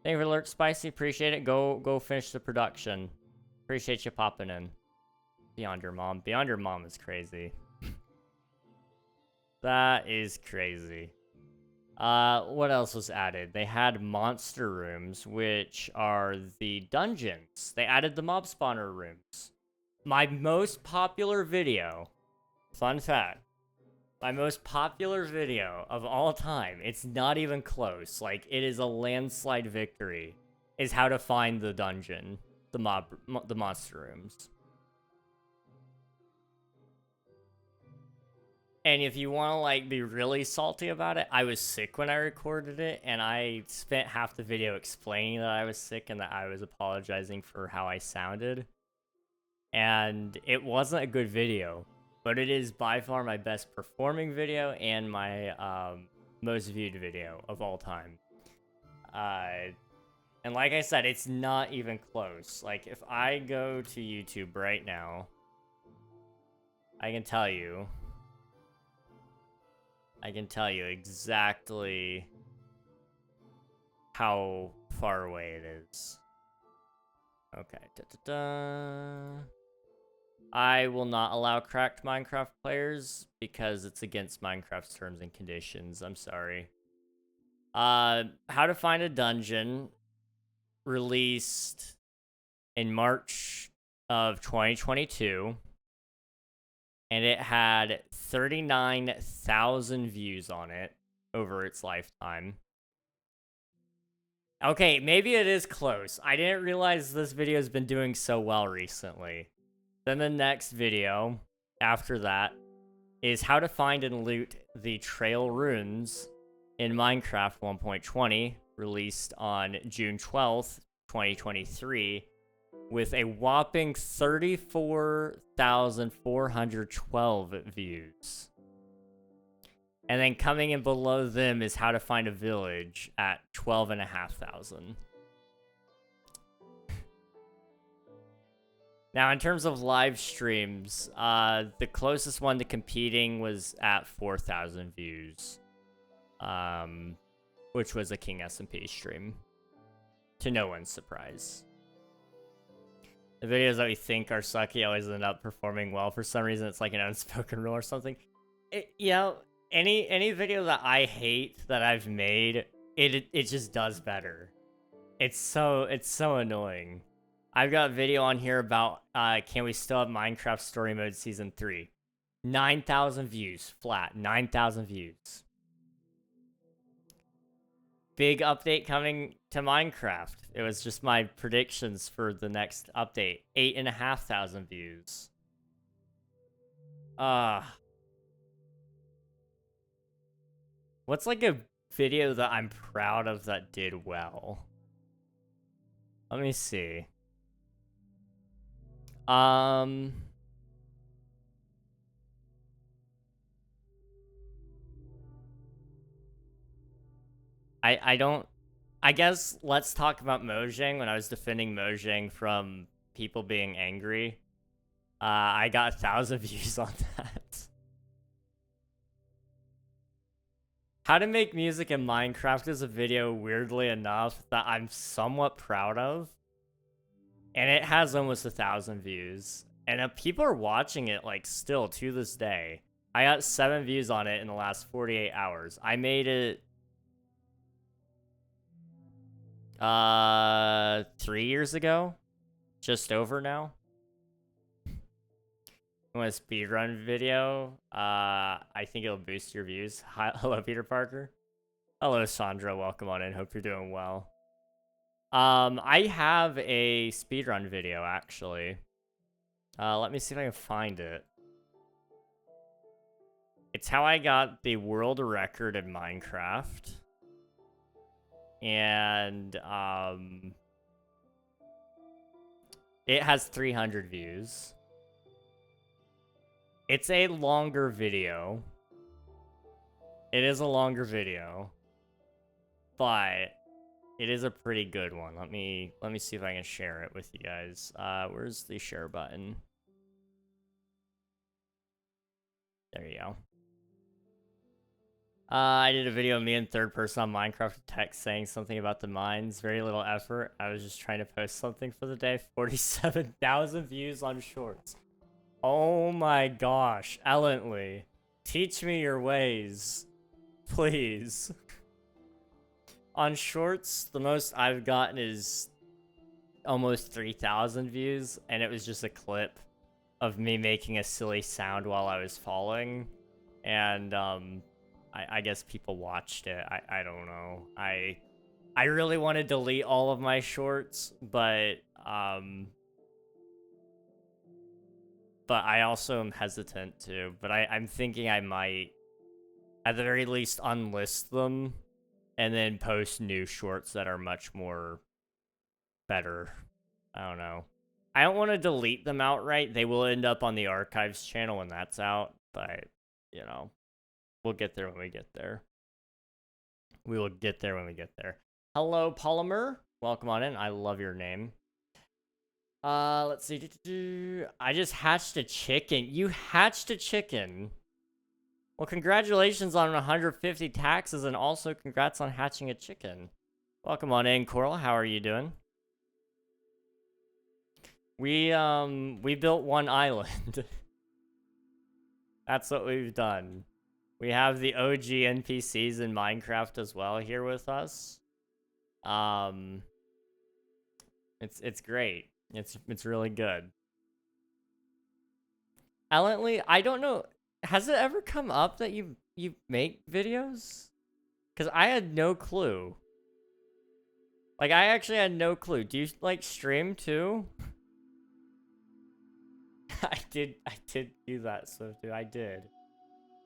Thank you for alert, Spicy. Appreciate it. Go finish the production. Appreciate you popping in. Beyond Your Mom. Beyond Your Mom is crazy. That is crazy. What else was added? They had monster rooms, which are the dungeons. They added the mob spawner rooms. My most popular video, fun fact, my most popular video of all time, it's not even close, like, it is a landslide victory, is how to find the dungeon, the monster rooms. And if you want to, like, be really salty about it, I was sick when I recorded it, and I spent half the video explaining that I was sick and that I was apologizing for how I sounded. And it wasn't a good video, but it is by far my best performing video and my most viewed video of all time. And like I said, it's not even close. Like, if I go to YouTube right now, I can tell you exactly how far away it is. Okay. I will not allow cracked Minecraft players because it's against Minecraft's terms and conditions. I'm sorry. How to Find a Dungeon released in March of 2022. And it had 39,000 views on it over its lifetime. Okay, maybe it is close. I didn't realize this video has been doing so well recently. Then the next video after that is how to find and loot the trail runes in Minecraft 1.20, released on June 12th, 2023. With a whopping 34,412 views. And then coming in below them is How to Find a Village at 12,500. Now, in terms of live streams, the closest one to competing was at 4,000 views. Which was a King SMP stream. To no one's surprise. The videos that we think are sucky always end up performing well. For some reason, it's like an unspoken rule or something. You know, any video that I hate that I've made, it just does better. It's so annoying. I've got a video on here about can we still have Minecraft Story Mode Season 3. 9,000 views, flat. 9,000 views. Big update coming to Minecraft. It was just my predictions for the next update. 8,500 views. What's like a video that I'm proud of that did well? Let me see. I guess let's talk about Mojang. When I was defending Mojang from people being angry, I got 1,000 views on that. How to make music in Minecraft is a video, weirdly enough, that I'm somewhat proud of. And it has almost 1,000 views. And people are watching it, like, still to this day. I got 7 views on it in the last 48 hours. I made it 3 years ago, just over now. You want a speedrun video? I think it'll boost your views. Hi, hello, Peter Parker. Hello, Sandra. Welcome on in. Hope you're doing well. I have a speedrun video, actually. Let me see if I can find it. It's how I got the world record in Minecraft. And, it has 300 views. It's a longer video. It is a longer video. But it is a pretty good one. Let me see if I can share it with you guys. Where's the share button? There you go. I did a video of me in third person on Minecraft with text saying something about the mines. Very little effort. I was just trying to post something for the day. 47,000 views on shorts. Oh my gosh. Ellently. Teach me your ways. Please. On shorts, the most I've gotten is almost 3,000 views. And it was just a clip of me making a silly sound while I was falling. And, I guess people watched it. I don't know. I really want to delete all of my shorts, but I also am hesitant to. But I'm thinking I might, at the very least, unlist them and then post new shorts that are much more better. I don't know. I don't want to delete them outright. They will end up on the archives channel when that's out, but, you know. We'll get there when we get there. We will get there when we get there. Hello, Polymer. Welcome on in. I love your name. Let's see. I just hatched a chicken. You hatched a chicken. Well, congratulations on 150 taxes, and also congrats on hatching a chicken. Welcome on in, Coral. How are you doing? We built one island. That's what we've done. We have the OG NPCs in Minecraft as well here with us. It's great. It's really good. Ellently, I don't know. Has it ever come up that you make videos? Because I had no clue. Like, I actually had no clue. Do you, like, stream too? I did do that, so dude, I did.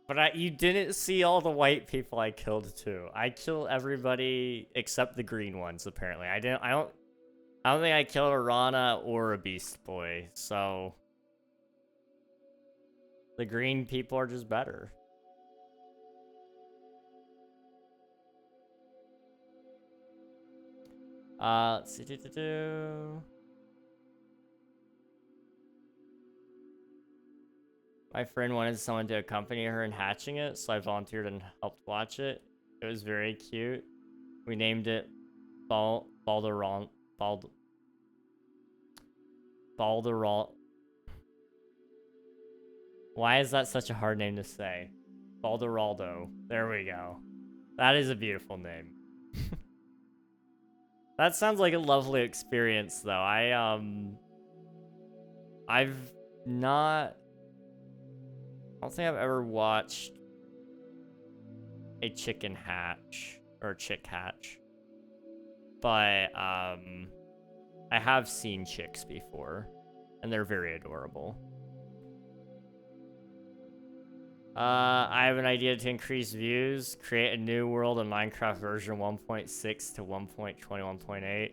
But you didn't see all the white people I killed too. I killed everybody except the green ones, apparently. I don't think I killed a Rana or a Beast Boy, so the green people are just better. Let's see. My friend wanted someone to accompany her in hatching it, so I volunteered and helped watch it. It was very cute. We named it Balderall. Why is that such a hard name to say? Balderaldo. There we go. That is a beautiful name. That sounds like a lovely experience, though. I've not... I don't think I've ever watched a chicken hatch or a chick hatch, but I have seen chicks before, and they're very adorable. I have an idea to increase views. Create a new world in Minecraft version 1.6 to 1.21.8.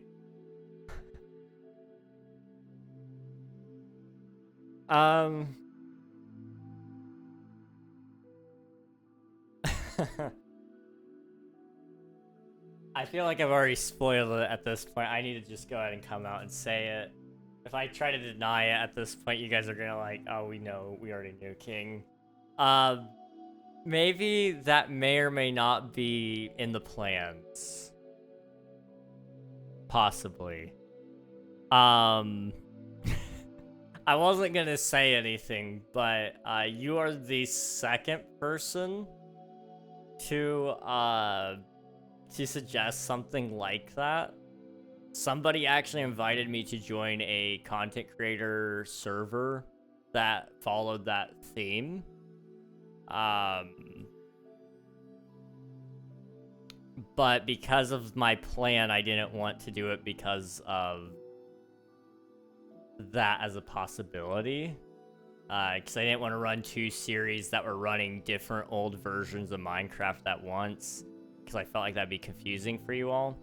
I feel like I've already spoiled it at this point. I need to just go ahead and come out and say it. If I try to deny it at this point, you guys are gonna like, oh, we know, we already knew King. Maybe that may or may not be in the plans. Possibly. I wasn't gonna say anything, but you are the second person to suggest something like that. Somebody actually invited me to join a content creator server that followed that theme. But because of my plan, I didn't want to do it because of that as a possibility. Because I didn't want to run 2 series that were running different old versions of Minecraft at once, because I felt like that'd be confusing for you all.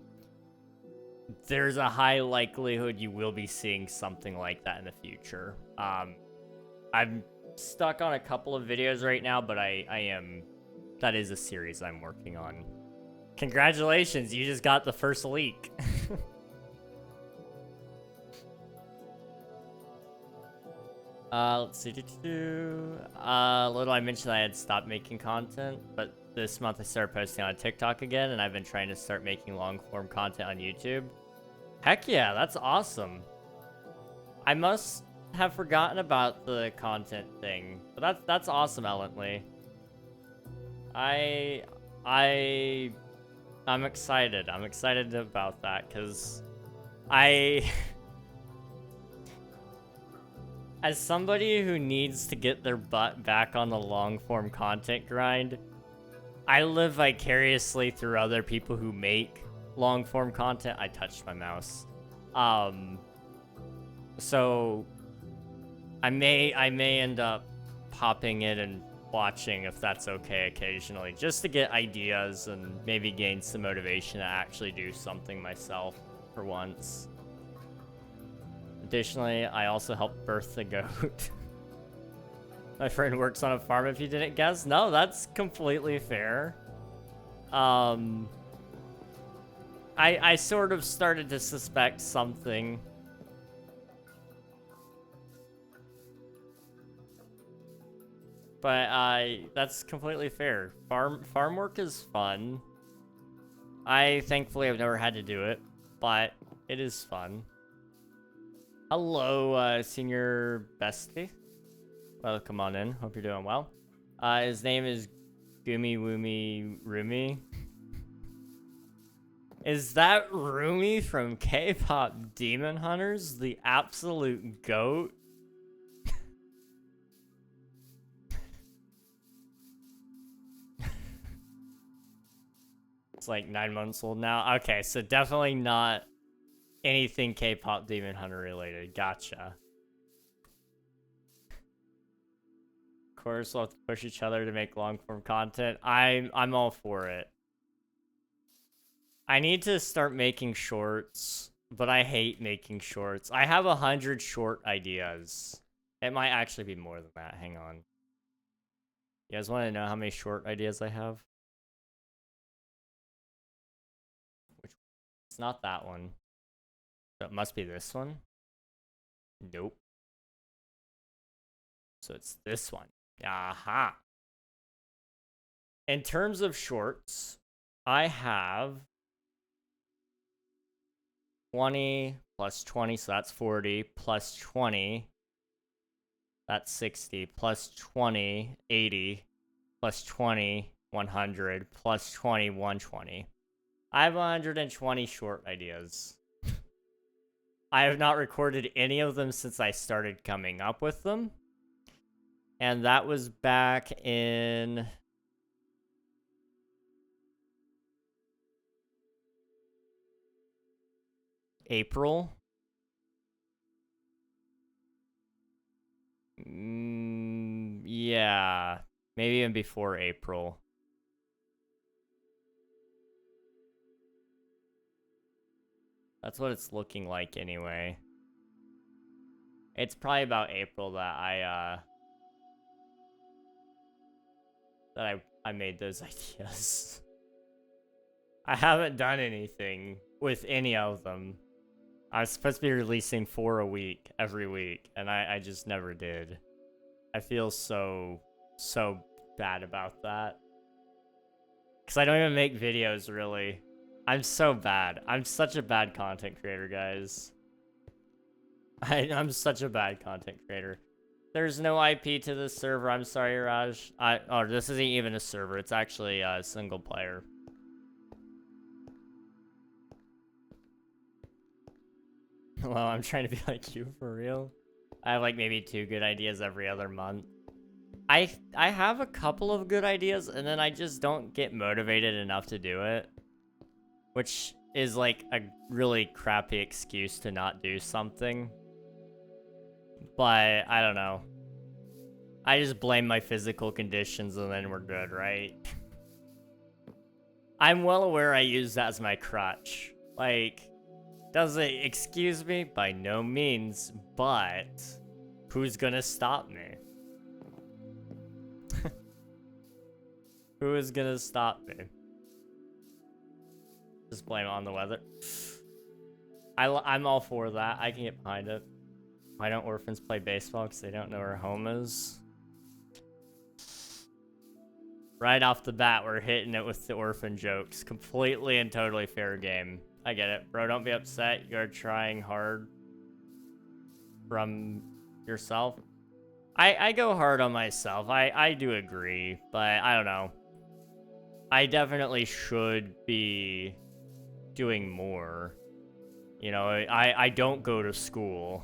There's a high likelihood you will be seeing something like that in the future. I'm stuck on a couple of videos right now, but that is a series I'm working on. Congratulations, you just got the first leak. Let's see. Little I mentioned I had stopped making content, but this month I started posting on TikTok again, and I've been trying to start making long-form content on YouTube. Heck yeah, that's awesome. I must have forgotten about the content thing, but that's awesome, Ellently. I'm excited. I'm excited about that, because as somebody who needs to get their butt back on the long-form content grind, I live vicariously through other people who make long-form content. I touched my mouse. So I may end up popping in and watching, if that's okay, occasionally, just to get ideas and maybe gain some motivation to actually do something myself for once. Additionally, I also helped birth the goat. My friend works on a farm, if you didn't guess. No, that's completely fair. I sort of started to suspect something. But that's completely fair. Farm work is fun. Thankfully I've never had to do it, but it is fun. Hello, Senior Bestie. Welcome on in. Hope you're doing well. His name is Gumi Woomy Rumi. Is that Rumi from K-pop Demon Hunters? The absolute goat? It's like 9 months old now. Okay, so definitely not anything K-pop Demon Hunter related. Gotcha. Of course, we'll have to push each other to make long-form content. I'm all for it. I need to start making shorts, but I hate making shorts. I have 100 short ideas. It might actually be more than that. Hang on. You guys want to know how many short ideas I have? It's not that one. So it must be this one. Nope. So it's this one. Aha. In terms of shorts, I have 20 plus 20, so that's 40, plus 20, that's 60, plus 20, 80, plus 20, 100, plus 20, 120. I have 120 short ideas. I have not recorded any of them since I started coming up with them. And that was back in April. Yeah, maybe even before April. That's what it's looking like anyway. It's probably about April that I made those ideas. I haven't done anything with any of them. I was supposed to be releasing 4 a week, every week, and I just never did. I feel so bad about that. Because I don't even make videos, really. I'm so bad. I'm such a bad content creator, guys. I'm such a bad content creator. There's no IP to this server. I'm sorry, Raj. Oh, this isn't even a server. It's actually a single player. Well, I'm trying to be like you, for real. I have like maybe 2 good ideas every other month. I have a couple of good ideas, and then I just don't get motivated enough to do it. Which is like a really crappy excuse to not do something. But I don't know. I just blame my physical conditions and then we're good, right? I'm well aware I use that as my crutch. Like, does it excuse me? By no means, but who's gonna stop me? Who is gonna stop me? Just blame it on the weather. I'm all for that. I can get behind it. Why don't orphans play baseball? Because they don't know where home is. Right off the bat, we're hitting it with the orphan jokes. Completely and totally fair game. I get it. Bro, don't be upset. You're trying hard from yourself. I go hard on myself. I do agree, but I don't know. I definitely should be doing more. You know, I don't go to school.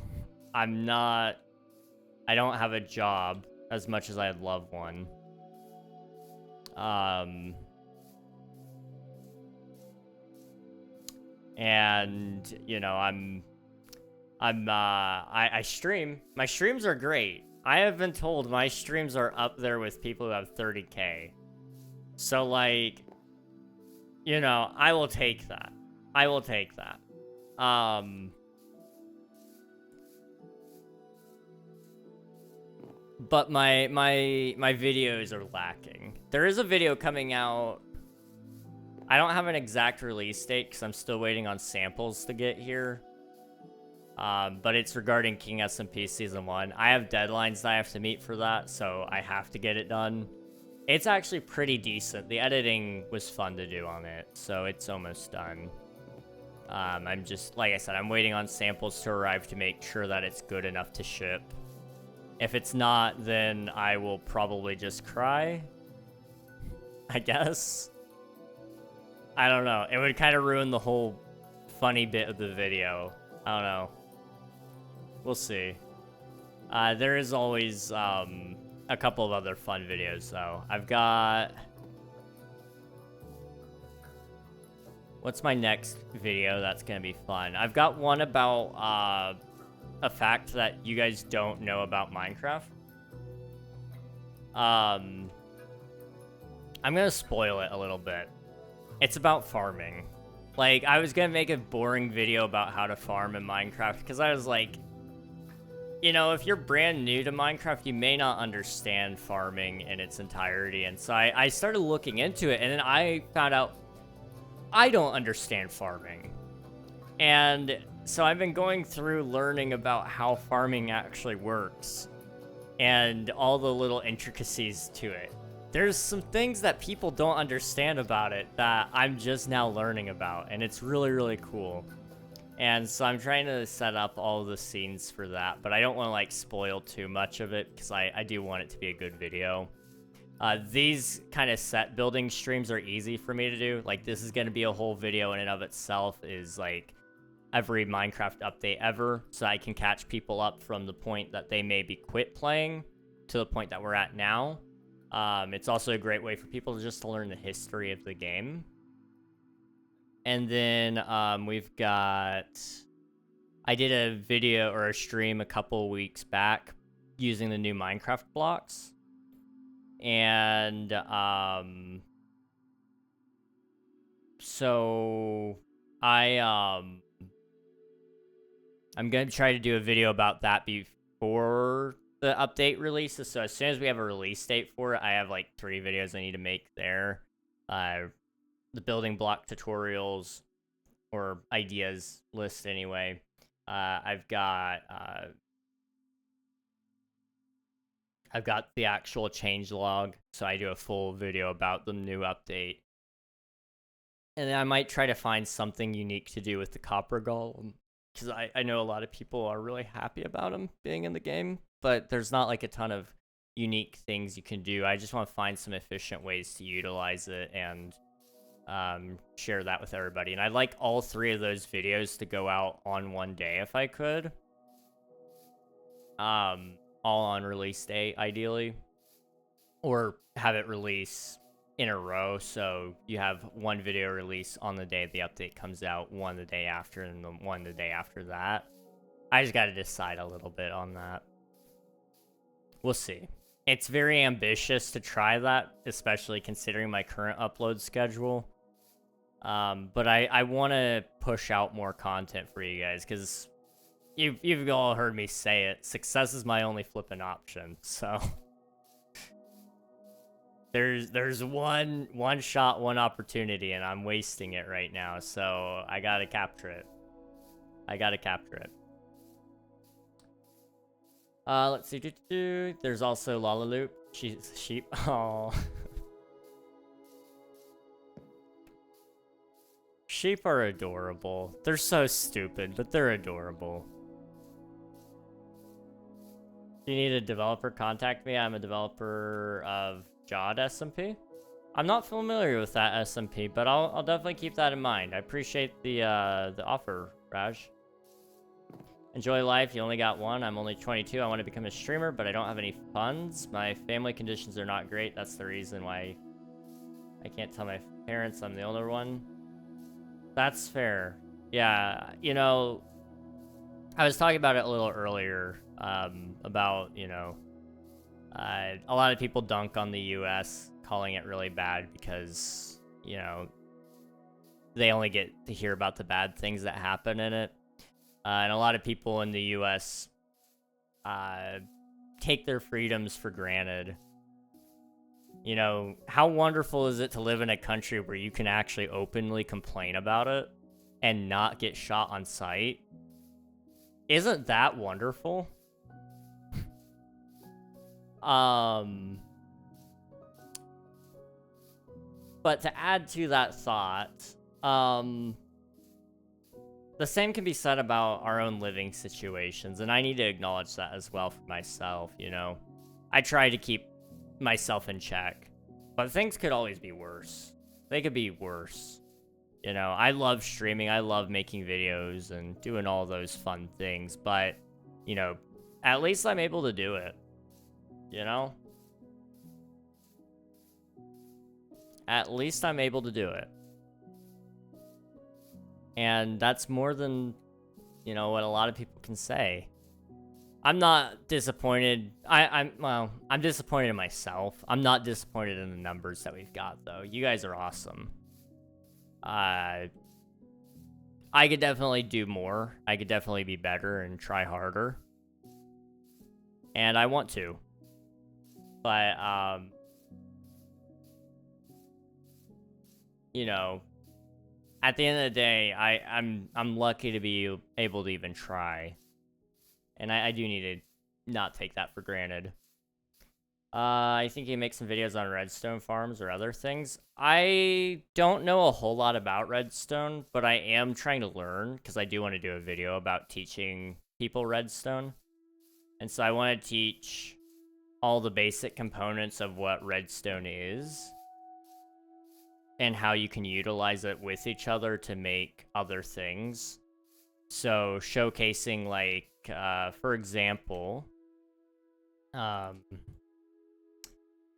I don't have a job as much as I'd love one. And you know, I stream. My streams are great. I have been told my streams are up there with people who have 30K. So like, you know, I will take that. I will take that. But my videos are lacking. There is a video coming out. I don't have an exact release date because I'm still waiting on samples to get here. But it's regarding King SMP Season 1. I have deadlines that I have to meet for that, so I have to get it done. It's actually pretty decent. The editing was fun to do on it, so it's almost done. I'm just, like I said, I'm waiting on samples to arrive to make sure that it's good enough to ship. If it's not, then I will probably just cry, I guess. I don't know. It would kind of ruin the whole funny bit of the video. I don't know. We'll see. There is always a couple of other fun videos, though. I've got... What's my next video that's going to be fun? I've got one about a fact that you guys don't know about Minecraft. I'm going to spoil it a little bit. It's about farming. Like, I was going to make a boring video about how to farm in Minecraft because I was like, you know, if you're brand new to Minecraft, you may not understand farming in its entirety. And so I started looking into it, and then I found out I don't understand farming. And so I've been going through learning about how farming actually works and all the little intricacies to it. There's some things that people don't understand about it that I'm just now learning about, and it's really, really cool. And so I'm trying to set up all the scenes for that, but I don't want to like spoil too much of it because I do want it to be a good video. These kind of set building streams are easy for me to do. Like, this is going to be a whole video in and of itself, is like every Minecraft update ever, so I can catch people up from the point that they maybe quit playing to the point that we're at now. It's also a great way for people just to learn the history of the game. And then we've got... I did a video or a stream a couple weeks back using the new Minecraft blocks. And so I'm going to try to do a video about that before the update releases. So as soon as we have a release date for it, I have like 3 videos I need to make there. The building block tutorials or ideas list anyway. I've got the actual changelog, so I do a full video about the new update. And then I might try to find something unique to do with the copper golem, because I know a lot of people are really happy about him being in the game, but there's not like a ton of unique things you can do. I just want to find some efficient ways to utilize it and share that with everybody. And I'd like all 3 of those videos to go out on one day if I could. all on release day, ideally. Or have it release in a row, so you have one video release on the day the update comes out, one the day after, and the one the day after that. I just gotta decide a little bit on that. We'll see. It's very ambitious to try that, especially considering my current upload schedule. But I want to push out more content for you guys, because you've all heard me say it. Success is my only flipping option, so... There's one shot, one opportunity, and I'm wasting it right now, so I gotta capture it. Let's see. There's also Lalaloop. She's sheep. Oh. Sheep are adorable. They're so stupid, but they're adorable. If you need a developer, contact me. I'm a developer of Jod SMP. I'm not familiar with that SMP, but I'll definitely keep that in mind. I appreciate the offer, Raj. Enjoy life. You only got one. I'm only 22. I want to become a streamer, but I don't have any funds. My family conditions are not great. That's the reason why I can't tell my parents I'm the older one. That's fair. Yeah, you know, I was talking about it a little earlier, about, you know, a lot of people dunk on the US, calling it really bad because, you know, they only get to hear about the bad things that happen in it. And a lot of people in the US take their freedoms for granted. You know, how wonderful is it to live in a country where you can actually openly complain about it and not get shot on sight? Isn't that wonderful? But to add to that thought, the same can be said about our own living situations, and I need to acknowledge that as well for myself, you know? I try to keep myself in check, but things could always be worse. They could be worse. You know, I love streaming, I love making videos and doing all those fun things, but, you know, at least I'm able to do it, you know? At least I'm able to do it. And that's more than, you know, what a lot of people can say. I'm not disappointed. Well, I'm disappointed in myself. I'm not disappointed in the numbers that we've got, though. You guys are awesome. I could definitely do more. I could definitely be better and try harder. And I want to. But, you know, at the end of the day, I'm lucky to be able to even try. And I do need to not take that for granted. I think he makes some videos on redstone farms or other things. I don't know a whole lot about redstone, but I am trying to learn because I do want to do a video about teaching people redstone. And so I want to teach all the basic components of what redstone is and how you can utilize it with each other to make other things. So showcasing, like, for example,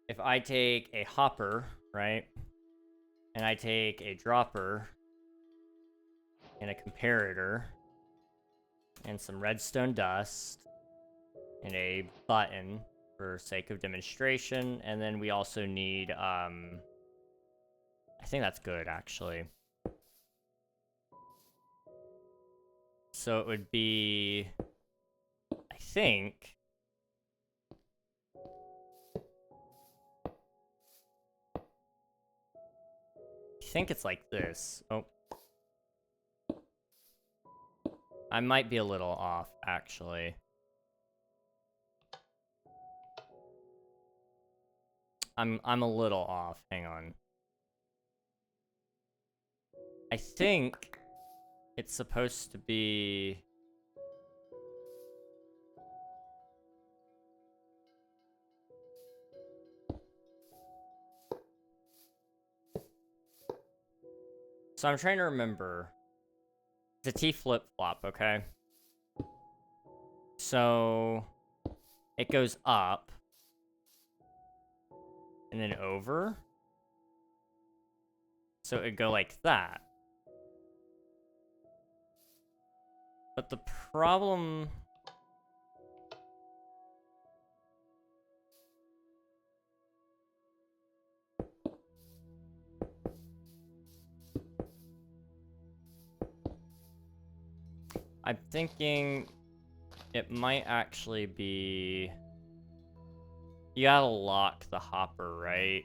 if I take a hopper, right, and I take a dropper and a comparator and some redstone dust and a button for sake of demonstration, and then we also need, I think that's good, actually. So it would be, I think, it's like this. Oh. I might be a little off, actually. I'm a little off. Hang on. I think it's supposed to be... So I'm trying to remember. It's a T flip-flop, okay? So it goes up and then over. So it'd go like that. But the problem... I'm thinking it might actually be... You gotta lock the hopper, right?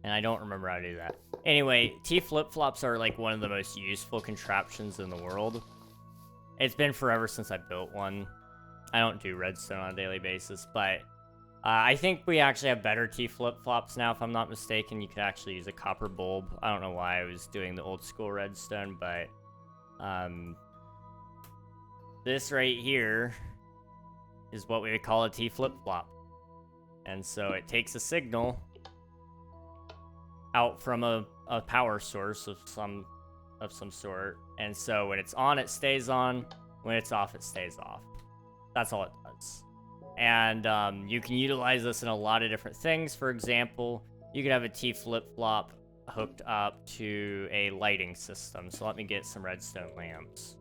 And I don't remember how to do that. Anyway, T flip-flops are like one of the most useful contraptions in the world. It's been forever since I built one. I don't do redstone on a daily basis, but I think we actually have better T flip-flops now, if I'm not mistaken. You could actually use a copper bulb. I don't know why I was doing the old school redstone, but this right here is what we would call a T flip-flop. And so it takes a signal out from a power source of some sort, and so when it's on, it stays on. When it's off, it stays off. That's all it does. And you can utilize this in a lot of different things. For example, you could have a T flip-flop hooked up to a lighting system. So let me get some redstone lamps.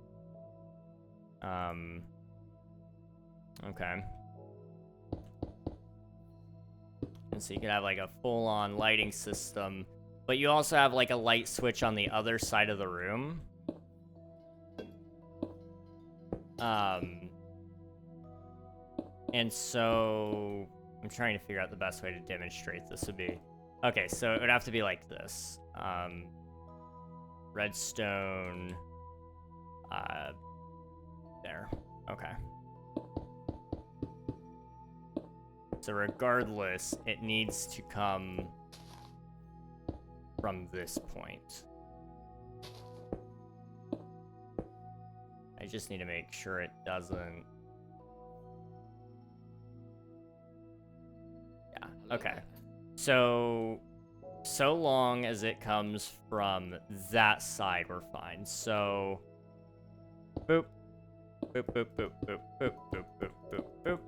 Okay. And so you could have like a full-on lighting system, but you also have like a light switch on the other side of the room. And so I'm trying to figure out the best way to demonstrate this would be. Okay, so it would have to be like this. Redstone. There. Okay. So regardless, it needs to come from this point. I just need to make sure it doesn't... Yeah, okay. So long as it comes from that side, we're fine. So, boop, boop, boop, boop, boop, boop, boop, boop, boop, boop.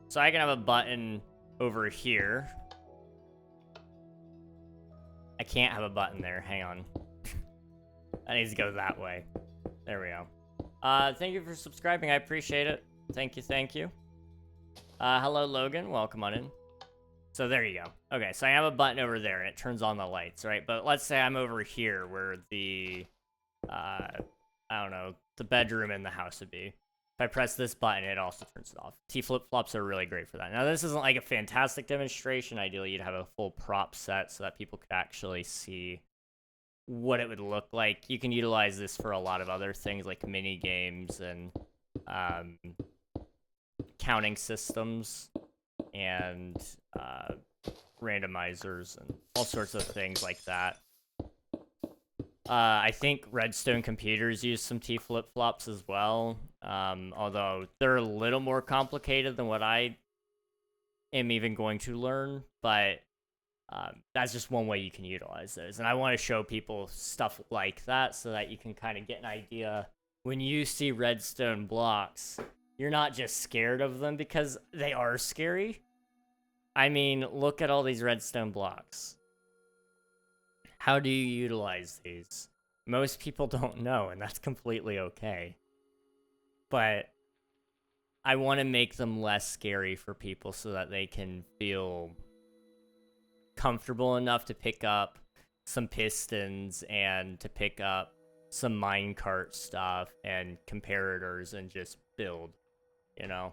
So I can have a button over here. I can't have a button there. Hang on. That needs to go that way. There we go. Thank you for subscribing. I appreciate it. Thank you, thank you. Hello, Logan. Welcome on in. So there you go. Okay, so I have a button over there, and it turns on the lights, right? But let's say I'm over here where the, I don't know, the bedroom in the house would be. If I press this button, it also turns it off. T flip-flops are really great for that. Now, this isn't like a fantastic demonstration. Ideally, you'd have a full prop set so that people could actually see what it would look like. You can utilize this for a lot of other things like mini games and counting systems and randomizers and all sorts of things like that. I think redstone computers use some T flip-flops as well, although they're a little more complicated than what I am even going to learn, but that's just one way you can utilize those. And I want to show people stuff like that so that you can kind of get an idea. When you see redstone blocks, you're not just scared of them, because they are scary. I mean, look at all these redstone blocks. How do you utilize these? Most people don't know, and that's completely okay. But I want to make them less scary for people so that they can feel comfortable enough to pick up some pistons and to pick up some minecart stuff and comparators and just build, you know?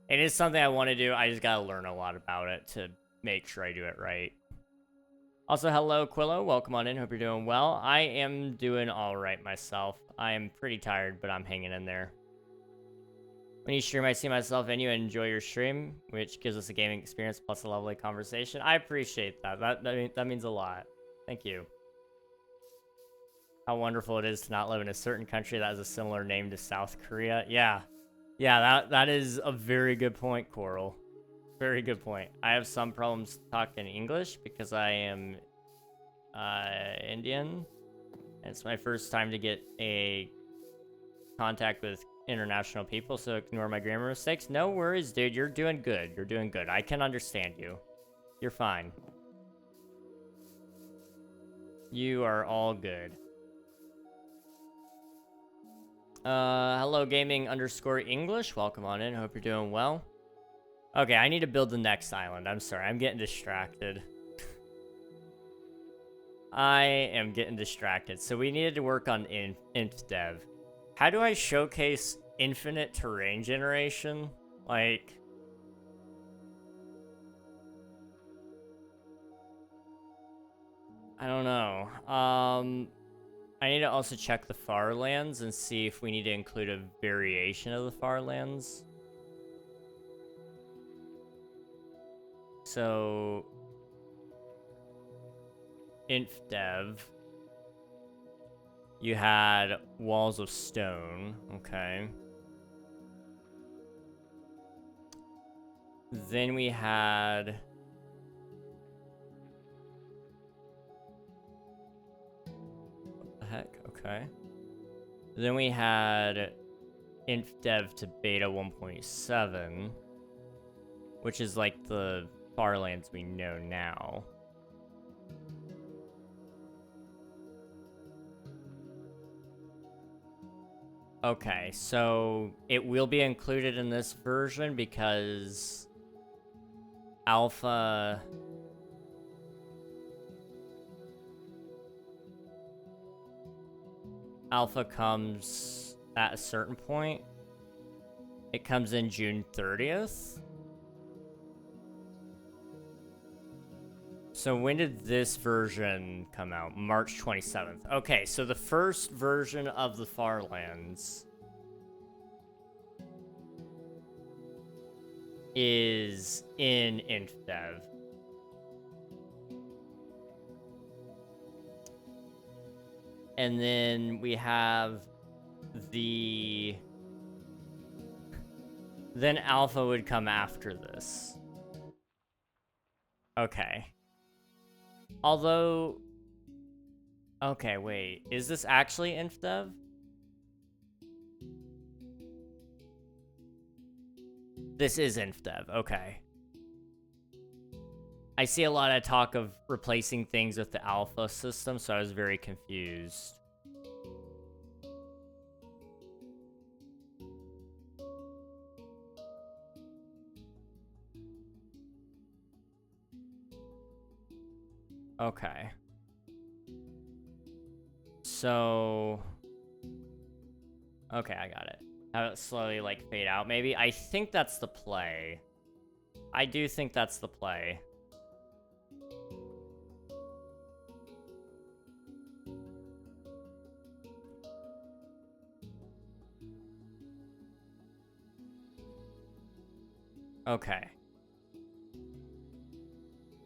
It is something I want to do. I just gotta learn a lot about it to make sure I do it right. Also, hello, Quillo. Welcome on in. Hope you're doing well. I am doing all right myself. I am pretty tired, but I'm hanging in there. When you stream, I see myself in you and enjoy your stream, which gives us a gaming experience plus a lovely conversation. I appreciate that. That means a lot. Thank you. How wonderful it is to not live in a certain country that has a similar name to South Korea. Yeah. Yeah, that is a very good point, Coral. Very good point. I have some problems talking English because I am Indian. And it's my first time to get a contact with international people, so ignore my grammar mistakes. No worries, dude. You're doing good. You're doing good. I can understand you. You're fine. You are all good. Hello gaming underscore English. Welcome on in. Hope you're doing well. Okay, I need to build the next island. I'm sorry. I'm getting distracted. I am getting distracted. So we needed to work on inf dev. How do I showcase infinite terrain generation? Like, I don't know. I need to also check the FARLANDS and see if we need to include a variation of the FARLANDS. So, inf dev. You had walls of stone, okay. Then we had... What the heck? Okay. Then we had inf dev to beta 1.7, which is like the FARLANDS we know now. Okay, so it will be included in this version because alpha comes at a certain point. It comes in June 30th. So when did this version come out? March 27th. Okay, so the first version of the FARLANDS is in InfDev. And then we have the... Then alpha would come after this. Okay. Although... Okay, wait. Is this actually InfDev? This is InfDev, okay. I see a lot of talk of replacing things with the alpha system, so I was very confused. Okay. So... Okay, I got it. Have it slowly, like, fade out, maybe? I think that's the play. I do think that's the play. Okay.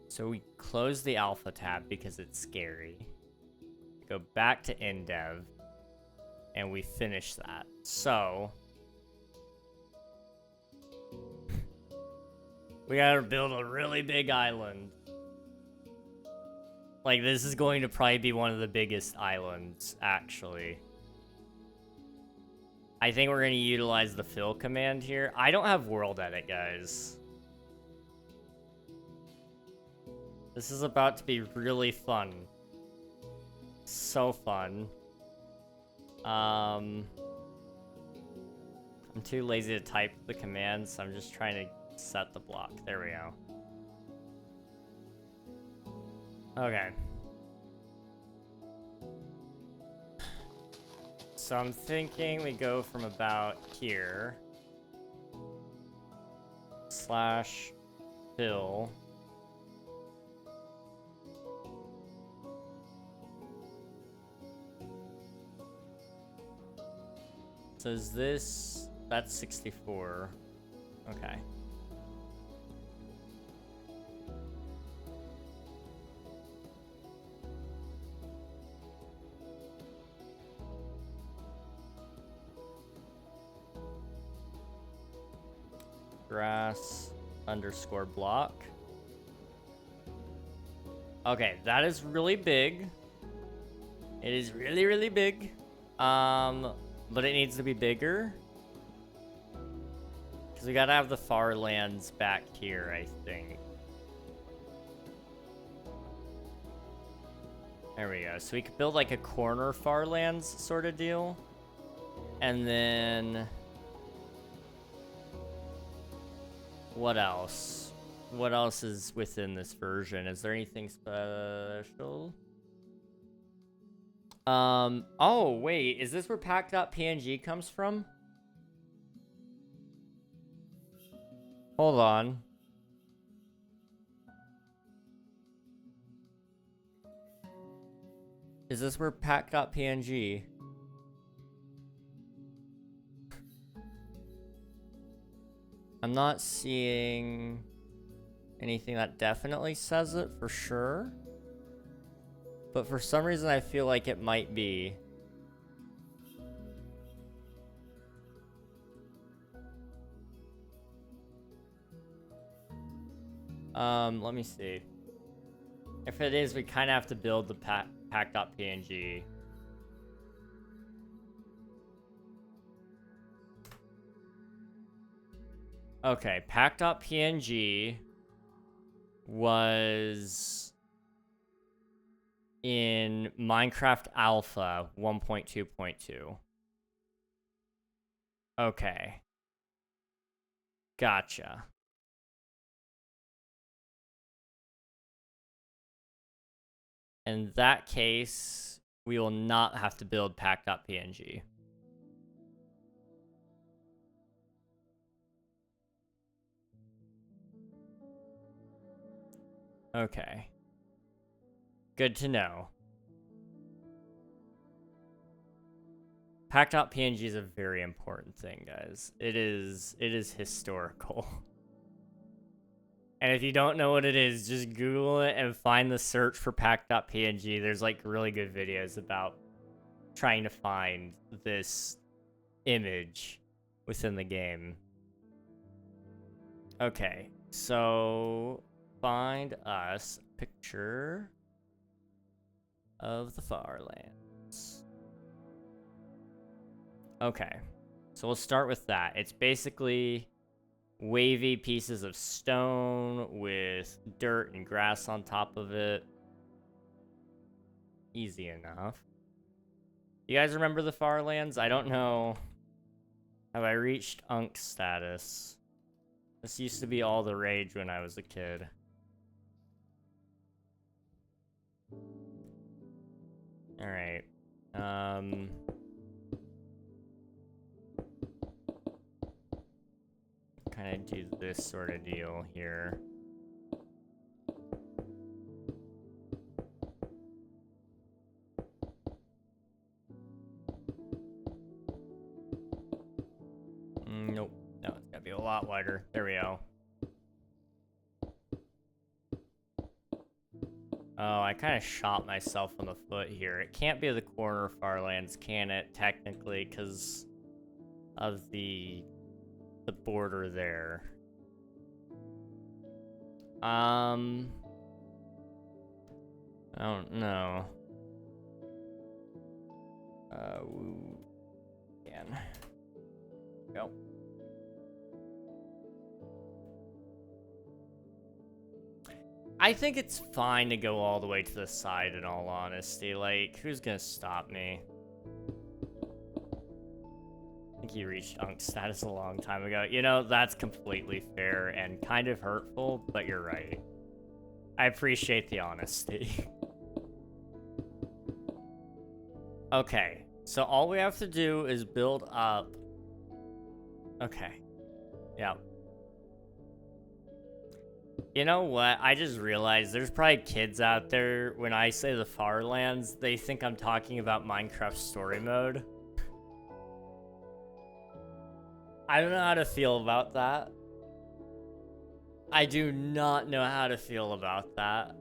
So we close the alpha tab because it's scary. Go back to InDev. And we finish that. So... we gotta build a really big island. Like, this is going to probably be one of the biggest islands, actually. I think we're gonna utilize the fill command here. I don't have world edit, guys. This is about to be really fun. So fun. I'm too lazy to type the commands, so I'm just trying to set the block. There we go. Okay. So I'm thinking we go from about here. Slash fill. So is this... That's 64. Okay. Grass underscore block. Okay, that is really big. It is really, really big. But it needs to be bigger. Because we gotta have the Farlands back here, I think. There we go. So we could build like a corner Farlands sort of deal. And then... what else? What else is within this version? Is there anything special? Oh, wait. Is this where pack.png comes from? Hold on. Is this where pack.png? I'm not seeing anything that definitely says it for sure. But for some reason I feel like it might be. Let me see. If it is, we kind of have to build the pack.png. Okay, pack.png was in Minecraft Alpha 1.2.2. Okay. Gotcha. In that case, we will not have to build pack.png. Okay. Good to know. Pack.png is a very important thing, guys. It is historical. And if you don't know what it is, just Google it and find the search for pack.png. There's like really good videos about trying to find this image within the game. Okay, so find us a picture of the Farlands. Okay, so we'll start with that. It's basically wavy pieces of stone with dirt and grass on top of it. Easy enough. You guys remember the Farlands? I don't know. Have I reached Unk status? This used to be all the rage when I was a kid. Alright. Kind of do this sort of deal here. Nope. No, it's gotta be a lot wider. There we go. Oh, I kind of shot myself in the foot here. It can't be the corner Farlands, can it? Technically, because of the border there. I don't know. Again. Go. I think it's fine to go all the way to the side, in all honesty. Like, who's gonna stop me? I think he reached Unk status a long time ago. You know, that's completely fair and kind of hurtful, but you're right. I appreciate the honesty. Okay, so all we have to do is build up. Okay. Yeah. You know what? I just realized there's probably kids out there, when I say the Farlands, they think I'm talking about Minecraft story mode. I don't know how to feel about that. I do not know how to feel about that.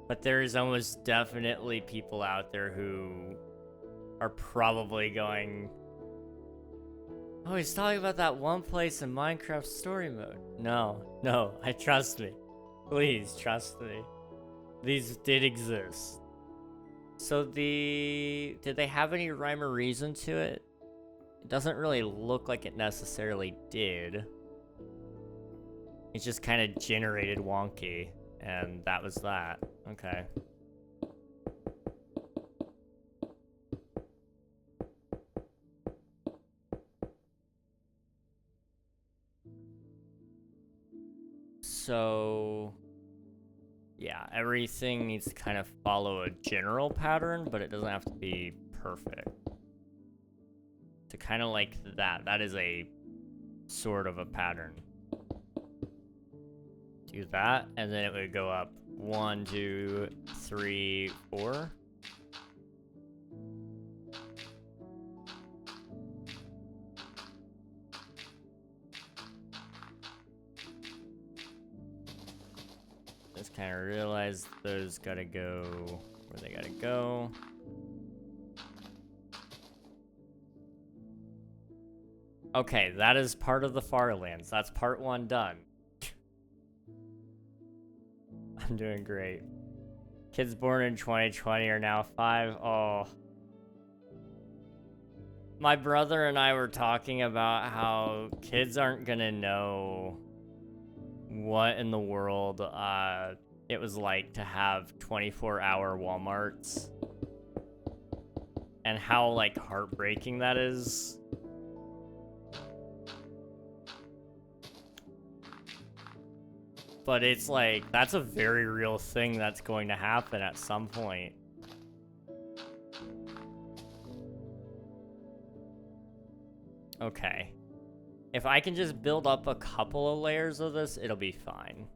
But there's almost definitely people out there who are probably going, oh, he's talking about that one place in Minecraft story mode. No, trust me. Please, trust me. These did exist. So did they have any rhyme or reason to it? It doesn't really look like it necessarily did. It just kind of generated wonky, and that was that. Okay. So, yeah, everything needs to kind of follow a general pattern, but it doesn't have to be perfect. To kind of like that is a sort of a pattern. Do that, and then it would go up 1, 2, 3, 4. Just kind of realize those gotta go where they gotta go. Okay, that is part of the FARLANDS. That's part 1 done. I'm doing great. Kids born in 2020 are now 5. Oh. My brother and I were talking about how kids aren't gonna know what in the world it was like to have 24-hour Walmarts. And how, like, heartbreaking that is. But it's like, that's a very real thing that's going to happen at some point. Okay. If I can just build up a couple of layers of this, it'll be fine.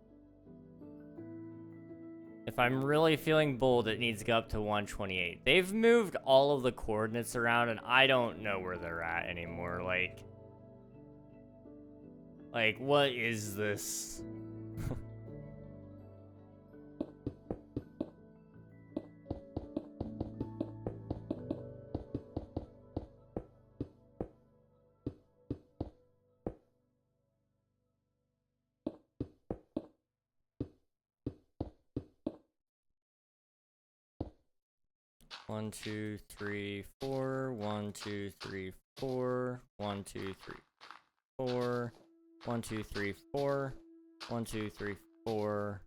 If I'm really feeling bold, it needs to go up to 128. They've moved all of the coordinates around, and I don't know where they're at anymore. Like, what is this? 1, 2, 3, 4. 1, 2, 3, 4. 1, 2, 3, 4. 1, 2, 3, 4. 1, 2, 3, 4.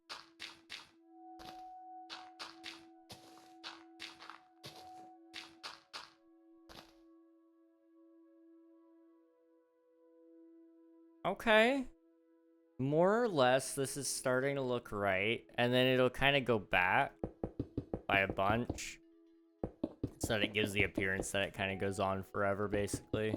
Okay. More or less, this is starting to look right, and then it'll kind of go back by a bunch, so that it gives the appearance that it kind of goes on forever, basically.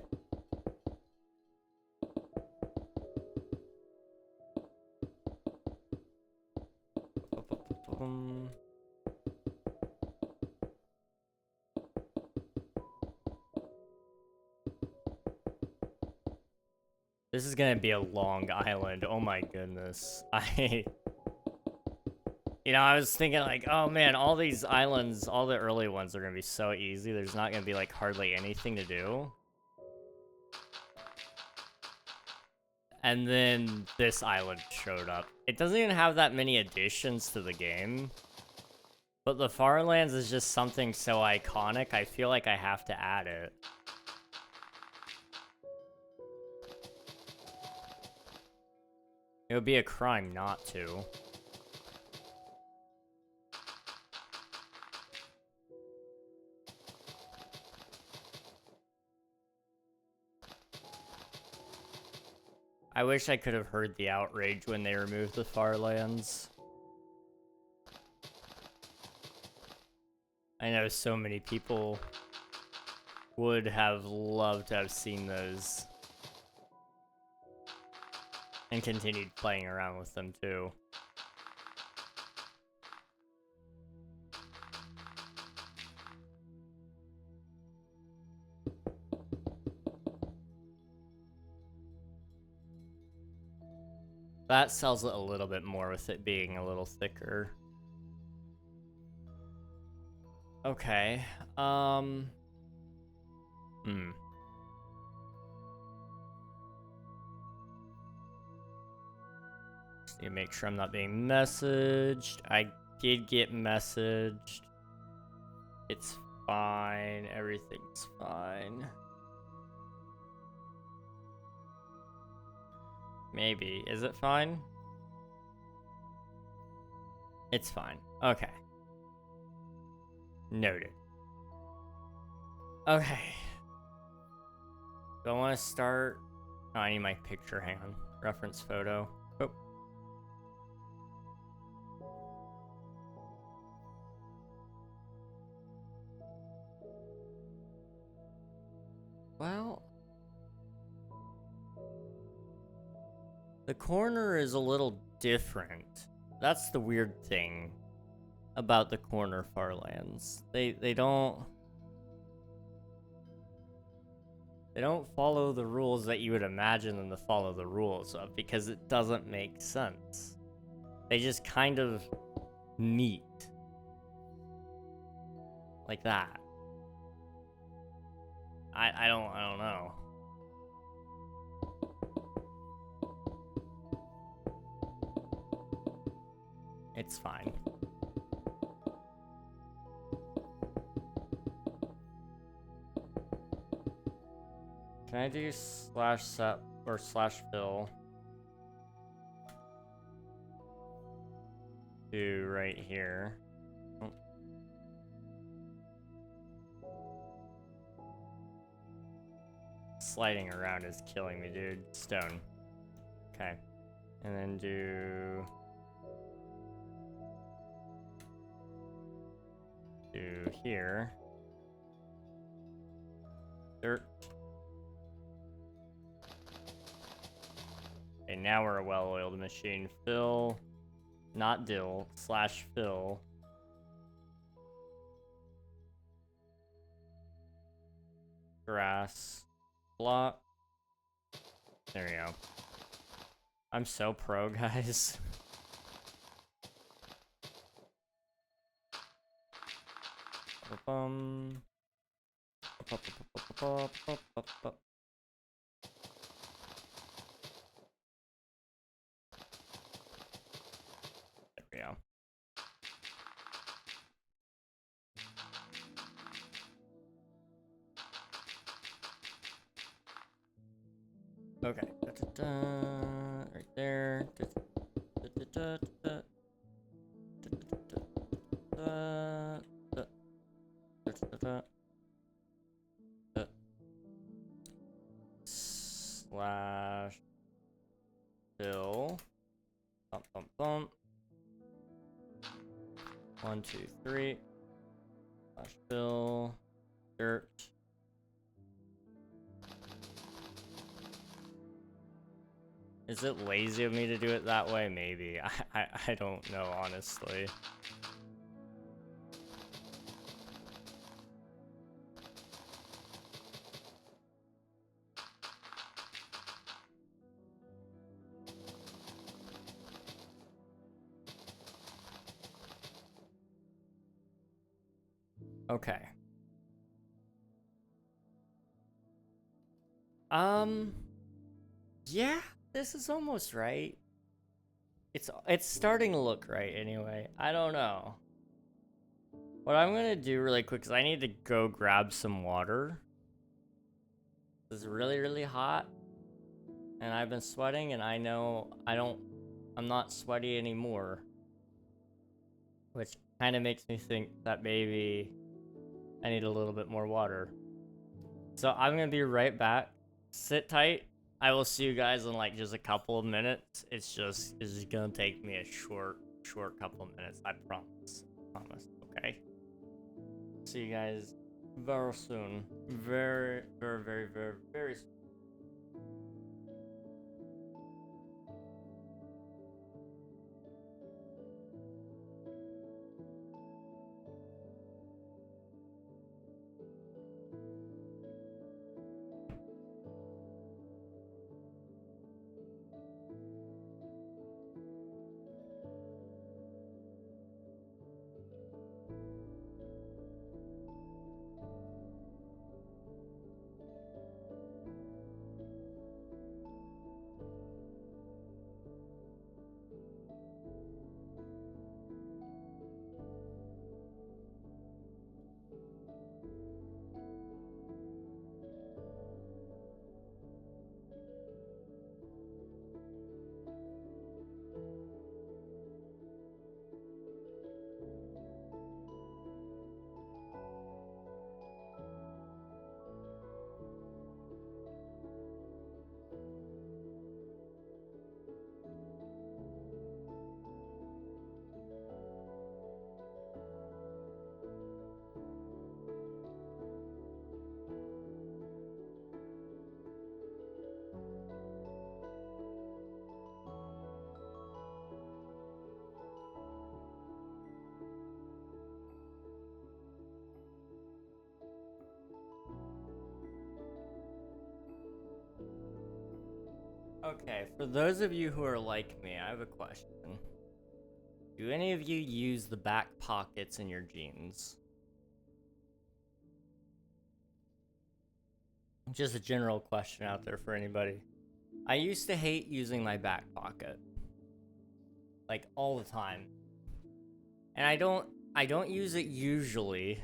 This is gonna be a long island. Oh my goodness. You know, I was thinking like, oh man, all these islands, all the early ones are gonna be so easy. There's not gonna be like hardly anything to do. And then this island showed up. It doesn't even have that many additions to the game. But the FARLANDS is just something so iconic, I feel like I have to add it. It would be a crime not to. I wish I could have heard the outrage when they removed the FARLANDS. I know so many people would have loved to have seen those. And continued playing around with them too. That sells it a little bit more with it being a little thicker. Okay, Just need to make sure I'm not being messaged. I did get messaged. It's fine. Everything's fine. Maybe. Is it fine? It's fine. Okay. Noted. Okay. Do I want to start? Oh, I need my picture. Hang on. Reference photo. Oh. Well, the corner is a little different. That's the weird thing about the corner Farlands. They don't follow the rules that you would imagine them to follow the rules of, because it doesn't make sense. They just kind of meet like that. I don't know. It's fine. Can I do slash set or slash fill to right here? Oh. Sliding around is killing me, dude. Stone. Okay. And then do here. Dirt. Okay, now we're a well-oiled machine. Fill, not dill, slash fill. Grass. Block. There we go. I'm so pro, guys. There we go. Okay. Right there. Slash fill. Bump, bump, bump. 1, 2, 3. Slash fill. Dirt. Is it lazy of me to do it that way? Maybe. I don't know, honestly. Okay. Yeah, this is almost right. It's starting to look right anyway. I don't know. What I'm gonna do really quick is I need to go grab some water. It's really, really hot. And I've been sweating, and I know I'm not sweaty anymore. Which kind of makes me think that maybe I need a little bit more water. So I'm gonna be right back. Sit tight. I will see you guys in like just a couple of minutes. It's just gonna take me a short couple of minutes. I promise. Okay. See you guys very soon. Very soon. Okay, for those of you who are like me, I have a question. Do any of you use the back pockets in your jeans? Just a general question out there for anybody. I used to hate using my back pocket. Like, all the time. And I don't use it usually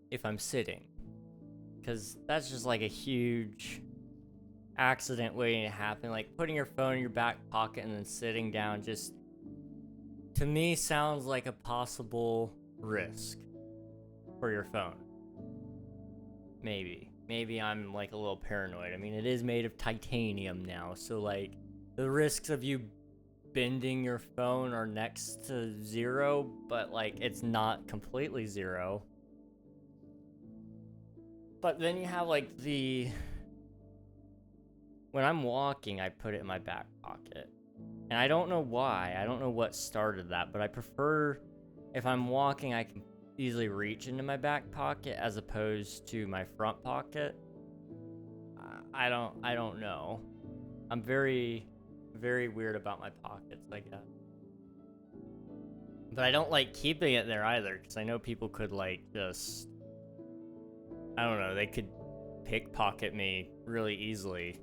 if I'm sitting. Because that's just like a huge accident waiting to happen. Like, putting your phone in your back pocket and then sitting down just, to me, sounds like a possible risk for your phone. Maybe I'm like a little paranoid. I mean, it is made of titanium now, so like the risks of you bending your phone are next to zero, but like it's not completely zero. But then you have like when I'm walking, I put it in my back pocket. And I don't know why. I don't know what started that, but I prefer if I'm walking, I can easily reach into my back pocket as opposed to my front pocket. I don't know. I'm very, very weird about my pockets, I guess. But I don't like keeping it there either, because I know people could like just, I don't know, they could pickpocket me really easily.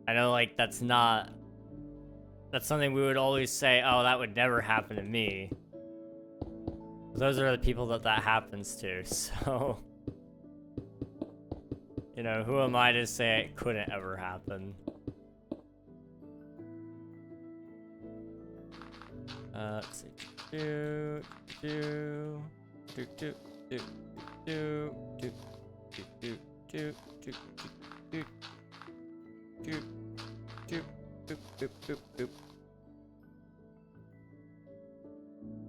I know like that's something we would always say, oh, that would never happen to me. Those are the people that happens to, so... You know, who am I to say it couldn't ever happen? Let's see. Do, do, do, do, do, do, do, do, do, do, do, do, do, do, do, do, do, do.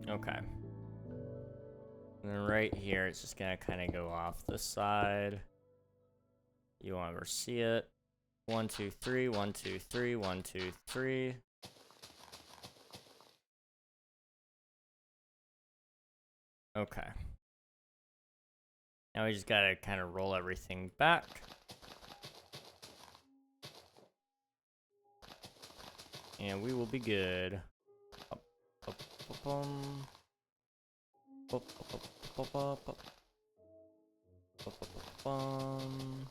Okay. And then right here, it's just gonna kind of go off the side. You won't ever see it. 1, 2, 3, 1, 2, 3, 1, 2, 3. Okay. Now we just gotta kind of roll everything back. And we will be good. Up, up, up, bum. Up, up, up, up, up, up. Up, up, up, bum.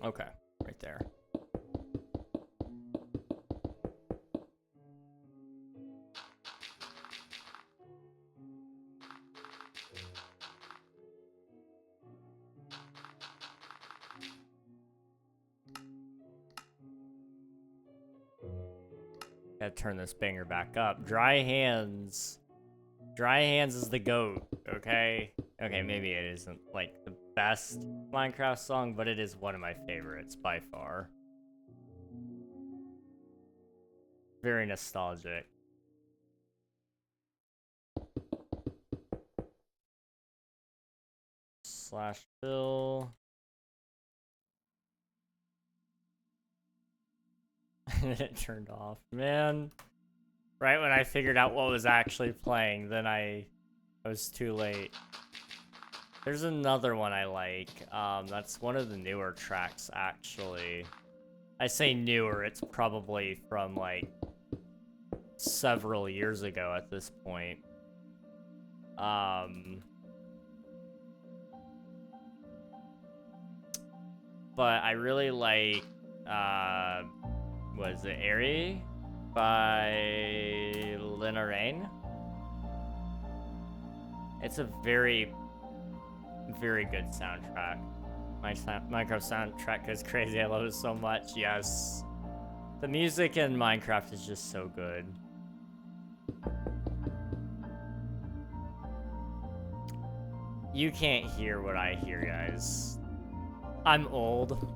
Okay, right there. Gotta turn this banger back up. Dry Hands. Dry Hands is the GOAT, okay? Okay, maybe it isn't, like, the best Minecraft song, but it is one of my favorites, by far. Very nostalgic. Slash Bill. It turned off. Man. Right when I figured out what was actually playing, then I was too late. There's another one I like. That's one of the newer tracks, actually. I say newer, it's probably from, like, several years ago at this point. But I really like, was it Airy by Lena Rain? It's a very, very good soundtrack. My Minecraft soundtrack goes crazy. I love it so much. Yes. The music in Minecraft is just so good. You can't hear what I hear, guys. I'm old.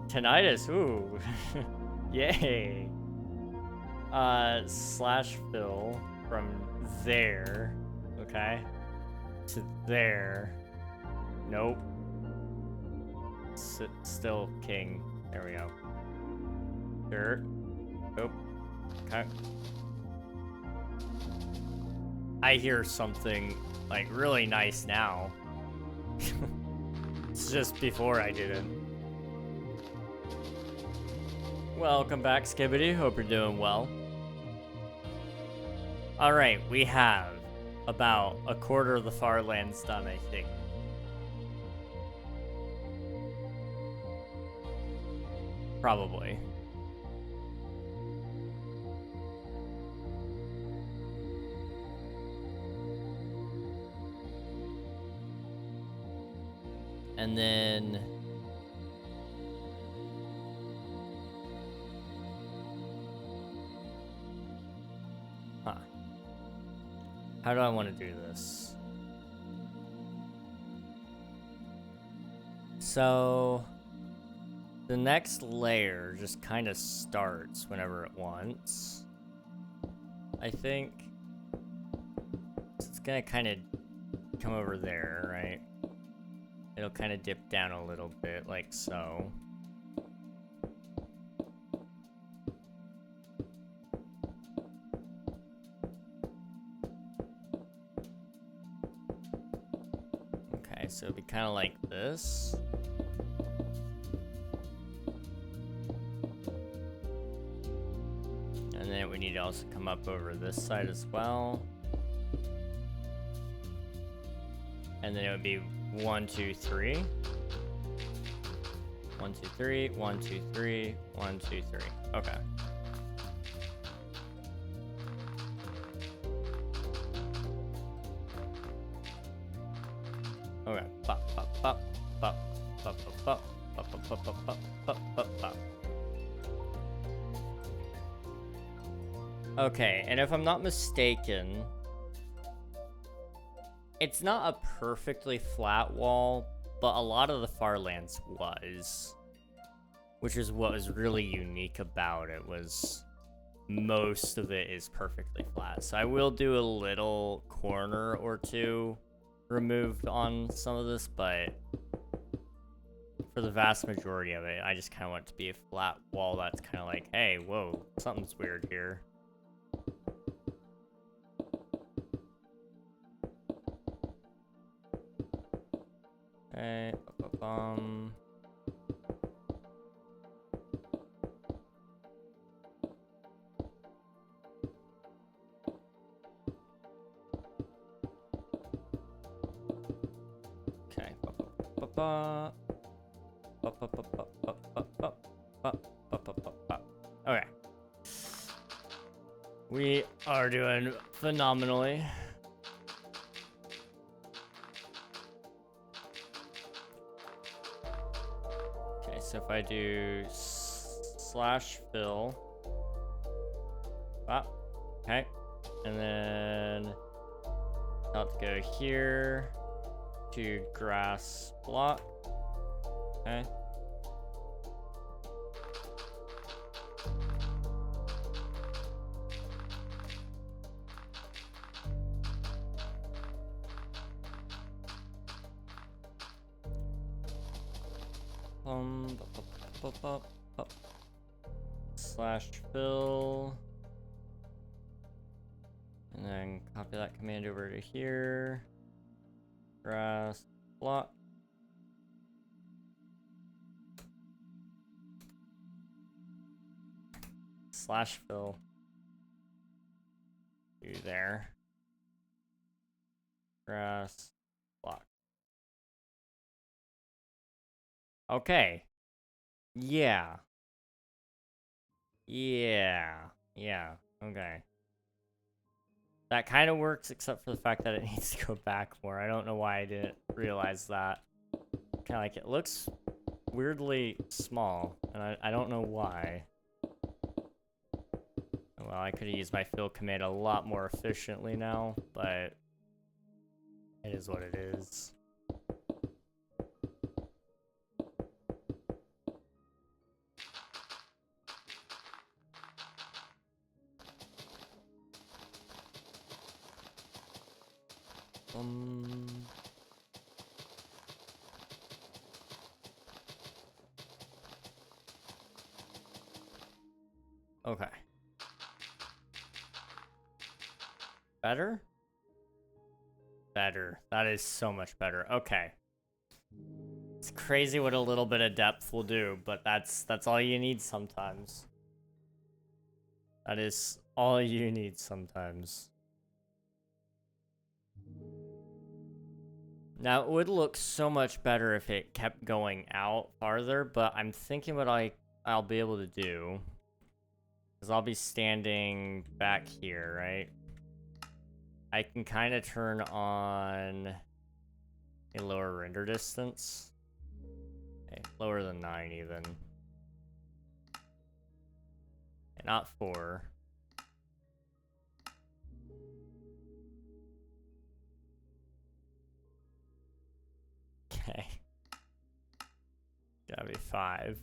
Tinnitus, ooh. Yay. Slash Phil from there, okay, to there. Nope. still king. There we go. Sure. Oh. Okay. I hear something like really nice now. It's just before I didn't. Welcome back, Skibbity. Hope you're doing well. Alright, we have about a quarter of the Farlands done, I think. Probably. And then... Huh. How do I want to do this? So... the next layer just kind of starts whenever it wants. I think... it's gonna kind of come over there, right? It'll kind of dip down a little bit, like so. Okay, so it'll be kind of like this. And then we need to also come up over this side as well. And then it would be 1, 2, 3. 1, 2, 3. 1, 2, 3. 1, 2, 3. Okay. Okay. Bop, bop, bop, bop, bop, bop, bop, bop, bop, bop, bop, bop, bop, bop, bop. Okay, and if I'm not mistaken, it's not a perfectly flat wall, but a lot of the Farlands was. Which is what was really unique about it, was most of it is perfectly flat. So I will do a little corner or two removed on some of this, but for the vast majority of it, I just kind of want it to be a flat wall that's kind of like, hey, whoa, something's weird here. Okay, okay. We are doing phenomenally. Okay, so if I do slash fill, okay, and then I'll have to go here to grass block, okay. Slash fill, and then copy that command over to here. Grass block. Slash fill. Do there. Grass block. Okay. Yeah. Yeah. Okay. That kind of works, except for the fact that it needs to go back more. I don't know why I didn't realize that. Kind of like it looks weirdly small, and I don't know why. Well, I could have used my fill command a lot more efficiently now, but it is what it is. Okay. Better? Better. That is so much better. Okay. It's crazy what a little bit of depth will do, but that's all you need sometimes. That is all you need sometimes. Now, it would look so much better if it kept going out farther, but I'm thinking what I'll be able to do. Because I'll be standing back here, right? I can kind of turn on a lower render distance. Okay, lower than 9 even. And not 4. Okay. Gotta be 5.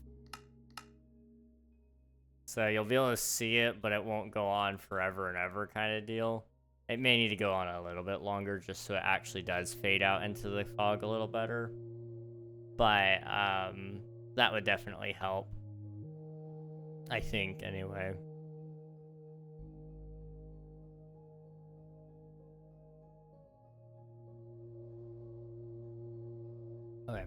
So you'll be able to see it, but it won't go on forever and ever kind of deal. It may need to go on a little bit longer just so it actually does fade out into the fog a little better. But that would definitely help. I think, anyway. Okay.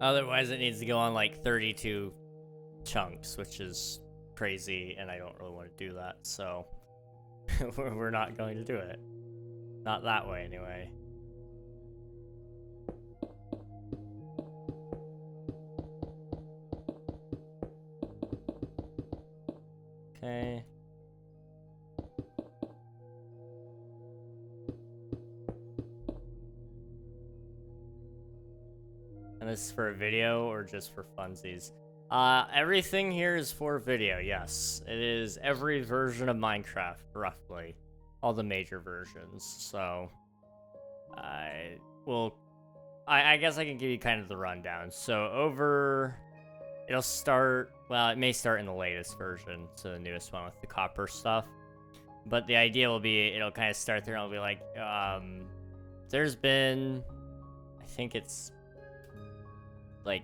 Otherwise, it needs to go on like 32 chunks, which is crazy, and I don't really want to do that, so we're not going to do it. Not that way, anyway. Okay. And this is for a video or just for funsies? Everything here is for video, yes. It is every version of Minecraft, roughly. All the major versions, so... I guess I can give you kind of the rundown. So it'll start, well, it may start in the latest version, so the newest one with the copper stuff. But the idea will be, it'll kind of start there and it'll be like, there's been, I think it's like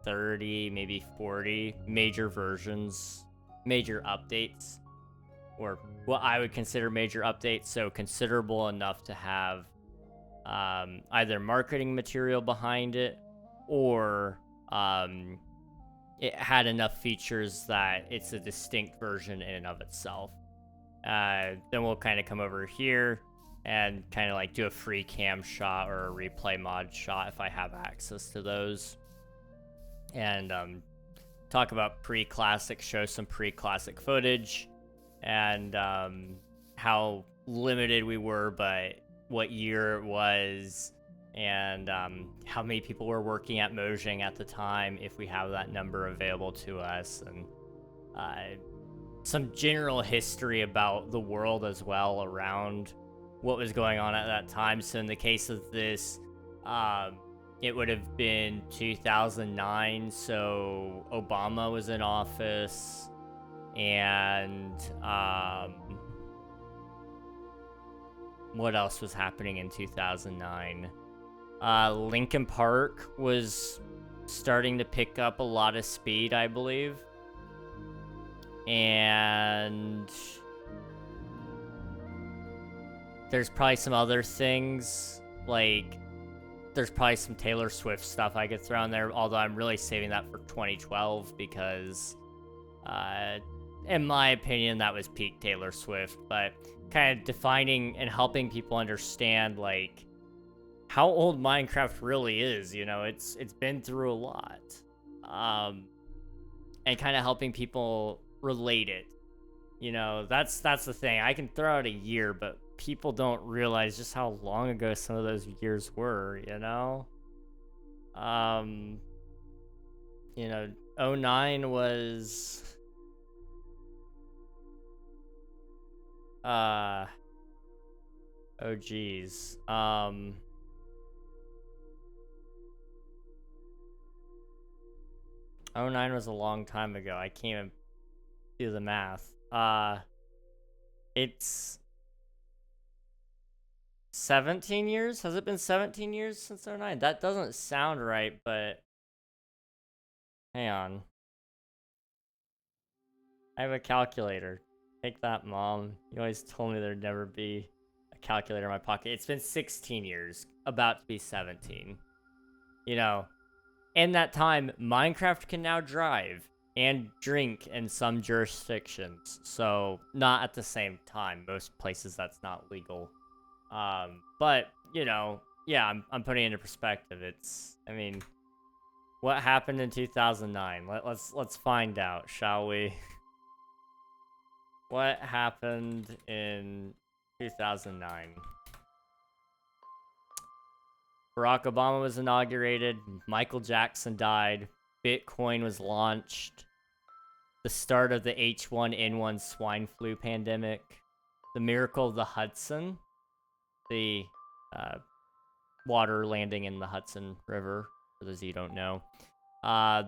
30, maybe 40 major versions, major updates, or what I would consider major updates, so considerable enough to have either marketing material behind it, or it had enough features that it's a distinct version in and of itself. Then we'll kind of come over here and kind of like do a free cam shot or a replay mod shot if I have access to those. And talk about pre-classic, show some pre-classic footage, and how limited we were, but what year it was, and how many people were working at Mojang at the time, if we have that number available to us, and some general history about the world as well around what was going on at that time. So in the case of this, it would have been 2009, so Obama was in office, and what else was happening in 2009? Linkin Park was starting to pick up a lot of speed, I believe. And there's probably some other things, like there's probably some Taylor Swift stuff I could throw in there, although I'm really saving that for 2012 because in my opinion that was peak Taylor Swift. But kind of defining and helping people understand like how old Minecraft really is, you know, it's been through a lot, and kind of helping people relate it. You know, that's the thing. I can throw out a year, but people don't realize just how long ago some of those years were, you know? You know, 09 was oh geez. 09 was a long time ago. I can't even do the math. It's 17 years? Has it been 17 years since 09? That doesn't sound right, but Hang on. I have a calculator. Take that, Mom. You always told me there'd never be a calculator in my pocket. It's been 16 years. About to be 17. You know, in that time, Minecraft can now drive and drink in some jurisdictions. So, not at the same time. Most places that's not legal. But, you know, yeah, I'm putting it into perspective. I mean, what happened in 2009? Let's find out, shall we? What happened in 2009? Barack Obama was inaugurated, Michael Jackson died, Bitcoin was launched, the start of the H1N1 swine flu pandemic, the miracle of the Hudson, the water landing in the Hudson River, for those of you who don't know.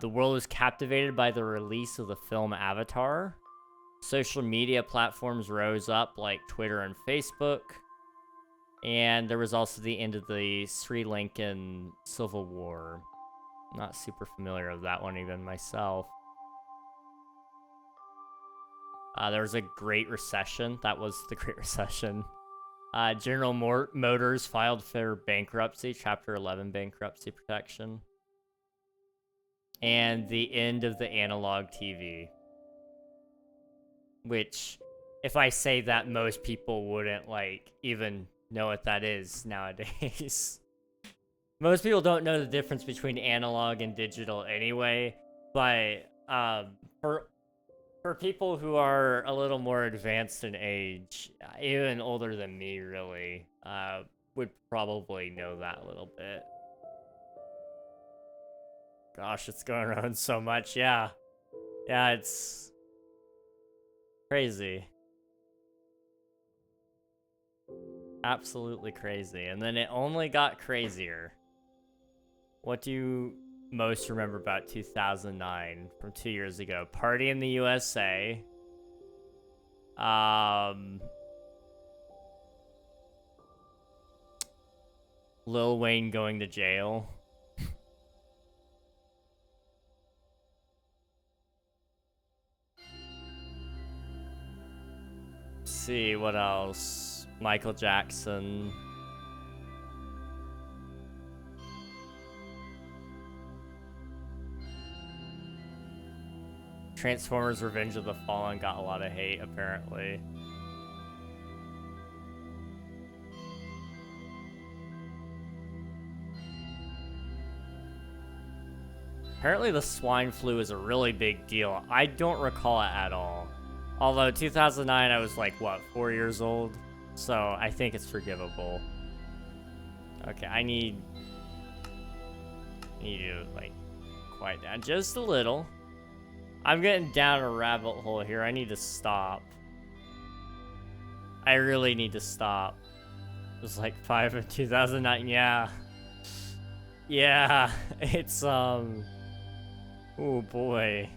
The world was captivated by the release of the film Avatar. Social media platforms rose up like Twitter and Facebook. And there was also the end of the Sri Lankan Civil War. I'm not super familiar with that one even myself. There was a Great Recession. That was the Great Recession. General Motors filed for bankruptcy, Chapter 11 bankruptcy protection. And the end of the analog TV. Which, if I say that, most people wouldn't, like, even know what that is nowadays. Most people don't know the difference between analog and digital anyway, but for people who are a little more advanced in age, even older than me really, would probably know that a little bit. Gosh, it's going around so much, yeah. Yeah, it's crazy. Absolutely crazy. And then it only got crazier. What do you most remember about 2009 from 2 years ago? Party in the USA. Lil Wayne going to jail. See, what else? Michael Jackson. Transformers Revenge of the Fallen got a lot of hate, apparently. Apparently the swine flu is a really big deal. I don't recall it at all. Although 2009, I was like, what, 4 years old? So I think it's forgivable. Okay, I need to, like, quiet down just a little. I'm getting down a rabbit hole here. I need to stop. I really need to stop. It was like 5 in 2009. Yeah. Yeah. It's, oh boy.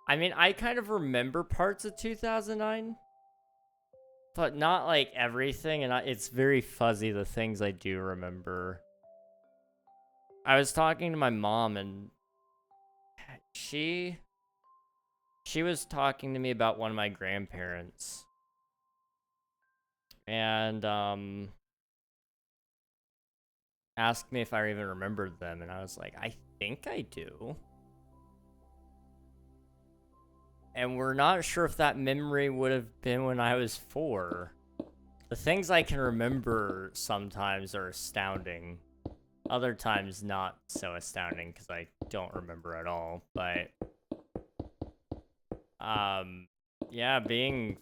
I mean, I kind of remember parts of 2009, but not like everything, and it's very fuzzy, the things I do remember. I was talking to my mom, and she was talking to me about one of my grandparents, and asked me if I even remembered them, and I was like, I think I do. And we're not sure if that memory would have been when I was 4. The things I can remember sometimes are astounding. Other times not so astounding because I don't remember at all. But, yeah, being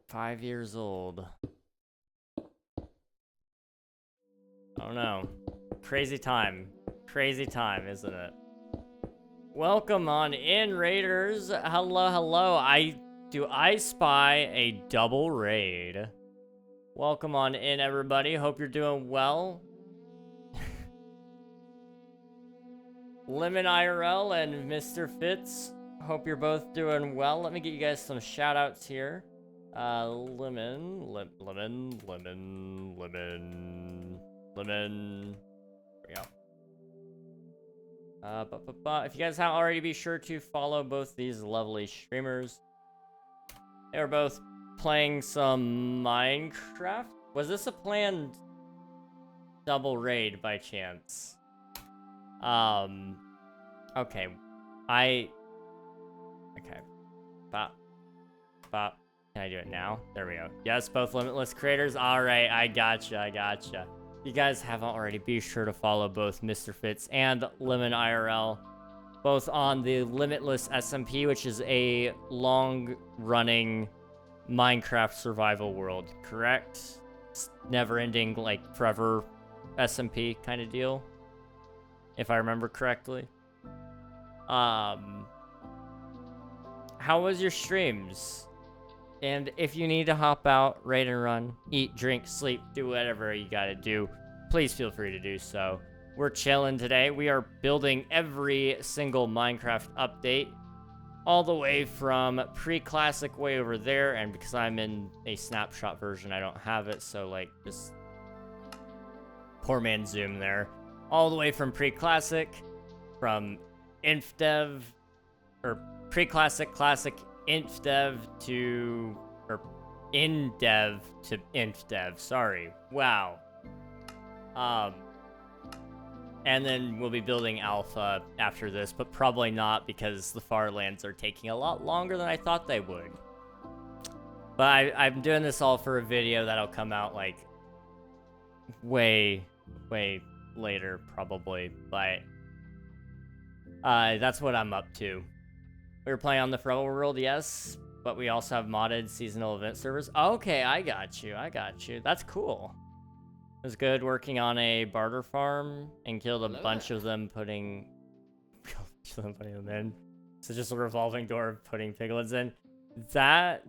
5 years old. Oh no. Crazy time. Crazy time, isn't it? Welcome on in, Raiders. Hello, hello. Do I spy a double raid? Welcome on in, everybody. Hope you're doing well. Lemon IRL and Mr. Fitz, Hope you're both doing well. Let me get you guys some shout outs here. Lemon. There we go. If you guys haven't already, be sure to follow both these lovely streamers. They were both playing some Minecraft. Was this a planned double raid by chance? Okay. Okay. Bop. Can I do it now? There we go. Yes, both limitless creators. Alright, I gotcha. You guys haven't already, be sure to follow both Mr. Fitz and Lemon IRL. Both on the Limitless SMP, which is a long-running Minecraft survival world, correct? It's never-ending, like, forever SMP kind of deal, if I remember correctly. How was your streams? And if you need to hop out, raid and run, eat, drink, sleep, do whatever you gotta do, please feel free to do so. We're chilling today. We are building every single Minecraft update, all the way from pre-classic way over there, and because I'm in a snapshot version, I don't have it, so like, just poor man zoom there. All the way from pre-classic, from inf dev, or pre-classic, classic, inf dev to, or in dev to inf dev, sorry. Wow. And then we'll be building alpha after this, but probably not because the FARLANDS are taking a lot longer than I thought they would. But I'm doing this all for a video that'll come out like way later probably, but that's what I'm up to. We were playing on the Forever World, yes, but we also have modded seasonal event servers. Okay, I got you. That's cool. It was good working on a barter farm and killed a bunch of them putting them in. So just a revolving door of putting piglins in. That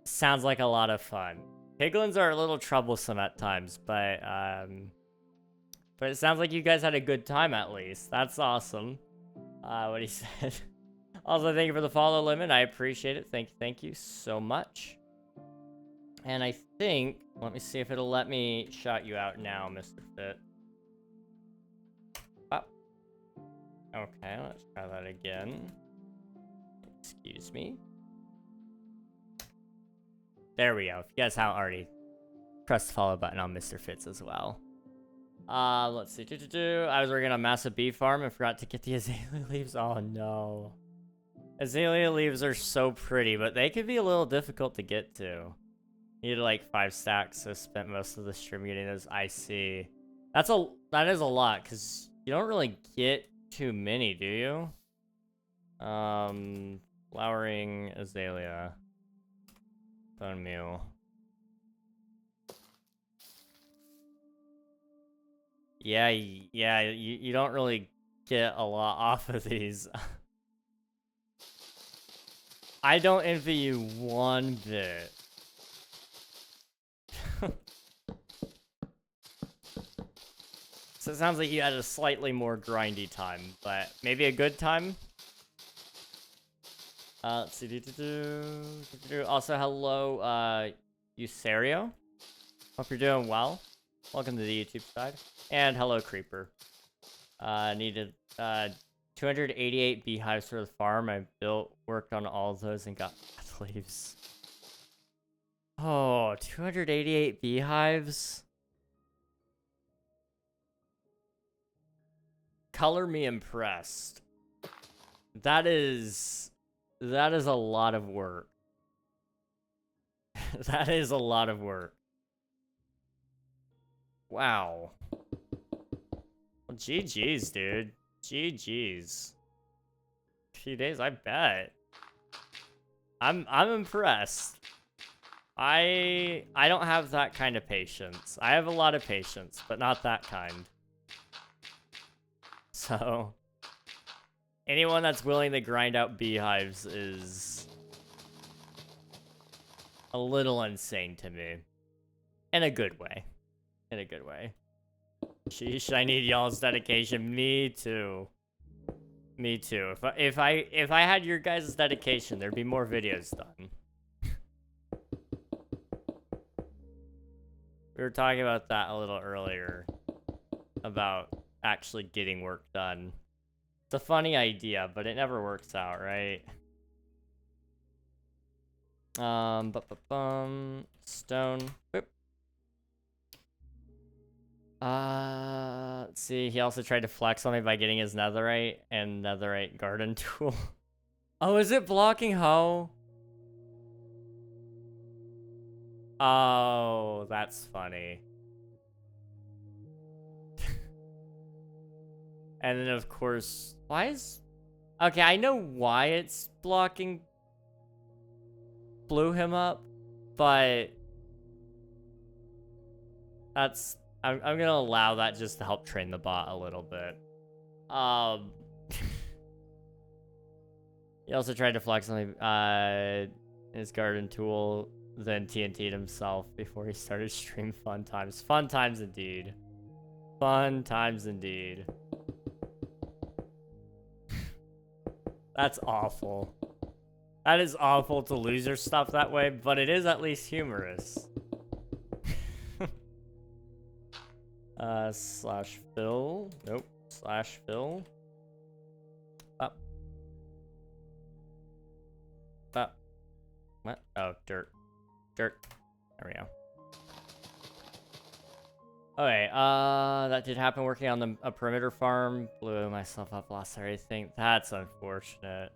sounds like a lot of fun. Piglins are a little troublesome at times, but it sounds like you guys had a good time at least. That's awesome. What he said. Also, thank you for the follow, Lemon. I appreciate it. Thank you so much. And I think, let me see if it'll let me shout you out now, Mr. Fit. Oh. Okay, let's try that again. Excuse me. There we go. If you guys haven't already, press the follow button on Mr. Fitz as well. Let's see. I was working on a massive bee farm and forgot to get the azalea leaves. Oh, no. Azalea leaves are so pretty, but they could be a little difficult to get to. Needed like 5 stacks, so spent most of the stream getting those. I see. That is a lot, because you don't really get too many, do you? Flowering azalea. Bone meal. Yeah, you don't really get a lot off of these. I don't envy you one bit. So it sounds like you had a slightly more grindy time, but maybe a good time? Let's see. Also, hello, Euserio. Hope you're doing well. Welcome to the YouTube side. And hello, Creeper. Needed 288 beehives for the farm. I worked on all of those and got leaves. Oh, 288 beehives? Color me impressed. That is a lot of work. That is a lot of work. Wow. Well, GG's, dude. GG's. A few days, I bet. I'm impressed. I don't have that kind of patience. I have a lot of patience, but not that kind. So, anyone that's willing to grind out beehives is a little insane to me. In a good way. In a good way. Sheesh, I need y'all's dedication. Me too. Me too. If I had your guys' dedication, there'd be more videos done. We were talking about that a little earlier. About actually getting work done. It's a funny idea, but it never works out, right? Stone. Boop. Let's see. He also tried to flex on me by getting his netherite and netherite garden tool. Oh, is it blocking hoe? Oh, that's funny. And then, of course, why is... Okay, I know why it's blocking... Blew him up, but... That's... I'm gonna allow that just to help train the bot a little bit. He also tried to flex on me, his garden tool, then TNT'd himself before he started stream. Fun times. Fun times indeed. Fun times indeed. That's awful. That is awful to lose your stuff that way, but it is at least humorous. Slash fill. Nope. Slash fill. Up. Up. What? Oh, dirt. Dirt. There we go. Okay, that did happen working on a perimeter farm. Blew myself up, lost everything. That's unfortunate.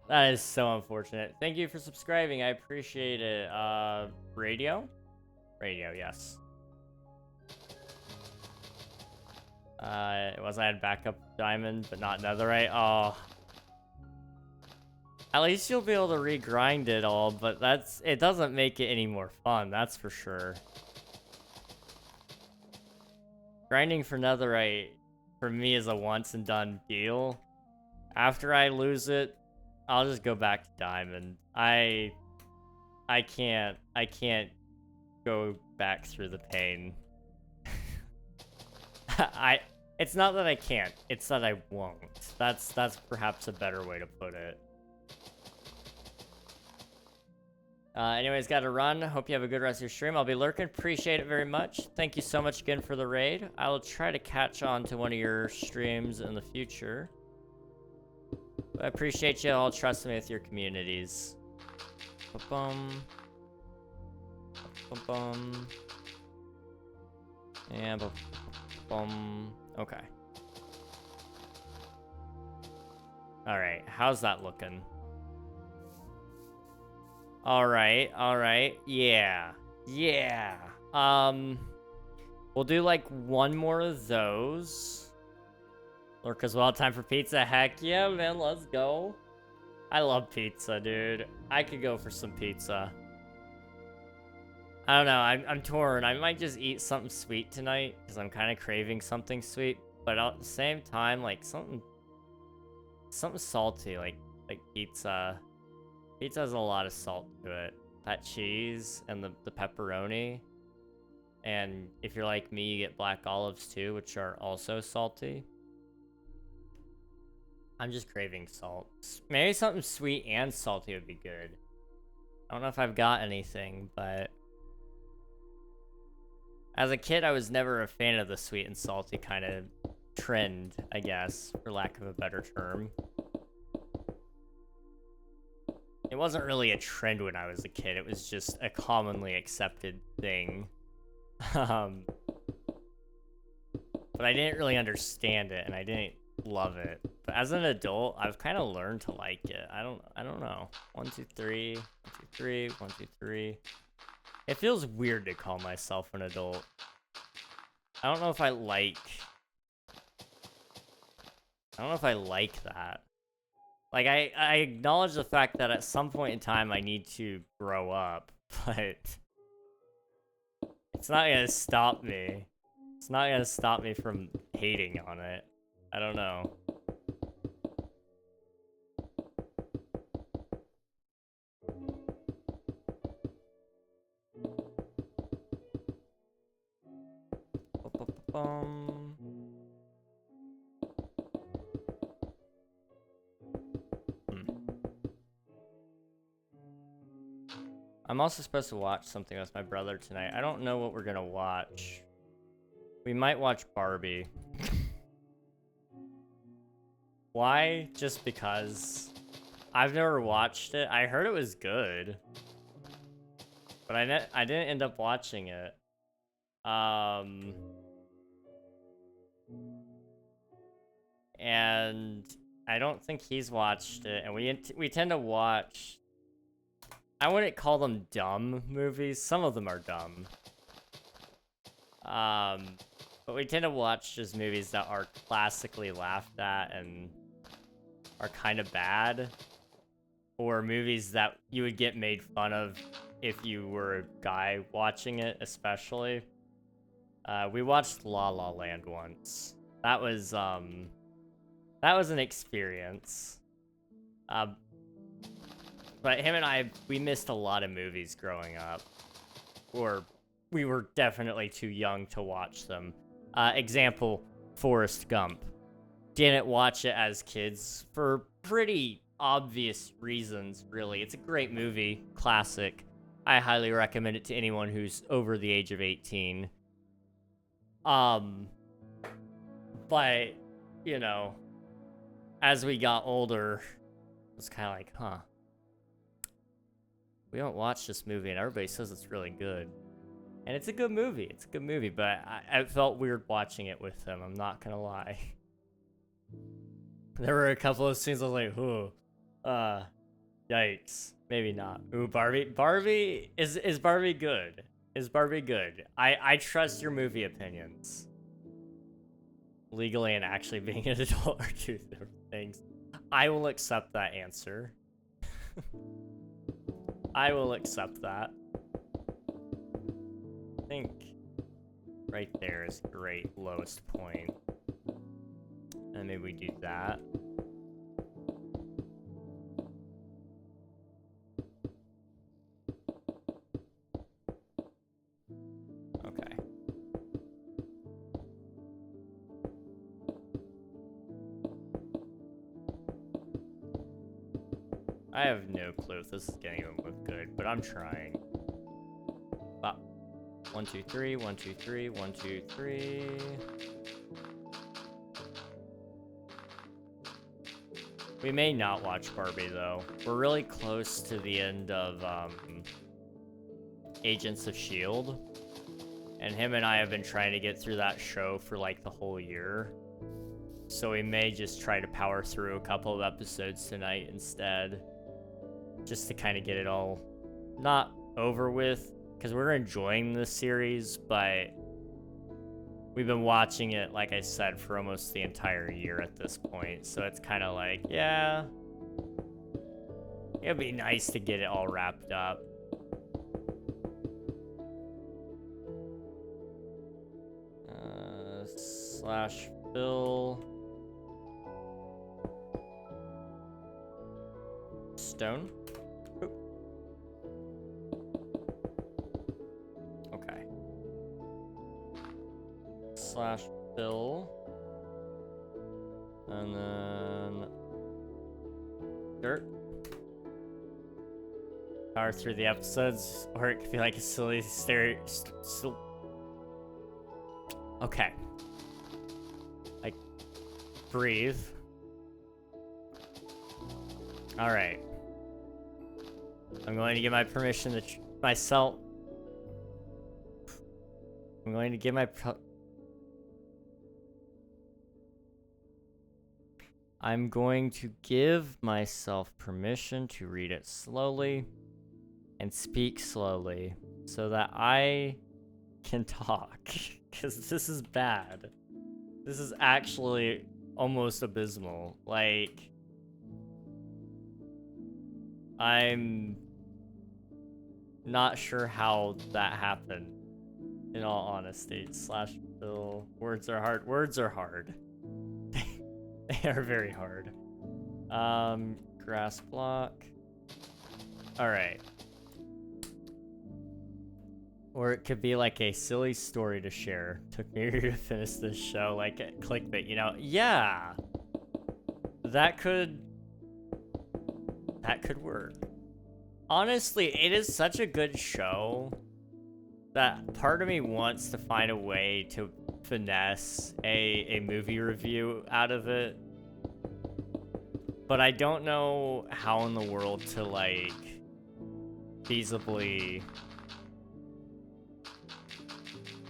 That is so unfortunate. Thank you for subscribing. I appreciate it. Radio? Radio, yes. It was I had backup diamond, but not netherite. Oh. At least you'll be able to regrind it all, but it doesn't make it any more fun, that's for sure. Grinding for netherite, for me, is a once and done deal. After I lose it, I'll just go back to diamond. I can't go back through the pain. It's not that I can't, it's that I won't. That's perhaps a better way to put it. Anyways, gotta run. Hope you have a good rest of your stream. I'll be lurking. Appreciate it very much. Thank you so much again for the raid. I will try to catch on to one of your streams in the future. But I appreciate you all trusting me with your communities. Ba-bum. Ba-bum. And ba-bum. Okay. Alright, how's that looking? Alright, yeah. Yeah. We'll do like one more of those. Lurkers well, time for pizza. Heck yeah, man, let's go. I love pizza, dude. I could go for some pizza. I don't know, I'm torn. I might just eat something sweet tonight, because I'm kind of craving something sweet. But at the same time, like, something salty, like pizza. Pizza has a lot of salt to it. That cheese and the pepperoni. And if you're like me, you get black olives too, which are also salty. I'm just craving salt. Maybe something sweet and salty would be good. I don't know if I've got anything, but... As a kid, I was never a fan of the sweet and salty kind of trend, I guess, for lack of a better term. It wasn't really a trend when I was a kid. It was just a commonly accepted thing. But I didn't really understand it, and I didn't love it. But as an adult, I've kind of learned to like it. I don't know. 1, 2, 3. 1, 2, 3. 1, 2, 3. It feels weird to call myself an adult. I don't know if I like that. Like, I acknowledge the fact that at some point in time I need to grow up, but it's not gonna stop me. It's not gonna stop me from hating on it. I don't know. I'm also supposed to watch something with my brother tonight. I don't know what we're gonna watch. We might watch Barbie. Why? Just because. I've never watched it. I heard it was good. But I didn't end up watching it. And I don't think he's watched it. And we tend to watch... I wouldn't call them dumb movies. Some of them are dumb. But we tend to watch just movies that are classically laughed at and are kind of bad. Or movies that you would get made fun of if you were a guy watching it, especially. We watched La La Land once. That was an experience. But him and I, we missed a lot of movies growing up. Or we were definitely too young to watch them. Example, Forrest Gump. Didn't watch it as kids for pretty obvious reasons, really. It's a great movie, classic. I highly recommend it to anyone who's over the age of 18. But, you know, as we got older, it was kind of like, huh. We don't watch this movie and everybody says it's really good. And it's a good movie. It's a good movie, but I felt weird watching it with him. I'm not gonna lie. There were a couple of scenes I was like, ooh, yikes. Maybe not. Ooh, Barbie. Barbie, is Barbie good? Is Barbie good? I trust your movie opinions. Legally and actually being an adult are two different things. I will accept that answer. I will accept that. I think right there is a great lowest point. And maybe we do that. Okay. I have no clue if this is gonna even look good, but I'm trying. 1, 2, 3, 1, 2, 3, 1, 2, 3. We may not watch Barbie though. We're really close to the end of Agents of S.H.I.E.L.D. And him and I have been trying to get through that show for like the whole year. So we may just try to power through a couple of episodes tonight instead. Just to kind of get it all not over with. Because we're enjoying the series, but we've been watching it, like I said, for almost the entire year at this point. So it's kind of like, yeah, it'd be nice to get it all wrapped up. Slash Bill Stone. Okay. Slash Bill. And then Dirt. Power through the episodes, or it could be like a silly okay. Like, breathe. Alright. I'm going to give my permission to myself. I'm going to give I'm going to give myself permission to read it slowly and speak slowly so that I can talk, because this is bad. This is actually almost abysmal. Like, I'm not sure how that happened, in all honesty. Slash Bill. Words are hard. Words are hard. They are very hard. Grass block. Alright. Or it could be like a silly story to share. Took me a year to finish this show, like a clickbait, you know? Yeah! That could work. Honestly, it is such a good show that part of me wants to find a way to finesse a movie review out of it. But I don't know how in the world to, like, feasibly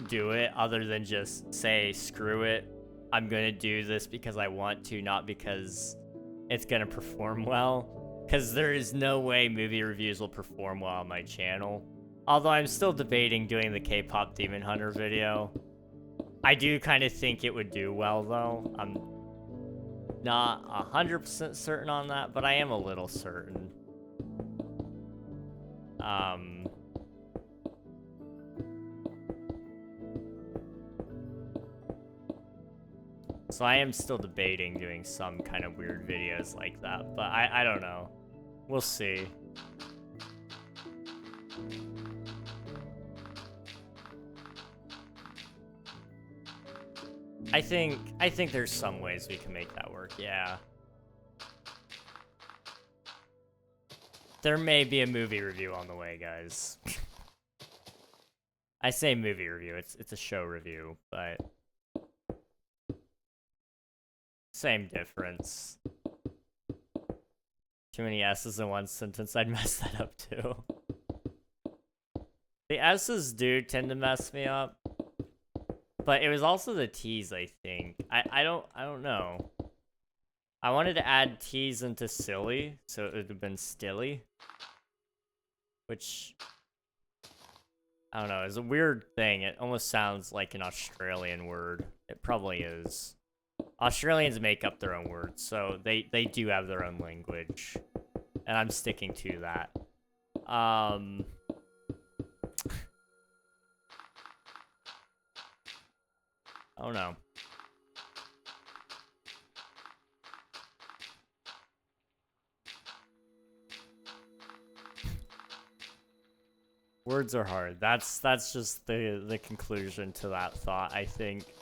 do it other than just say, screw it. I'm gonna do this because I want to, not because it's gonna perform well. Because there is no way movie reviews will perform well on my channel. Although I'm still debating doing the K-pop Demon Hunter video. I do kind of think it would do well, though. I'm not 100% certain on that, but I am a little certain. So I am still debating doing some kind of weird videos like that, but I don't know. We'll see. I think there's some ways we can make that work, yeah. There may be a movie review on the way, guys. I say movie review, it's a show review, but same difference. Too many S's in one sentence, I'd mess that up too. The S's do tend to mess me up. But it was also the T's, I think. I don't know. I wanted to add T's into silly, so it would have been stilly. Which, I don't know, is a weird thing. It almost sounds like an Australian word. It probably is. Australians make up their own words, so they do have their own language. And I'm sticking to that. Oh no. Words are hard. That's just the conclusion to that thought, I think.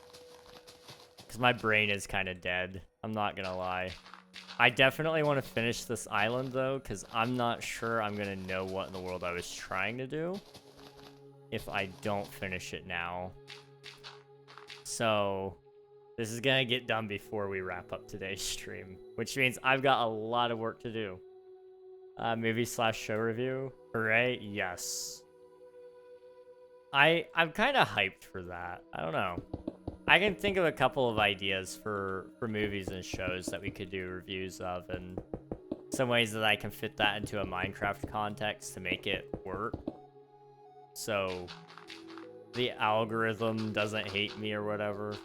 Because my brain is kind of dead. I'm not gonna lie. I definitely want to finish this island though, because I'm not sure I'm gonna know what in the world I was trying to do if I don't finish it now. So, this is gonna get done before we wrap up today's stream, which means I've got a lot of work to do. Movie/show review, hooray, yes. I'm kind of hyped for that. I don't know. I can think of a couple of ideas for movies and shows that we could do reviews of, and some ways that I can fit that into a Minecraft context to make it work. So the algorithm doesn't hate me or whatever.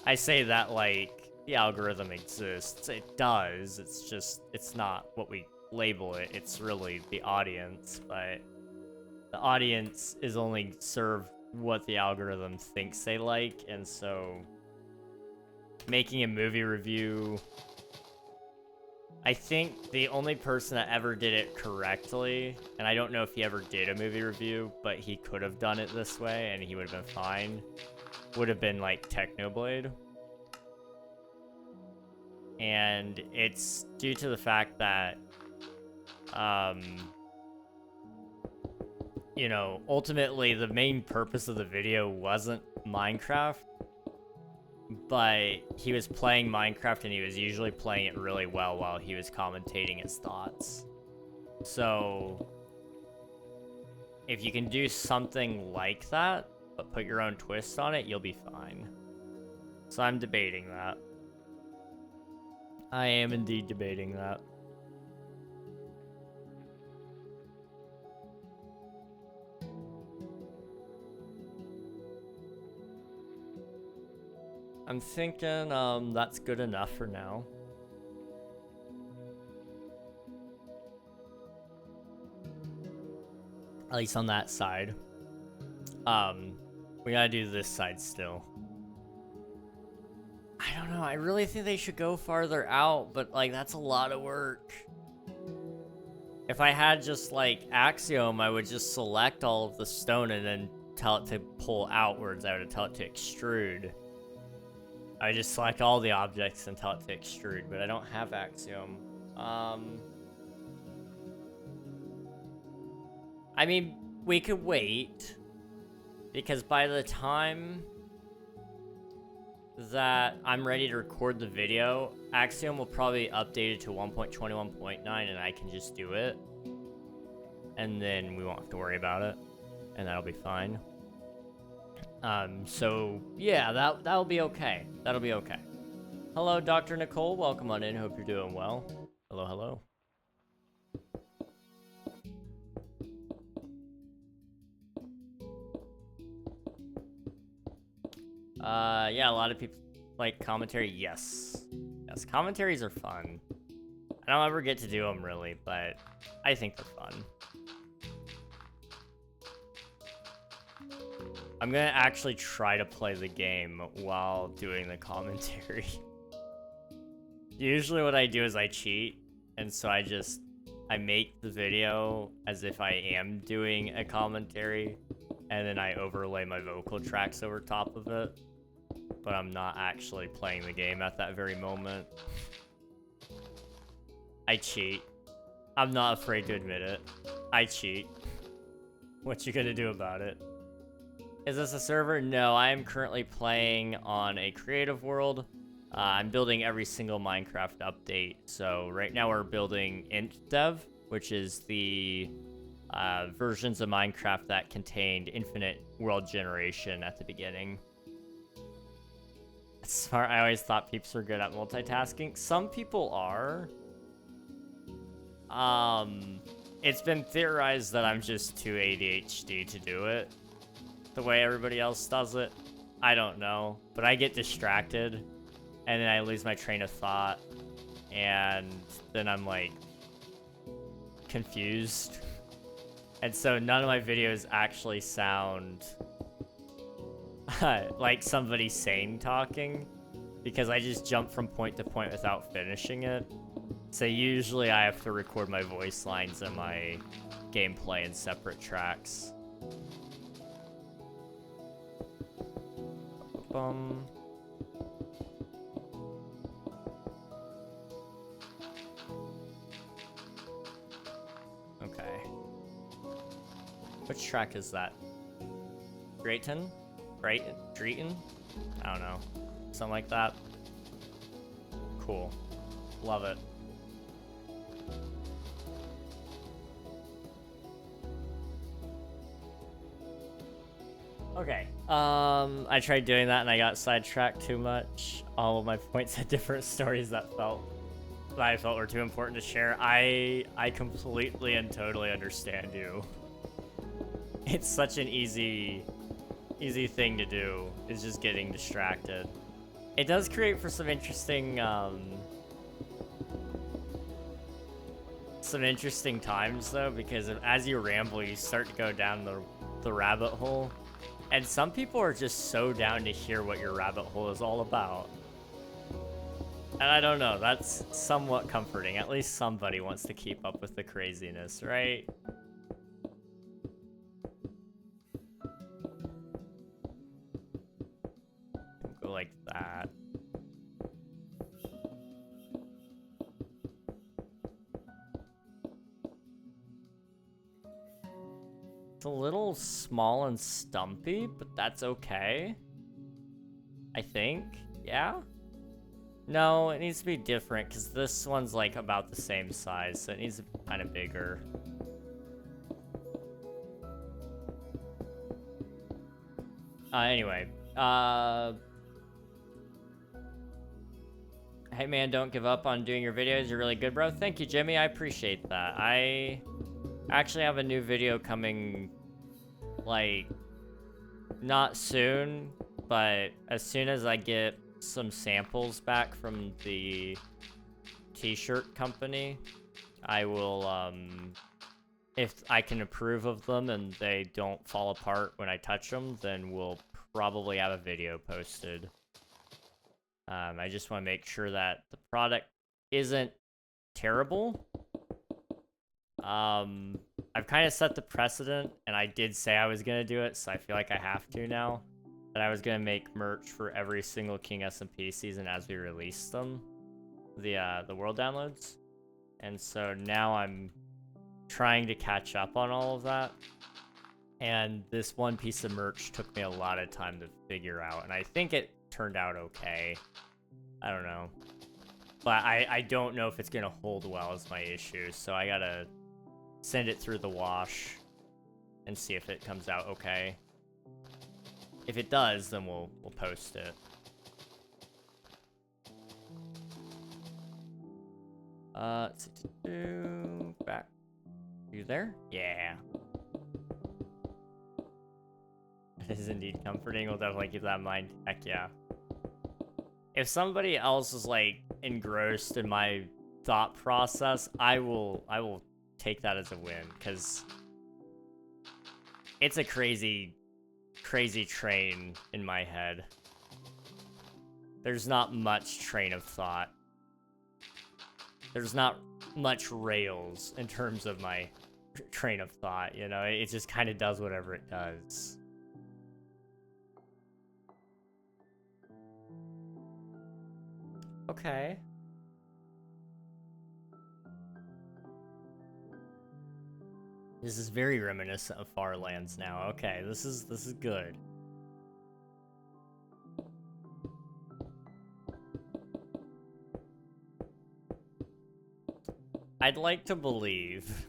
I say that like the algorithm exists. It does. It's just, it's not what we label it. It's really the audience, but the audience is only served what the algorithm thinks they like, and so making a movie review, I think the only person that ever did it correctly, and I don't know if he ever did a movie review, but he could have done it this way and he would have been fine, would have been like Technoblade. And it's due to the fact that you know, ultimately the main purpose of the video wasn't Minecraft, but he was playing Minecraft and he was usually playing it really well while he was commentating his thoughts. So if you can do something like that, but put your own twist on it, you'll be fine. So I'm debating that. I am indeed debating that. I'm thinking that's good enough for now. At least on that side. We gotta do this side still. I don't know, I really think they should go farther out, but like that's a lot of work. If I had just like Axiom, I would just select all of the stone and then tell it to pull outwards. I would tell it to extrude. I just select all the objects and tell it to extrude, but I don't have Axiom. I mean, we could wait, because by the time that I'm ready to record the video, Axiom will probably update it to 1.21.9 and I can just do it. And then we won't have to worry about it. And that'll be fine. So yeah, that'll be okay. That'll be okay. Hello, Dr. Nicole. Welcome on in. Hope you're doing well. Hello, hello. Yeah, a lot of people like commentary. Yes. Yes, commentaries are fun. I don't ever get to do them really, but I think they're fun. I'm gonna actually try to play the game while doing the commentary. Usually what I do is I cheat, and so I make the video as if I am doing a commentary, and then I overlay my vocal tracks over top of it. But I'm not actually playing the game at that very moment. I cheat. I'm not afraid to admit it. I cheat. What you gonna do about it? Is this a server? No, I am currently playing on a creative world. I'm building every single Minecraft update. So right now we're building int dev, which is the versions of Minecraft that contained infinite world generation at the beginning. That's smart. I always thought peeps were good at multitasking. Some people are. It's been theorized that I'm just too ADHD to do it the way everybody else does it. I don't know, but I get distracted and then I lose my train of thought and then I'm like confused. And so none of my videos actually sound like somebody sane talking because I just jump from point to point without finishing it. So usually I have to record my voice lines and my gameplay in separate tracks. Okay. Which track is that? Drayton? Drayton? I don't know. Something like that. Cool. Love it. Okay. I tried doing that and I got sidetracked too much. All of my points had different stories that I felt were too important to share. I completely and totally understand you. It's such an easy thing to do, is just getting distracted. It does create for some interesting times though, because as you ramble, you start to go down the rabbit hole. And some people are just so down to hear what your rabbit hole is all about. And I don't know, that's somewhat comforting. At least somebody wants to keep up with the craziness, right? Go like that. It's a little small and stumpy, but that's okay. I think, yeah? No, it needs to be different, because this one's like about the same size, so it needs to be kind of bigger. Anyway, hey man, don't give up on doing your videos, you're really good, bro. Thank you, Jimmy, I appreciate that. I actually have a new video coming, like, not soon, but as soon as I get some samples back from the t-shirt company, I will, if I can approve of them and they don't fall apart when I touch them, then we'll probably have a video posted. I just want to make sure that the product isn't terrible. I've kind of set the precedent, and I did say I was going to do it, so I feel like I have to now. That I was going to make merch for every single King SMP season as we release them. The world downloads. And so now I'm trying to catch up on all of that. And this one piece of merch took me a lot of time to figure out, and I think it turned out okay. I don't know. But I don't know if it's gonna hold well is my issue, so I gotta send it through the wash and see if it comes out okay. If it does, then we'll post it. Let's see, back. You there? Yeah. It is indeed comforting. We'll definitely keep that in mind. Heck yeah. If somebody else is like engrossed in my thought process, I will take that as a win, because it's a crazy train in my head. There's not much train of thought. There's not much rails in terms of my train of thought, you know? It just kind of does whatever it does. Okay. This is very reminiscent of FARLANDS now. Okay, this is good. I'd like to believe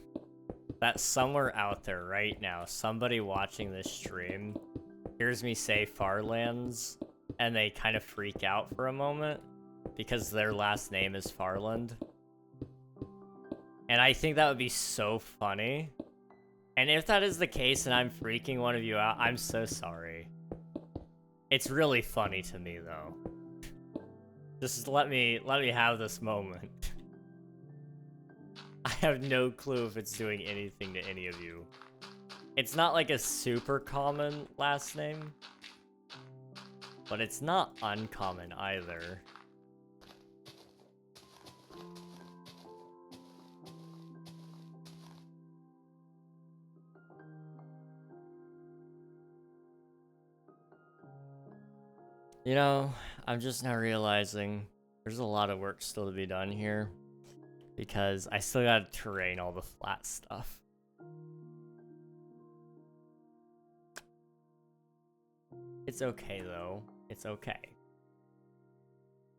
that somewhere out there right now, somebody watching this stream hears me say FARLANDS and they kind of freak out for a moment because their last name is Farland. And I think that would be so funny. And if that is the case and I'm freaking one of you out, I'm so sorry. It's really funny to me though. Just let me have this moment. I have no clue if it's doing anything to any of you. It's not like a super common last name, but it's not uncommon either. You know, I'm just now realizing there's a lot of work still to be done here, because I still gotta terrain all the flat stuff. It's okay though. It's okay.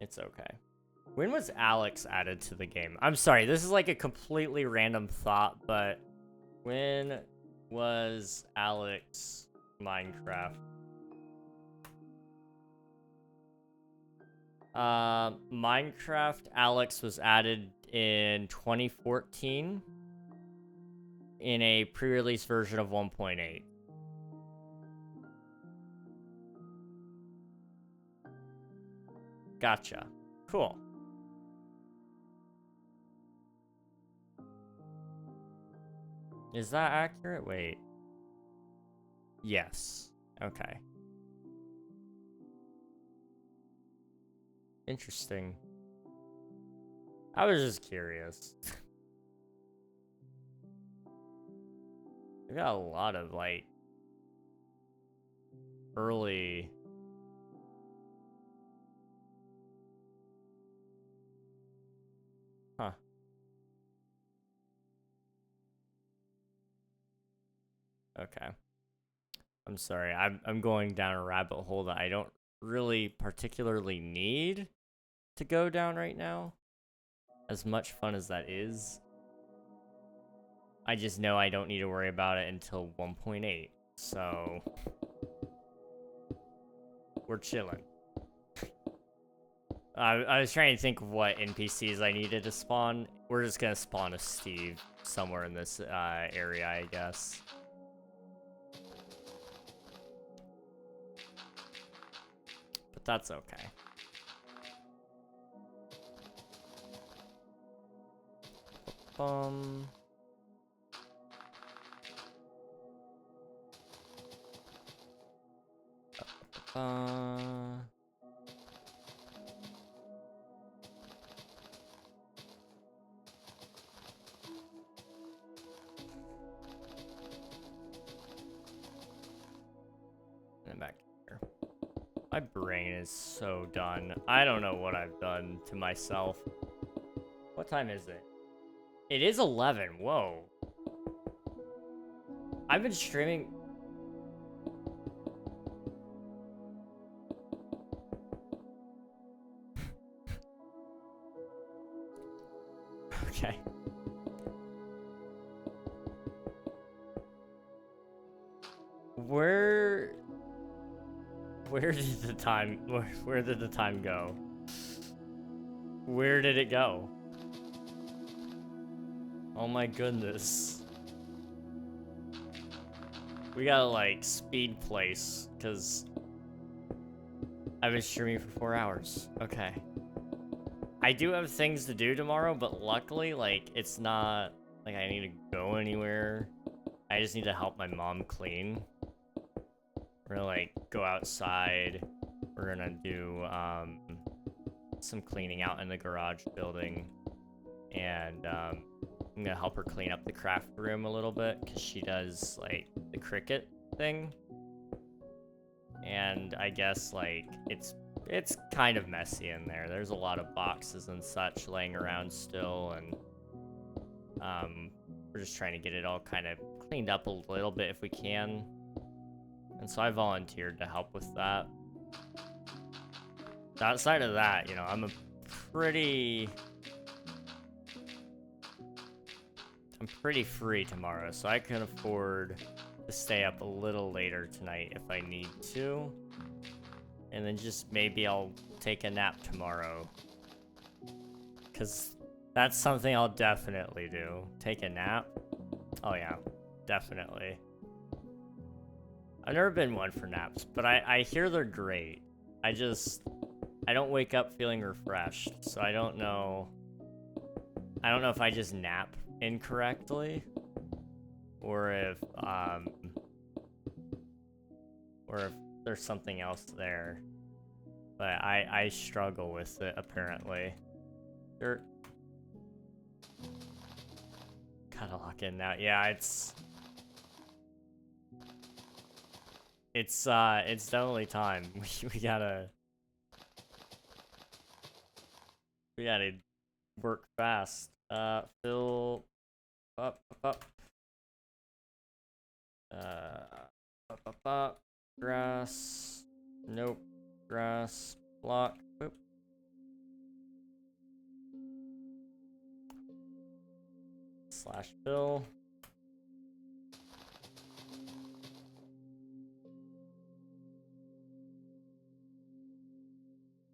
It's okay. When was Alex added to the game? I'm sorry, this is like a completely random thought, but when was Alex Minecraft? Minecraft Alex was added in 2014 in a pre-release version of 1.8. Gotcha. Cool. Is that accurate? Wait. Yes. Okay. Interesting. I was just curious. We got a lot of, like, early... Huh. Okay. I'm sorry. I'm going down a rabbit hole that I don't really particularly need to go down right now. As much fun as that is. I just know I don't need to worry about it until 1.8. So... we're chilling. I was trying to think of what NPCs I needed to spawn. We're just gonna spawn a Steve somewhere in this area, I guess. But that's okay. And back here. My brain is so done. I don't know what I've done to myself. What time is it? It is 11. Whoa. I've been streaming. Okay. Where did the time where did the time go? Where did it go? Oh my goodness. We gotta like speed place because I've been streaming for 4 hours. Okay. I do have things to do tomorrow, but luckily like it's not like I need to go anywhere. I just need to help my mom clean. We're gonna like go outside. We're gonna do some cleaning out in the garage building, and I'm gonna help her clean up the craft room a little bit because she does like the cricket thing, and I guess like it's kind of messy in there. There's a lot of boxes and such laying around still, and we're just trying to get it all kind of cleaned up a little bit if we can. And so I volunteered to help with that. Outside of that, you know, I'm pretty free tomorrow, so I can afford to stay up a little later tonight if I need to. And then just maybe I'll take a nap tomorrow. 'Cause that's something I'll definitely do. Take a nap? Oh yeah, definitely. I've never been one for naps, but I hear they're great. I don't wake up feeling refreshed, so I don't know if I just nap incorrectly, or if there's something else there. But I struggle with it apparently. Gotta lock in now. Yeah, it's definitely time. We gotta work fast. Fill up. Grass. Nope. Grass. Block. Boop. Slash fill.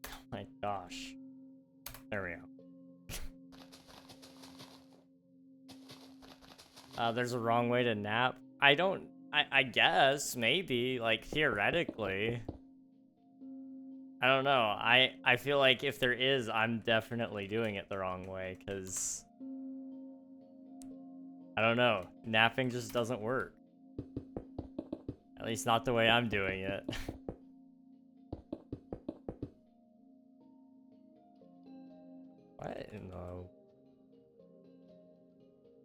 Oh my gosh. There we go. There's a wrong way to nap. I guess, maybe, like, theoretically. I don't know. I feel like if there is, I'm definitely doing it the wrong way, because I don't know. Napping just doesn't work. At least not the way I'm doing it. What in the...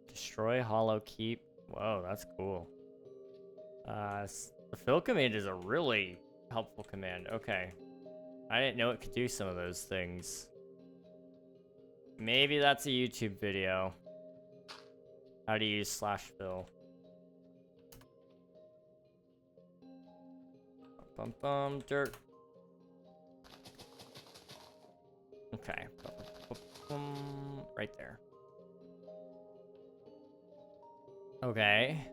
Destroy Hollow Keep. Whoa, that's cool. The fill command is a really helpful command. Okay. I didn't know it could do some of those things. Maybe that's a YouTube video. How to use slash fill. Dirt. Okay. Right there. Okay.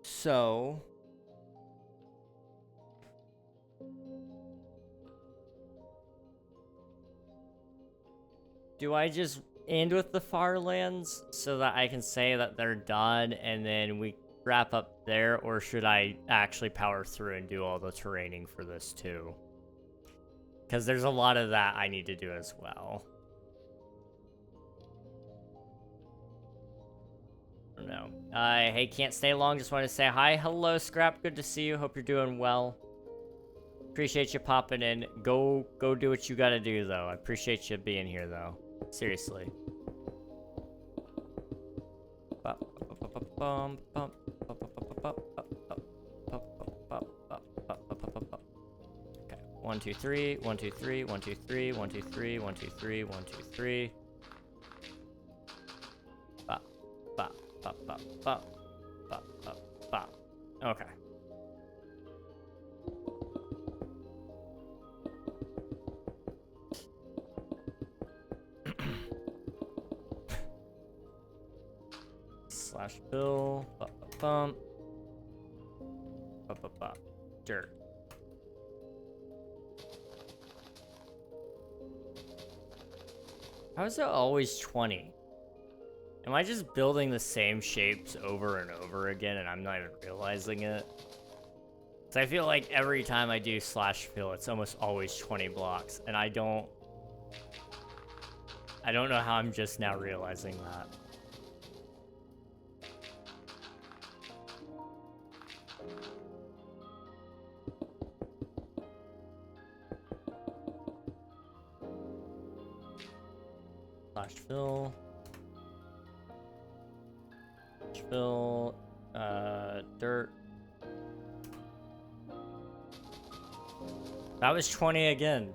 So... do I just end with the FARLANDS so that I can say that they're done and then we wrap up there, or should I actually power through and do all the terraining for this too? Because there's a lot of that I need to do as well. I don't know. Hey, can't stay long. Just want to say hi. Hello, Scrap. Good to see you. Hope you're doing well. Appreciate you popping in. Go do what you gotta do, though. I appreciate you being here, though. Seriously. Okay. 1, 2, 3, 1, 2, 3, 1, 2, 3, 1, 2, 3, 1, 2, 3, 1, 2, 3. Bop, bop, bop, bop, bop, bop, bop, bop. Okay. Slash fill, bop, bop, bump, bop, bop, bop, dirt. How is it always 20? Am I just building the same shapes over and over again and I'm not even realizing it? So I feel like every time I do slash fill, it's almost always 20 blocks, and I don't know how I'm just now realizing that. Slash fill. Slash fill. Dirt. That was 20 again.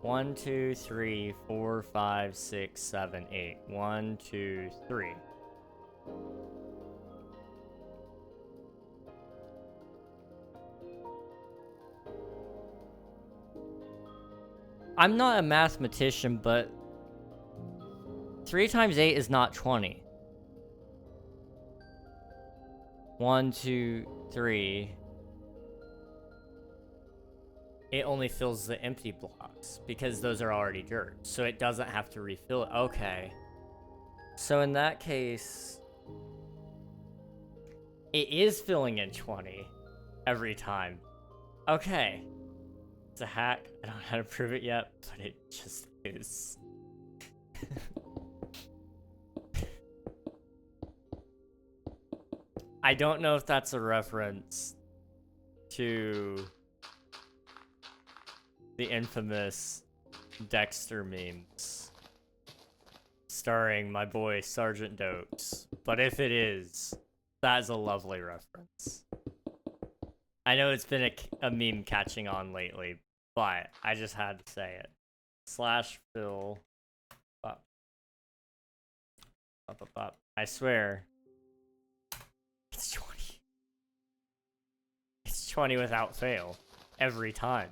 1, 2, 3, 4, 5, 6, 7, 8. 1, 2, 3. I'm not a mathematician, but 3 times 8 is not 20. 1, 2, 3. It only fills the empty blocks because those are already dirt, so it doesn't have to refill it. Okay. So in that case, it is filling in 20 every time. Okay. It's a hack. I don't know how to prove it yet, but it just is. I don't know if that's a reference to the infamous Dexter memes starring my boy Sergeant Dokes, but if it is, that is a lovely reference. I know it's been a meme catching on lately, but I just had to say it. Slash fill. Bop. Bop, bop, bop. I swear. It's 20. It's 20 without fail. Every time.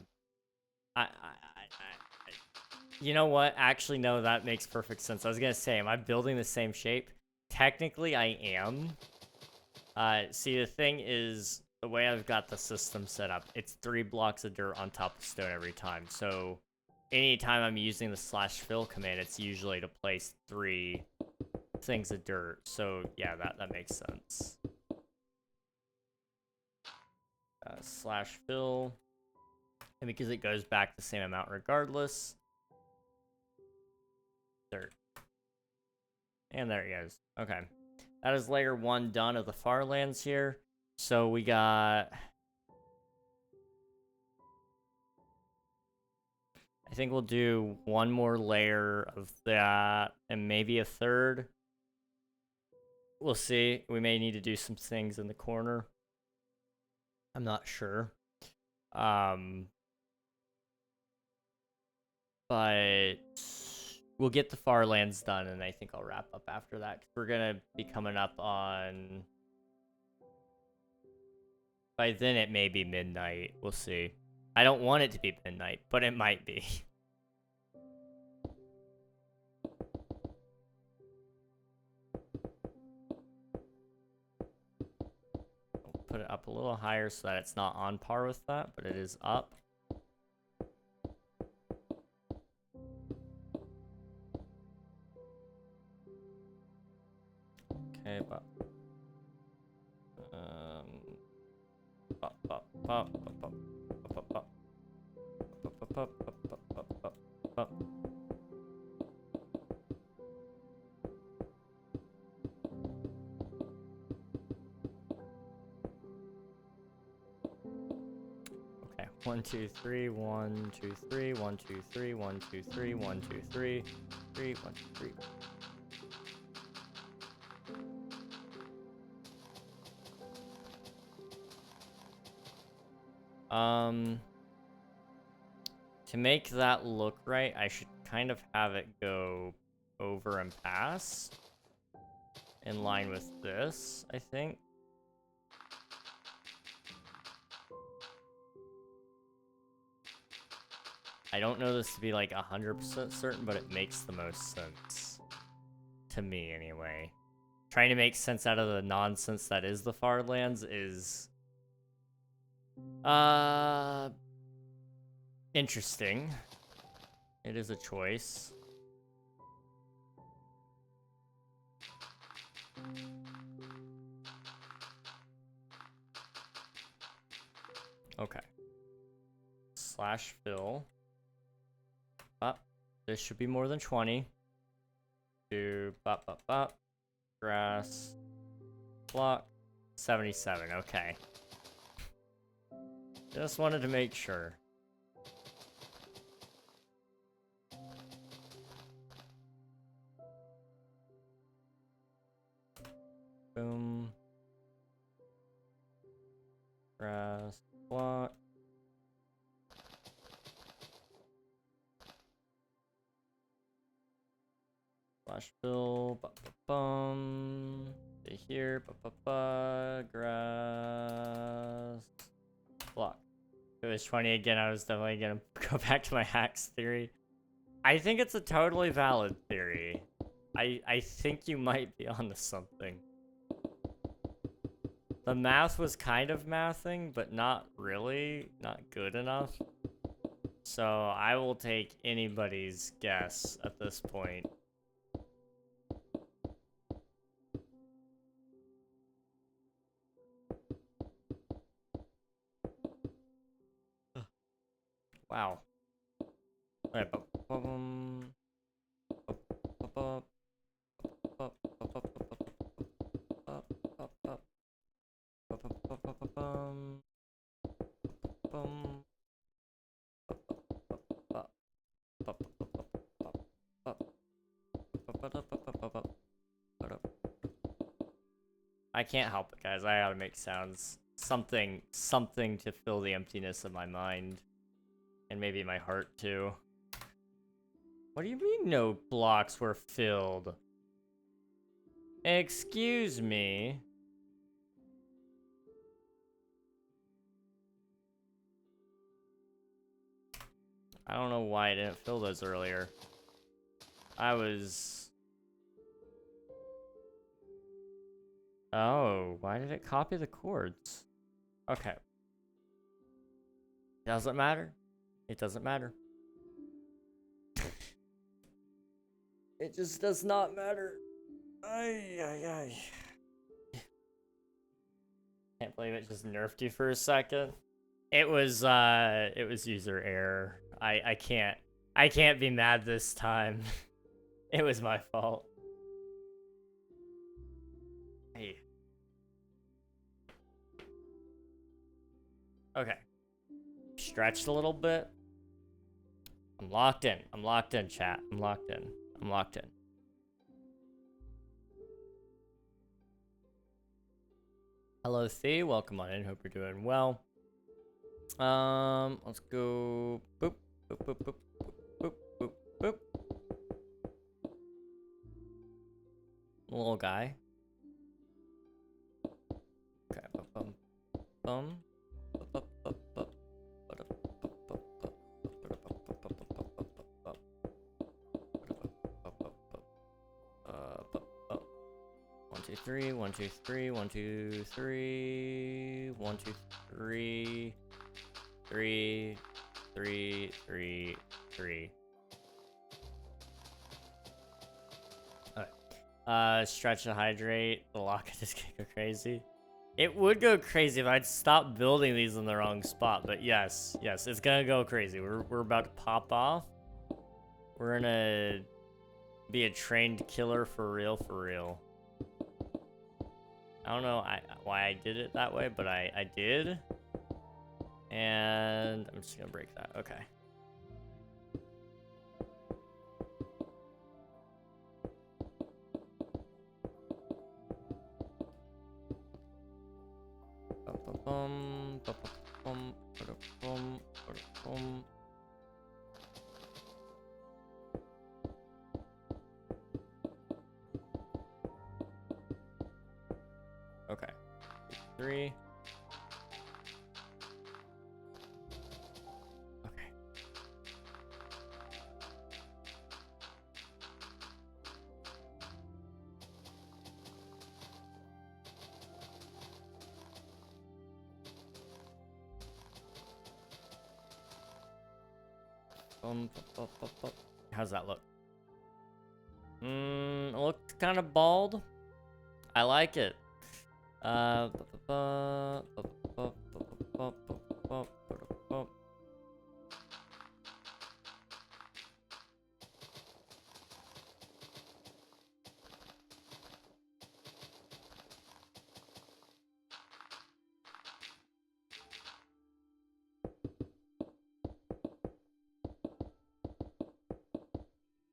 You know what? Actually, no, that makes perfect sense. I was gonna say, am I building the same shape? Technically, I am. See, the thing is, the way I've got the system set up, it's 3 blocks of dirt on top of stone every time. So, anytime I'm using the slash fill command, it's usually to place 3 things of dirt. So, yeah, that makes sense. Slash fill. And because it goes back the same amount regardless. Dirt. And there it goes. Okay. That is layer 1 done of the FARLANDS here. So we got... I think we'll do 1 more layer of that, and maybe a 3rd. We'll see. We may need to do some things in the corner. I'm not sure. But we'll get the FARLANDS done, and I think I'll wrap up after that. 'Cause we're going to be coming up on... By then, it may be midnight. We'll see. I don't want it to be midnight, but it might be. I'll put it up a little higher so that it's not on par with that, but it is up. Okay, but... Pop, pop, pop, pop, pop, pop, pop, pop, pop, pop, pop, pop. Okay, 1, 2, 3, 1, 2, 3, 1, 2, 3, 1, 2, 3, 1, 2, 3, 3, 1, 2, 3. To make that look right, I should kind of have it go over and past. In line with this, I think. I don't know this to be like 100% certain, but it makes the most sense. To me, anyway. Trying to make sense out of the nonsense that is the Farlands is... interesting. It is a choice. Okay. Slash fill. This should be more than 20. Grass. Block. 77. Okay. Just wanted to make sure. Boom. Grass. Block. Slash fill. Bum. Stay here. Grass. Block. If it was 20 again, I was definitely gonna go back to my hacks theory. I think it's a totally valid theory. I think you might be onto something. The math was kind of mathing, but not really. Not good enough. So I will take anybody's guess at this point. Wow. Okay, I can't help it, guys. I gotta make sounds. Something to fill the emptiness of my mind. And maybe my heart, too. What do you mean no blocks were filled? Excuse me. I don't know why I didn't fill those earlier. Oh, why did it copy the chords? Okay. Doesn't matter. It doesn't matter. It just does not matter. Ay. Can't believe it just nerfed you for a second. It was user error. I can't be mad this time. It was my fault. Hey. Okay. Stretched a little bit. I'm locked in. I'm locked in, chat. I'm locked in. I'm locked in. Hello, Thea. Welcome on in. Hope you're doing well. Let's go. Boop, boop, boop, boop, boop, boop, boop. Little guy. Okay. Bum, bum. Three, 1, 2, 3, 1, 2, 3, 1, 2, 3, 3, 3, 3, 3. Alright. Stretch and hydrate. The lock just can't go crazy. It would go crazy if I'd stop building these in the wrong spot, but yes, it's gonna go crazy. We're about to pop off. We're gonna be a trained killer for real. I don't know why I did it that way, but I did. And I'm just gonna break that. Okay. 3. Okay. How's that look? It looks kind of bald. I like it.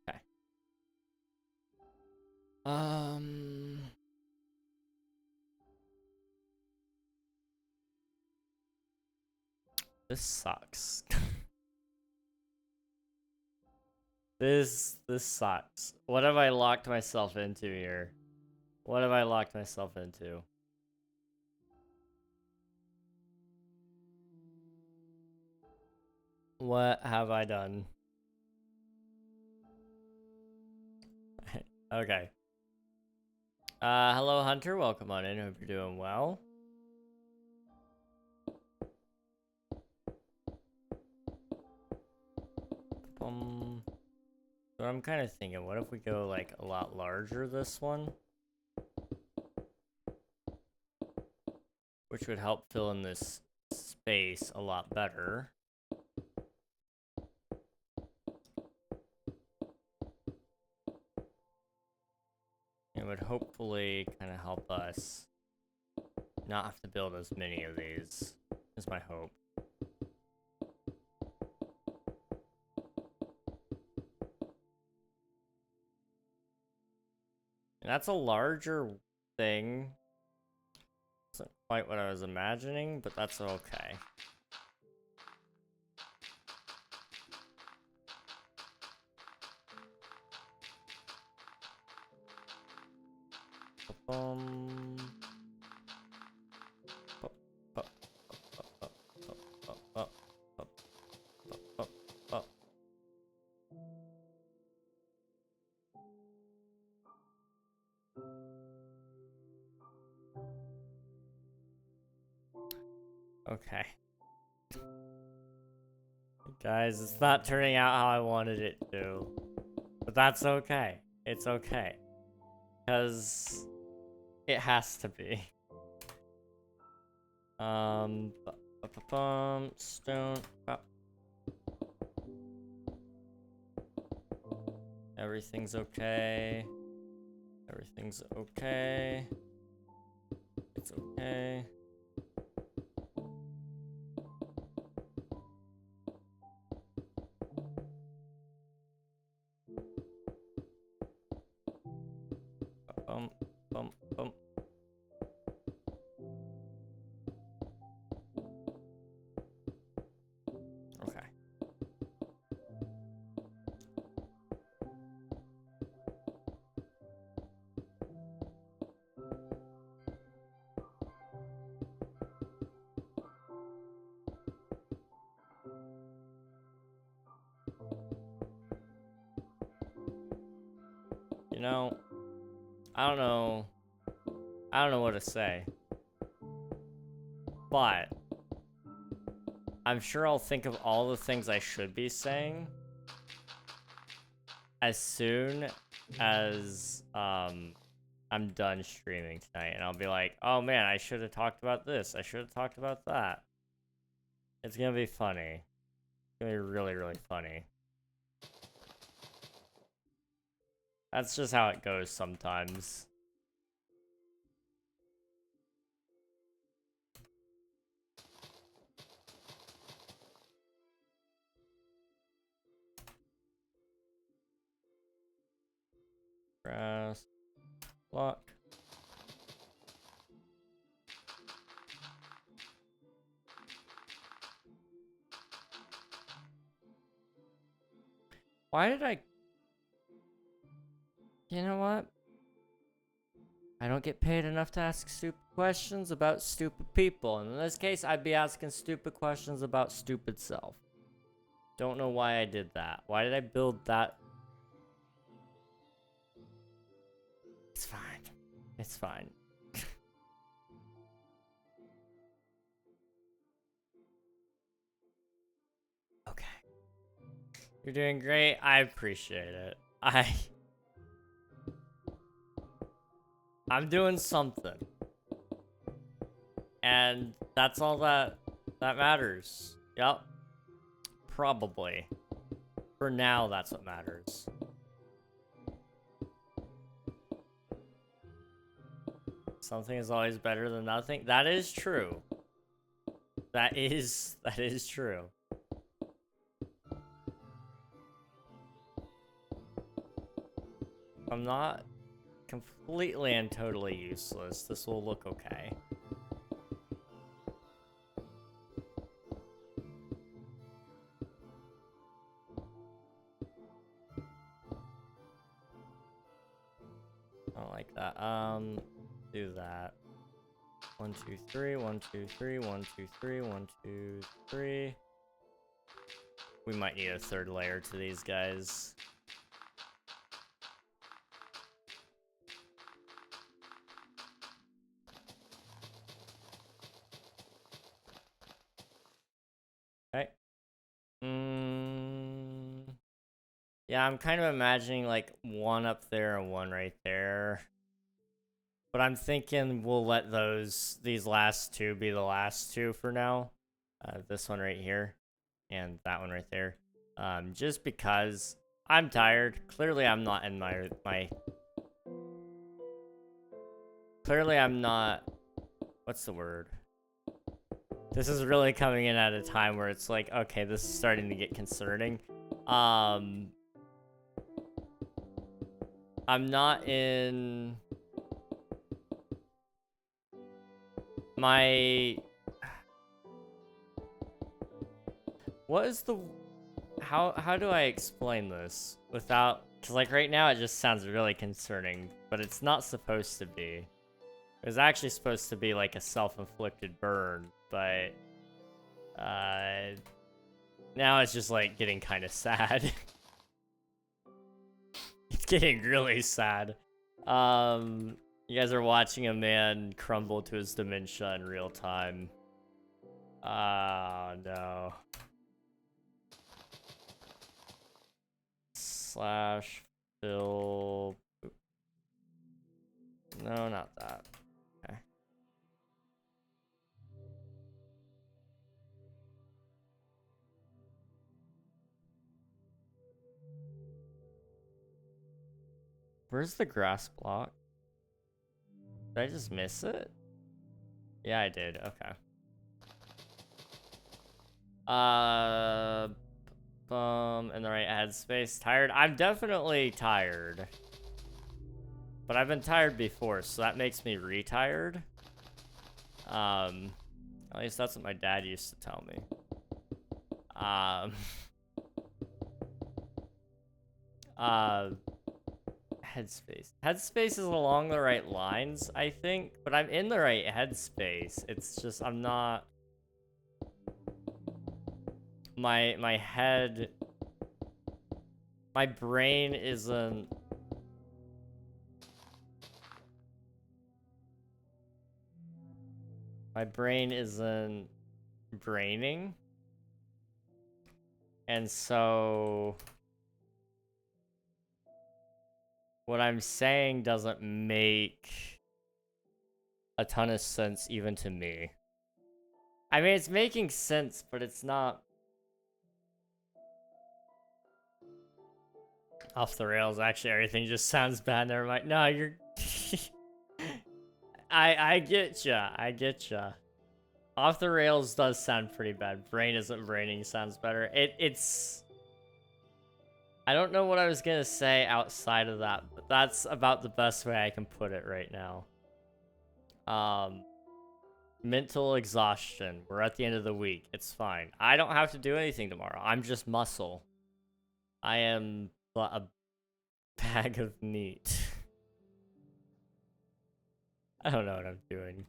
Okay. This sucks. This sucks. What have I locked myself into here? What have I locked myself into? What have I done? Okay. Hello Hunter, welcome on in. Hope you're doing well. So I'm kind of thinking, what if we go like a lot larger this one? Which would help fill in this space a lot better. It would hopefully kind of help us not have to build as many of these, is my hope. And that's a larger thing. Isn't quite what I was imagining, but that's okay. Okay. Guys, it's not turning out how I wanted it to. But that's okay. It's okay. Because it has to be. Stone. Everything's okay. Everything's okay. It's okay. Okay. You know, I don't know what to say. But I'm sure I'll think of all the things I should be saying as soon as I'm done streaming tonight, and I'll be like, oh man, I should have talked about this. I should have talked about that. It's gonna be funny. It's gonna be really, really funny. That's just how it goes sometimes. Press lock. Why did I... You know what? I don't get paid enough to ask stupid questions about stupid people. And in this case, I'd be asking stupid questions about stupid self. Don't know why I did that. Why did I build that? It's fine. It's fine. Okay. You're doing great. I appreciate it. I'm doing something. And that's all that matters. Yep. Probably. For now, that's what matters. Something is always better than nothing. That is true. That is true. I'm not completely and totally useless. This will look okay. I don't like that. Do that. 1, 2, 3, 1, 2, 3, 1, 2, 3, 1, 2, 3. We might need a third layer to these guys. Okay. Yeah, I'm kind of imagining like one up there and one right there. But I'm thinking we'll let these last two be the last two for now. This one right here and that one right there. Just because I'm tired. Clearly I'm not in my clearly I'm not, what's the word? This is really coming in at a time where it's like, okay, this is starting to get concerning. I'm not in my... What is the... How do I explain this without... Because, like, right now it just sounds really concerning, but it's not supposed to be. It was actually supposed to be, like, a self-inflicted burn, but... now it's just, like, getting kind of sad. It's getting really sad. You guys are watching a man crumble to his dementia in real time. Ah, no. Slash fill. No, not that. Okay. Where's the grass block? Did I just miss it? Yeah, I did. Okay. In the right headspace. Tired? I'm definitely tired. But I've been tired before, so that makes me retired. At least that's what my dad used to tell me. Headspace. Headspace is along the right lines, I think, but I'm in the right headspace. It's just I'm not. My head, my brain isn't. My brain isn't braining, and so. What I'm saying doesn't make a ton of sense even to me. I mean, it's making sense, but it's not off the rails. Actually, everything just sounds bad. Never mind. No, you're... I get ya. I get ya. Off the rails does sound pretty bad. Brain isn't braining sounds better. It's... I don't know what I was gonna say outside of that, but that's about the best way I can put it right now. Mental exhaustion. We're at the end of the week. It's fine. I don't have to do anything tomorrow. I'm just muscle. I am a bag of meat. I don't know what I'm doing.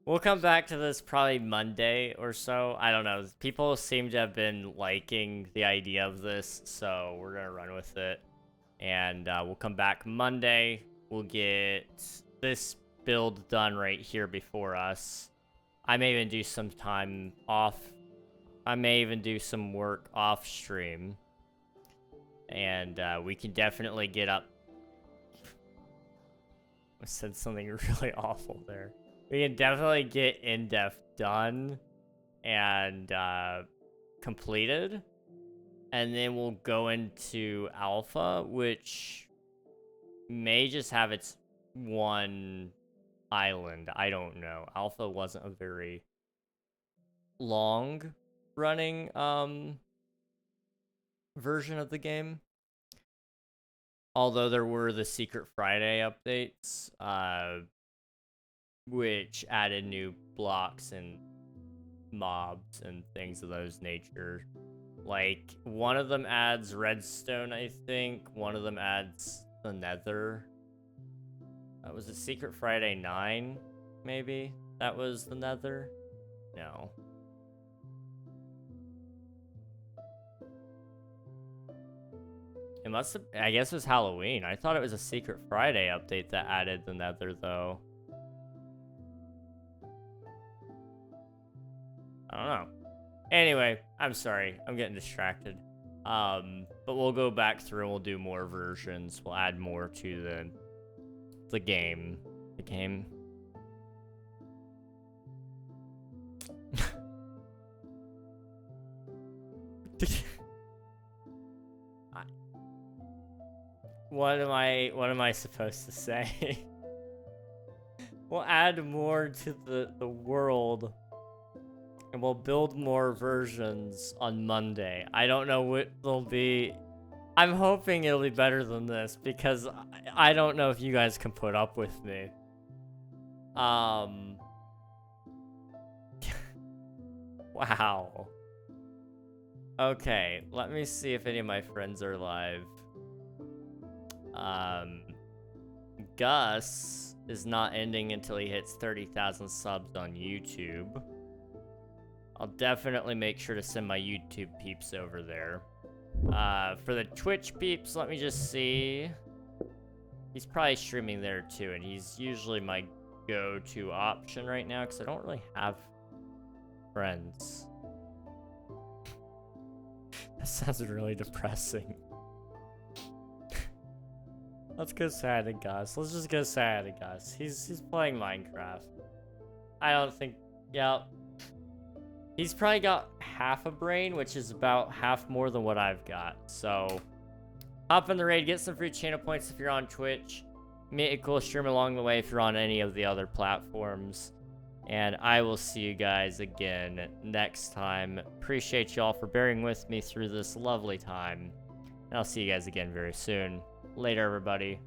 We'll come back to this probably Monday or so. I don't know. People seem to have been liking the idea of this, so we're going to run with it. And we'll come back Monday. We'll get this build done right here before us. I may even do some time off. I may even do some work off stream. And we can definitely get up. I said something really awful there. We can definitely get in-depth done and completed. And then we'll go into alpha, which may just have its one island. I don't know. Alpha wasn't a very long running version of the game. Although there were the Secret Friday updates, which added new blocks and mobs and things of those nature. Like, one of them adds redstone, I think. One of them adds the nether. Was it Secret Friday 9, maybe? That was the nether? No. It must have... I guess it was Halloween. I thought it was a Secret Friday update that added the nether, though. I don't know. Anyway, I'm sorry. I'm getting distracted. But we'll go back through and we'll do more versions. We'll add more to the game. The game. What am I supposed to say? We'll add more to the world. And we'll build more versions on Monday. I don't know what they'll be. I'm hoping it'll be better than this because I don't know if you guys can put up with me. Wow. Okay, let me see if any of my friends are live. Gus is not ending until he hits 30,000 subs on YouTube. I'll definitely make sure to send my YouTube peeps over there. For the Twitch peeps, let me just see. He's probably streaming there too, and he's usually my go-to option right now because I don't really have friends. That sounds really depressing. Let's go say hi to Gus. Let's just go say hi to Gus. He's playing Minecraft. I don't think... Yeah. He's probably got half a brain, which is about half more than what I've got. So, hop in the raid, get some free channel points if you're on Twitch. Meet a cool stream along the way if you're on any of the other platforms. And I will see you guys again next time. Appreciate y'all for bearing with me through this lovely time. And I'll see you guys again very soon. Later, everybody.